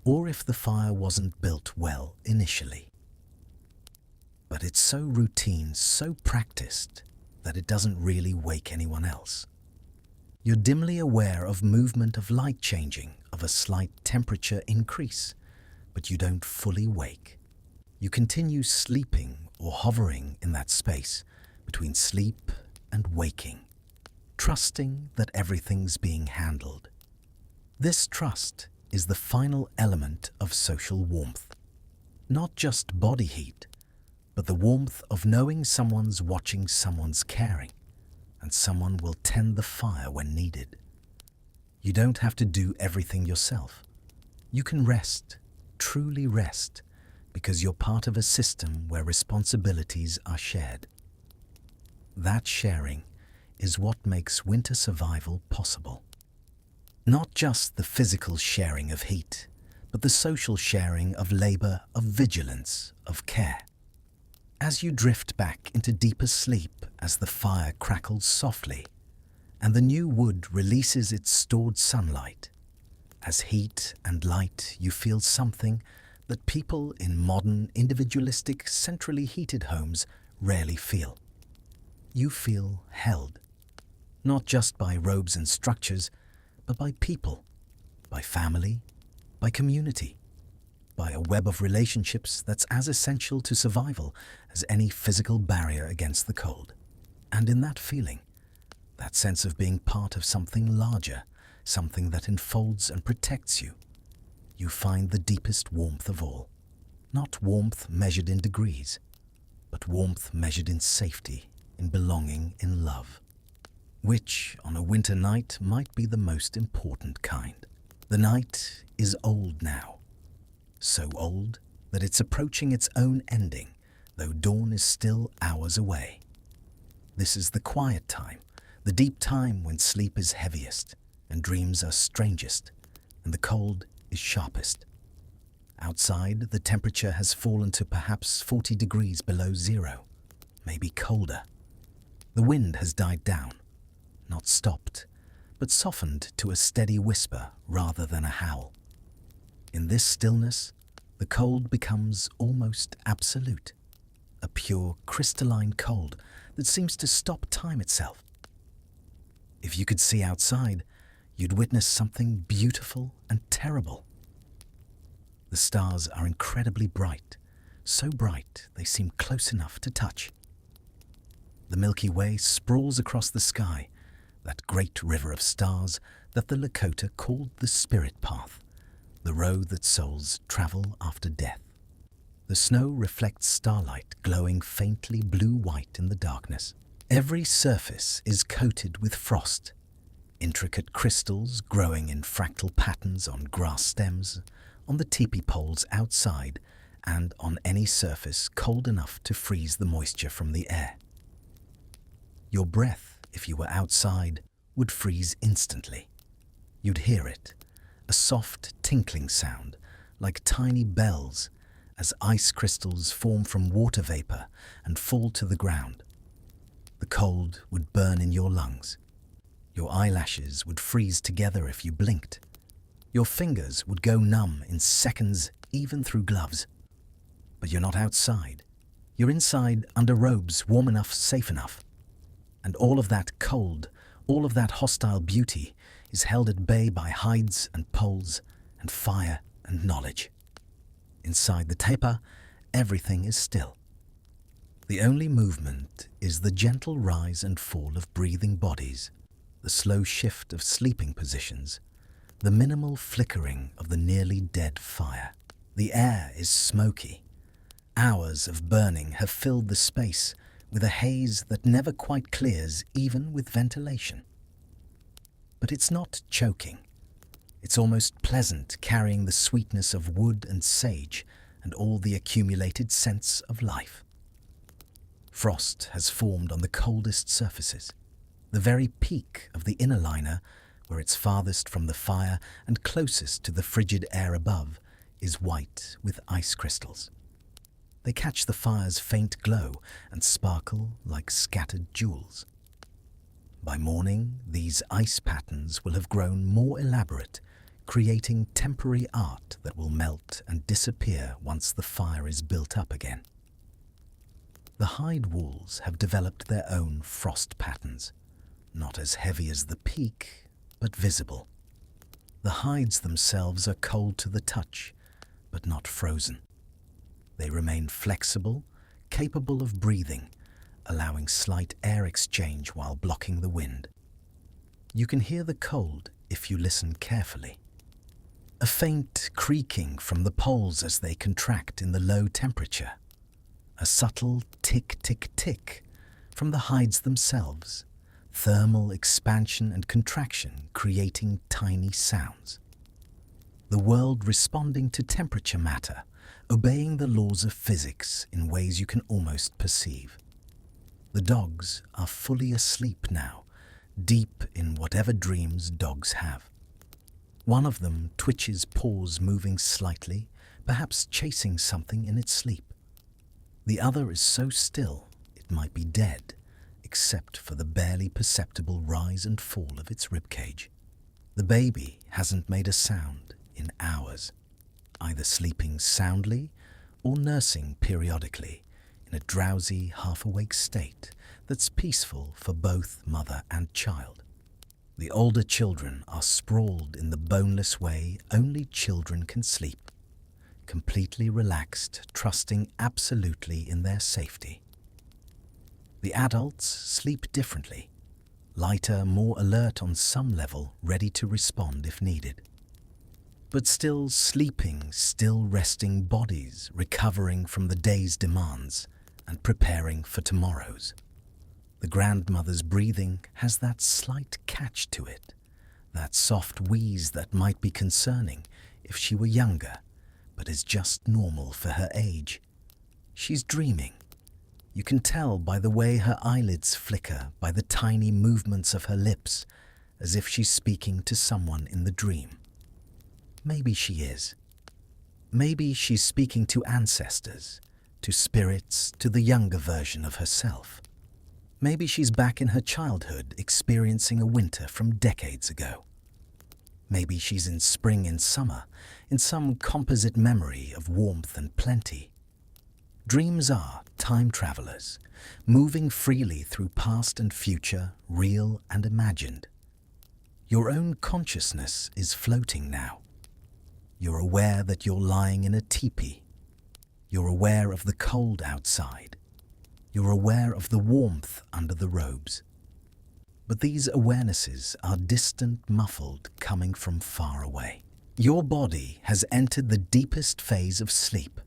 or if the fire wasn't built well initially. But it's so routine, so practiced, that it doesn't really wake anyone else. You're dimly aware of movement of light changing, of a slight temperature increase, but you don't fully wake. You continue sleeping or hovering in that space between sleep and waking, trusting that everything's being handled. This trust is the final element of social warmth. Not just body heat, but the warmth of knowing someone's watching, someone's caring, and someone will tend the fire when needed. You don't have to do everything yourself. You can rest, truly rest, because you're part of a system where responsibilities are shared. That sharing is what makes winter survival possible. Not just the physical sharing of heat, but the social sharing of labor, of vigilance, of care. As you drift back into deeper sleep, as the fire crackles softly, and the new wood releases its stored sunlight, as heat and light, you feel something that people in modern, individualistic, centrally heated homes rarely feel. You feel held, not just by robes and structures, but by people, by family, by community, by a web of relationships that's as essential to survival as any physical barrier against the cold. And in that feeling, that sense of being part of something larger, something that enfolds and protects you, you find the deepest warmth of all. Not warmth measured in degrees, but warmth measured in safety, in belonging, in love. Which, on a winter night, might be the most important kind. The night is old now. So old that it's approaching its own ending, though dawn is still hours away. This is the quiet time, the deep time when sleep is heaviest and dreams are strangest and the cold is sharpest. Outside, the temperature has fallen to perhaps 40 degrees below zero, maybe colder. The wind has died down, not stopped, but softened to a steady whisper rather than a howl. In this stillness, the cold becomes almost absolute, a pure crystalline cold that seems to stop time itself. If you could see outside, you'd witness something beautiful and terrible. The stars are incredibly bright, so bright they seem close enough to touch. The Milky Way sprawls across the sky, that great river of stars that the Lakota called the Spirit Path, the road that souls travel after death. The snow reflects starlight glowing faintly blue-white in the darkness. Every surface is coated with frost, intricate crystals growing in fractal patterns on grass stems, on the tipi poles outside, and on any surface cold enough to freeze the moisture from the air. Your breath, if you were outside, would freeze instantly. You'd hear it, a soft tinkling sound, like tiny bells, as ice crystals form from water vapor and fall to the ground. The cold would burn in your lungs. Your eyelashes would freeze together if you blinked. Your fingers would go numb in seconds, even through gloves. But you're not outside. You're inside under robes warm enough, safe enough. And all of that cold, all of that hostile beauty is held at bay by hides and poles and fire and knowledge. Inside the tepa, everything is still. The only movement is the gentle rise and fall of breathing bodies, the slow shift of sleeping positions, the minimal flickering of the nearly dead fire. The air is smoky. Hours of burning have filled the space with a haze that never quite clears even with ventilation. But it's not choking. It's almost pleasant, carrying the sweetness of wood and sage and all the accumulated scents of life. Frost has formed on the coldest surfaces. The very peak of the inner liner, where it's farthest from the fire and closest to the frigid air above, is white with ice crystals. They catch the fire's faint glow and sparkle like scattered jewels. By morning, these ice patterns will have grown more elaborate, creating temporary art that will melt and disappear once the fire is built up again. The hide walls have developed their own frost patterns, not as heavy as the peak, but visible. The hides themselves are cold to the touch, but not frozen. They remain flexible, capable of breathing, allowing slight air exchange while blocking the wind. You can hear the cold if you listen carefully. A faint creaking from the poles as they contract in the low temperature. A subtle tick-tick-tick from the hides themselves. Thermal expansion and contraction creating tiny sounds. The world responding to temperature matter, obeying the laws of physics in ways you can almost perceive. The dogs are fully asleep now, deep in whatever dreams dogs have. One of them twitches paws moving slightly, perhaps chasing something in its sleep. The other is so still it might be dead, except for the barely perceptible rise and fall of its ribcage. The baby hasn't made a sound in hours, either sleeping soundly or nursing periodically in a drowsy, half-awake state that's peaceful for both mother and child. The older children are sprawled in the boneless way only children can sleep, completely relaxed, trusting absolutely in their safety. The adults sleep differently, lighter, more alert on some level, ready to respond if needed. But still sleeping, still resting bodies, recovering from the day's demands and preparing for tomorrow's. The grandmother's breathing has that slight catch to it, that soft wheeze that might be concerning if she were younger, but is just normal for her age. She's dreaming. You can tell by the way her eyelids flicker, by the tiny movements of her lips, as if she's speaking to someone in the dream. Maybe she is. Maybe she's speaking to ancestors, to spirits, to the younger version of herself. Maybe she's back in her childhood, experiencing a winter from decades ago. Maybe she's in spring and summer, in some composite memory of warmth and plenty. Dreams are time travelers, moving freely through past and future, real and imagined. Your own consciousness is floating now. You're aware that you're lying in a tipi. You're aware of the cold outside. You're aware of the warmth under the robes. But these awarenesses are distant, muffled, coming from far away. Your body has entered the deepest phase of sleep,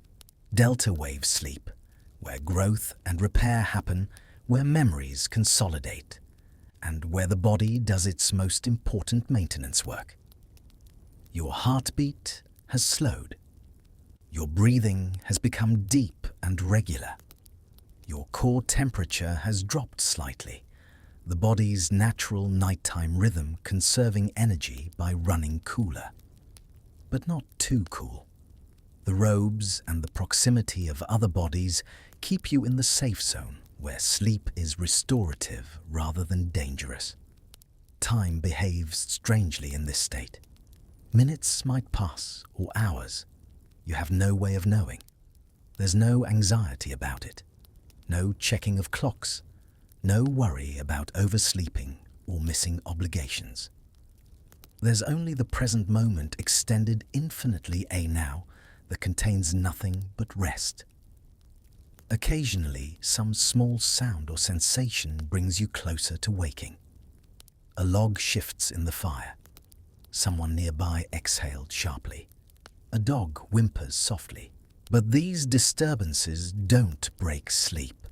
delta wave sleep, where growth and repair happen, where memories consolidate, and where the body does its most important maintenance work. Your heartbeat has slowed. Your breathing has become deep and regular. Your core temperature has dropped slightly, the body's natural nighttime rhythm conserving energy by running cooler. But not too cool. The robes and the proximity of other bodies keep you in the safe zone, where sleep is restorative rather than dangerous. Time behaves strangely in this state. Minutes might pass, or hours. You have no way of knowing. There's no anxiety about it. No checking of clocks, no worry about oversleeping or missing obligations. There's only the present moment extended infinitely a now that contains nothing but rest. Occasionally, some small sound or sensation brings you closer to waking. A log shifts in the fire. Someone nearby exhaled sharply. A dog whimpers softly. But these disturbances don't break sleep.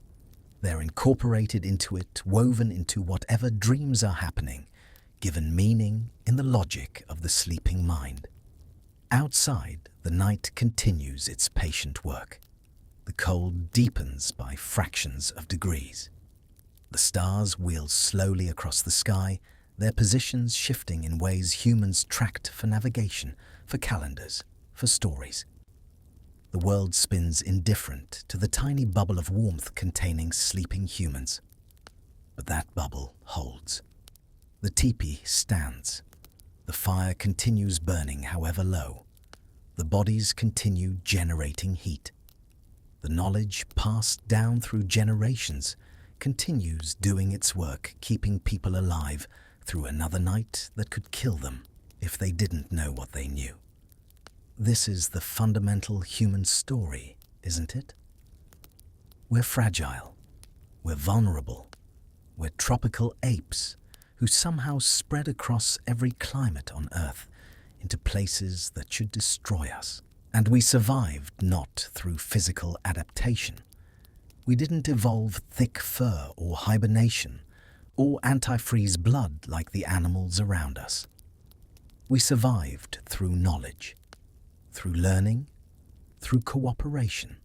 They're incorporated into it, woven into whatever dreams are happening, given meaning in the logic of the sleeping mind. Outside, the night continues its patient work. The cold deepens by fractions of degrees. The stars wheel slowly across the sky, their positions shifting in ways humans tracked for navigation, for calendars, for stories. The world spins indifferent to the tiny bubble of warmth containing sleeping humans. But that bubble holds. The teepee stands. The fire continues burning, however low. The bodies continue generating heat. The knowledge passed down through generations continues doing its work, keeping people alive through another night that could kill them if they didn't know what they knew. This is the fundamental human story, isn't it? We're fragile. We're vulnerable. We're tropical apes who somehow spread across every climate on Earth into places that should destroy us. And we survived not through physical adaptation. We didn't evolve thick fur or hibernation or antifreeze blood like the animals around us. We survived through knowledge, through learning, through cooperation,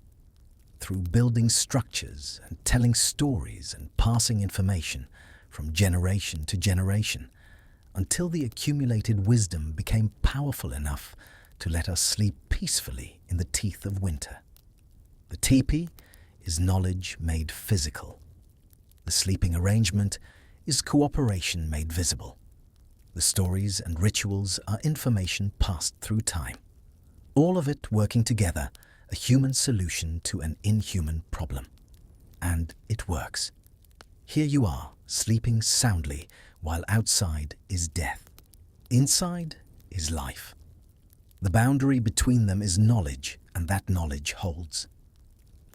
through building structures and telling stories and passing information from generation to generation, until the accumulated wisdom became powerful enough to let us sleep peacefully in the teeth of winter. The teepee is knowledge made physical. The sleeping arrangement is cooperation made visible. The stories and rituals are information passed through time. All of it working together, a human solution to an inhuman problem. And it works. Here you are, sleeping soundly, while outside is death. Inside is life. The boundary between them is knowledge, and that knowledge holds.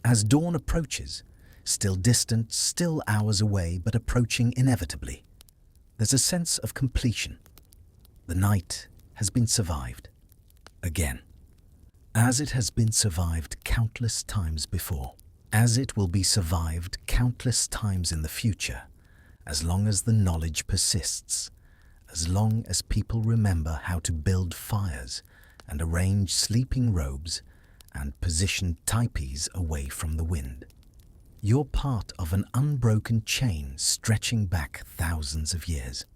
As dawn approaches, still distant, still hours away, but approaching inevitably, there's a sense of completion. The night has been survived. Again. As it has been survived countless times before. As it will be survived countless times in the future, as long as the knowledge persists, as long as people remember how to build fires and arrange sleeping robes and position tipis away from the wind. You're part of an unbroken chain stretching back thousands of years.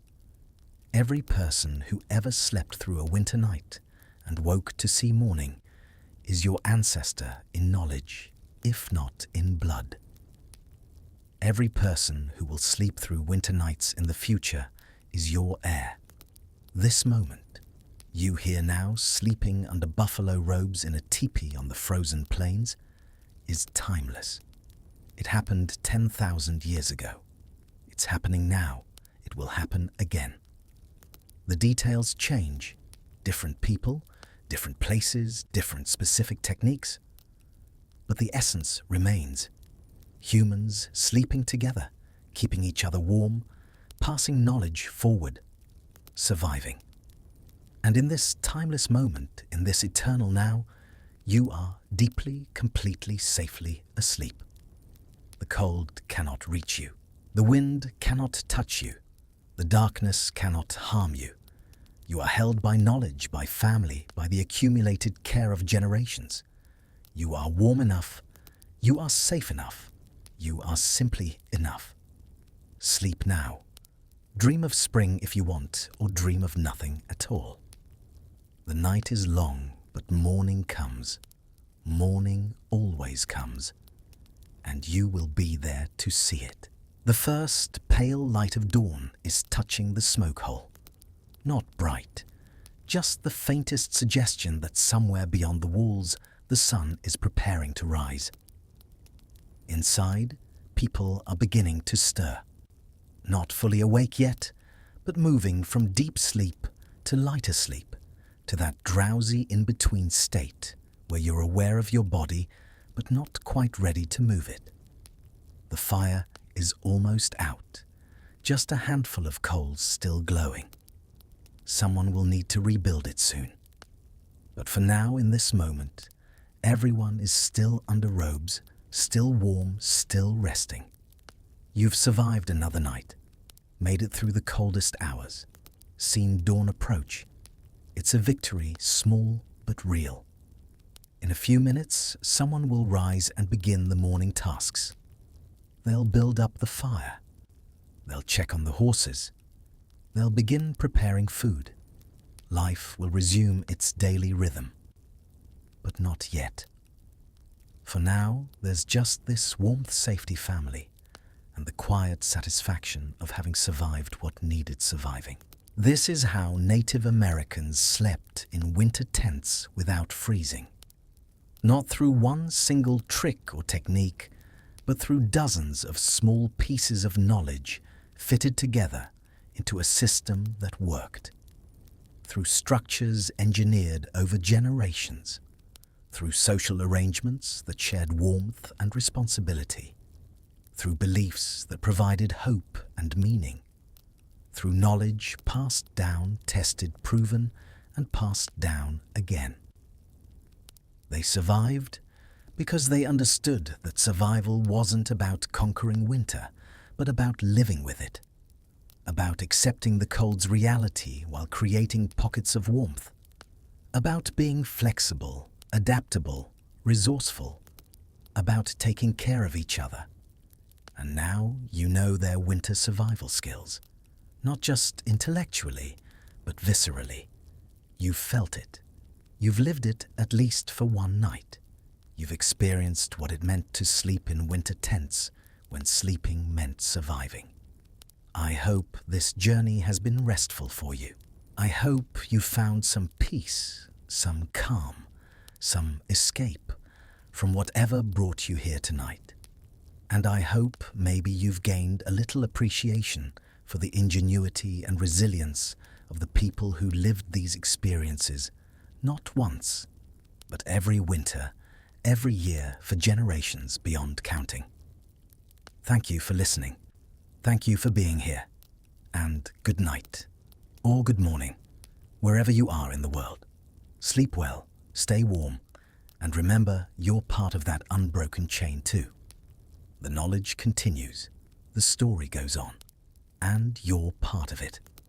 Every person who ever slept through a winter night and woke to see morning is your ancestor in knowledge, if not in blood. Every person who will sleep through winter nights in the future is your heir. This moment, you here now sleeping under buffalo robes in a tipi on the frozen plains, is timeless. It happened 10,000 years ago. It's happening now. It will happen again. The details change. Different people, different places, different specific techniques. But the essence remains. Humans sleeping together, keeping each other warm, passing knowledge forward, surviving. And in this timeless moment, in this eternal now, you are deeply, completely, safely asleep. The cold cannot reach you. The wind cannot touch you. The darkness cannot harm you. You are held by knowledge, by family, by the accumulated care of generations. You are warm enough. You are safe enough. You are simply enough. Sleep now. Dream of spring if you want, or dream of nothing at all. The night is long, but morning comes. Morning always comes. And you will be there to see it. The first pale light of dawn is touching the smoke hole. Not bright, just the faintest suggestion that somewhere beyond the walls the sun is preparing to rise. Inside, people are beginning to stir. Not fully awake yet, but moving from deep sleep to lighter sleep, to that drowsy in-between state where you're aware of your body but not quite ready to move it. The fire is almost out, just a handful of coals still glowing. Someone will need to rebuild it soon. But for now, in this moment, everyone is still under robes, still warm, still resting. You've survived another night, made it through the coldest hours, seen dawn approach. It's a victory, small but real. In a few minutes, someone will rise and begin the morning tasks. They'll build up the fire. They'll check on the horses. They'll begin preparing food. Life will resume its daily rhythm. But not yet. For now, there's just this warmth safety family and the quiet satisfaction of having survived what needed surviving. This is how Native Americans slept in winter tents without freezing. Not through one single trick or technique, but through dozens of small pieces of knowledge fitted together into a system that worked. Through structures engineered over generations. Through social arrangements that shared warmth and responsibility. Through beliefs that provided hope and meaning. Through knowledge passed down, tested, proven, and passed down again. They survived because they understood that survival wasn't about conquering winter, but about living with it. About accepting the cold's reality while creating pockets of warmth. About being flexible, adaptable, resourceful. About taking care of each other. And now you know their winter survival skills. Not just intellectually, but viscerally. You've felt it. You've lived it at least for one night. You've experienced what it meant to sleep in winter tents when sleeping meant surviving. I hope this journey has been restful for you. I hope you found some peace, some calm, some escape from whatever brought you here tonight. And I hope maybe you've gained a little appreciation for the ingenuity and resilience of the people who lived these experiences, not once, but every winter, every year for generations beyond counting. Thank you for listening. Thank you for being here. And good night, or good morning, wherever you are in the world. Sleep well, stay warm, and remember you're part of that unbroken chain too. The knowledge continues, the story goes on, and you're part of it.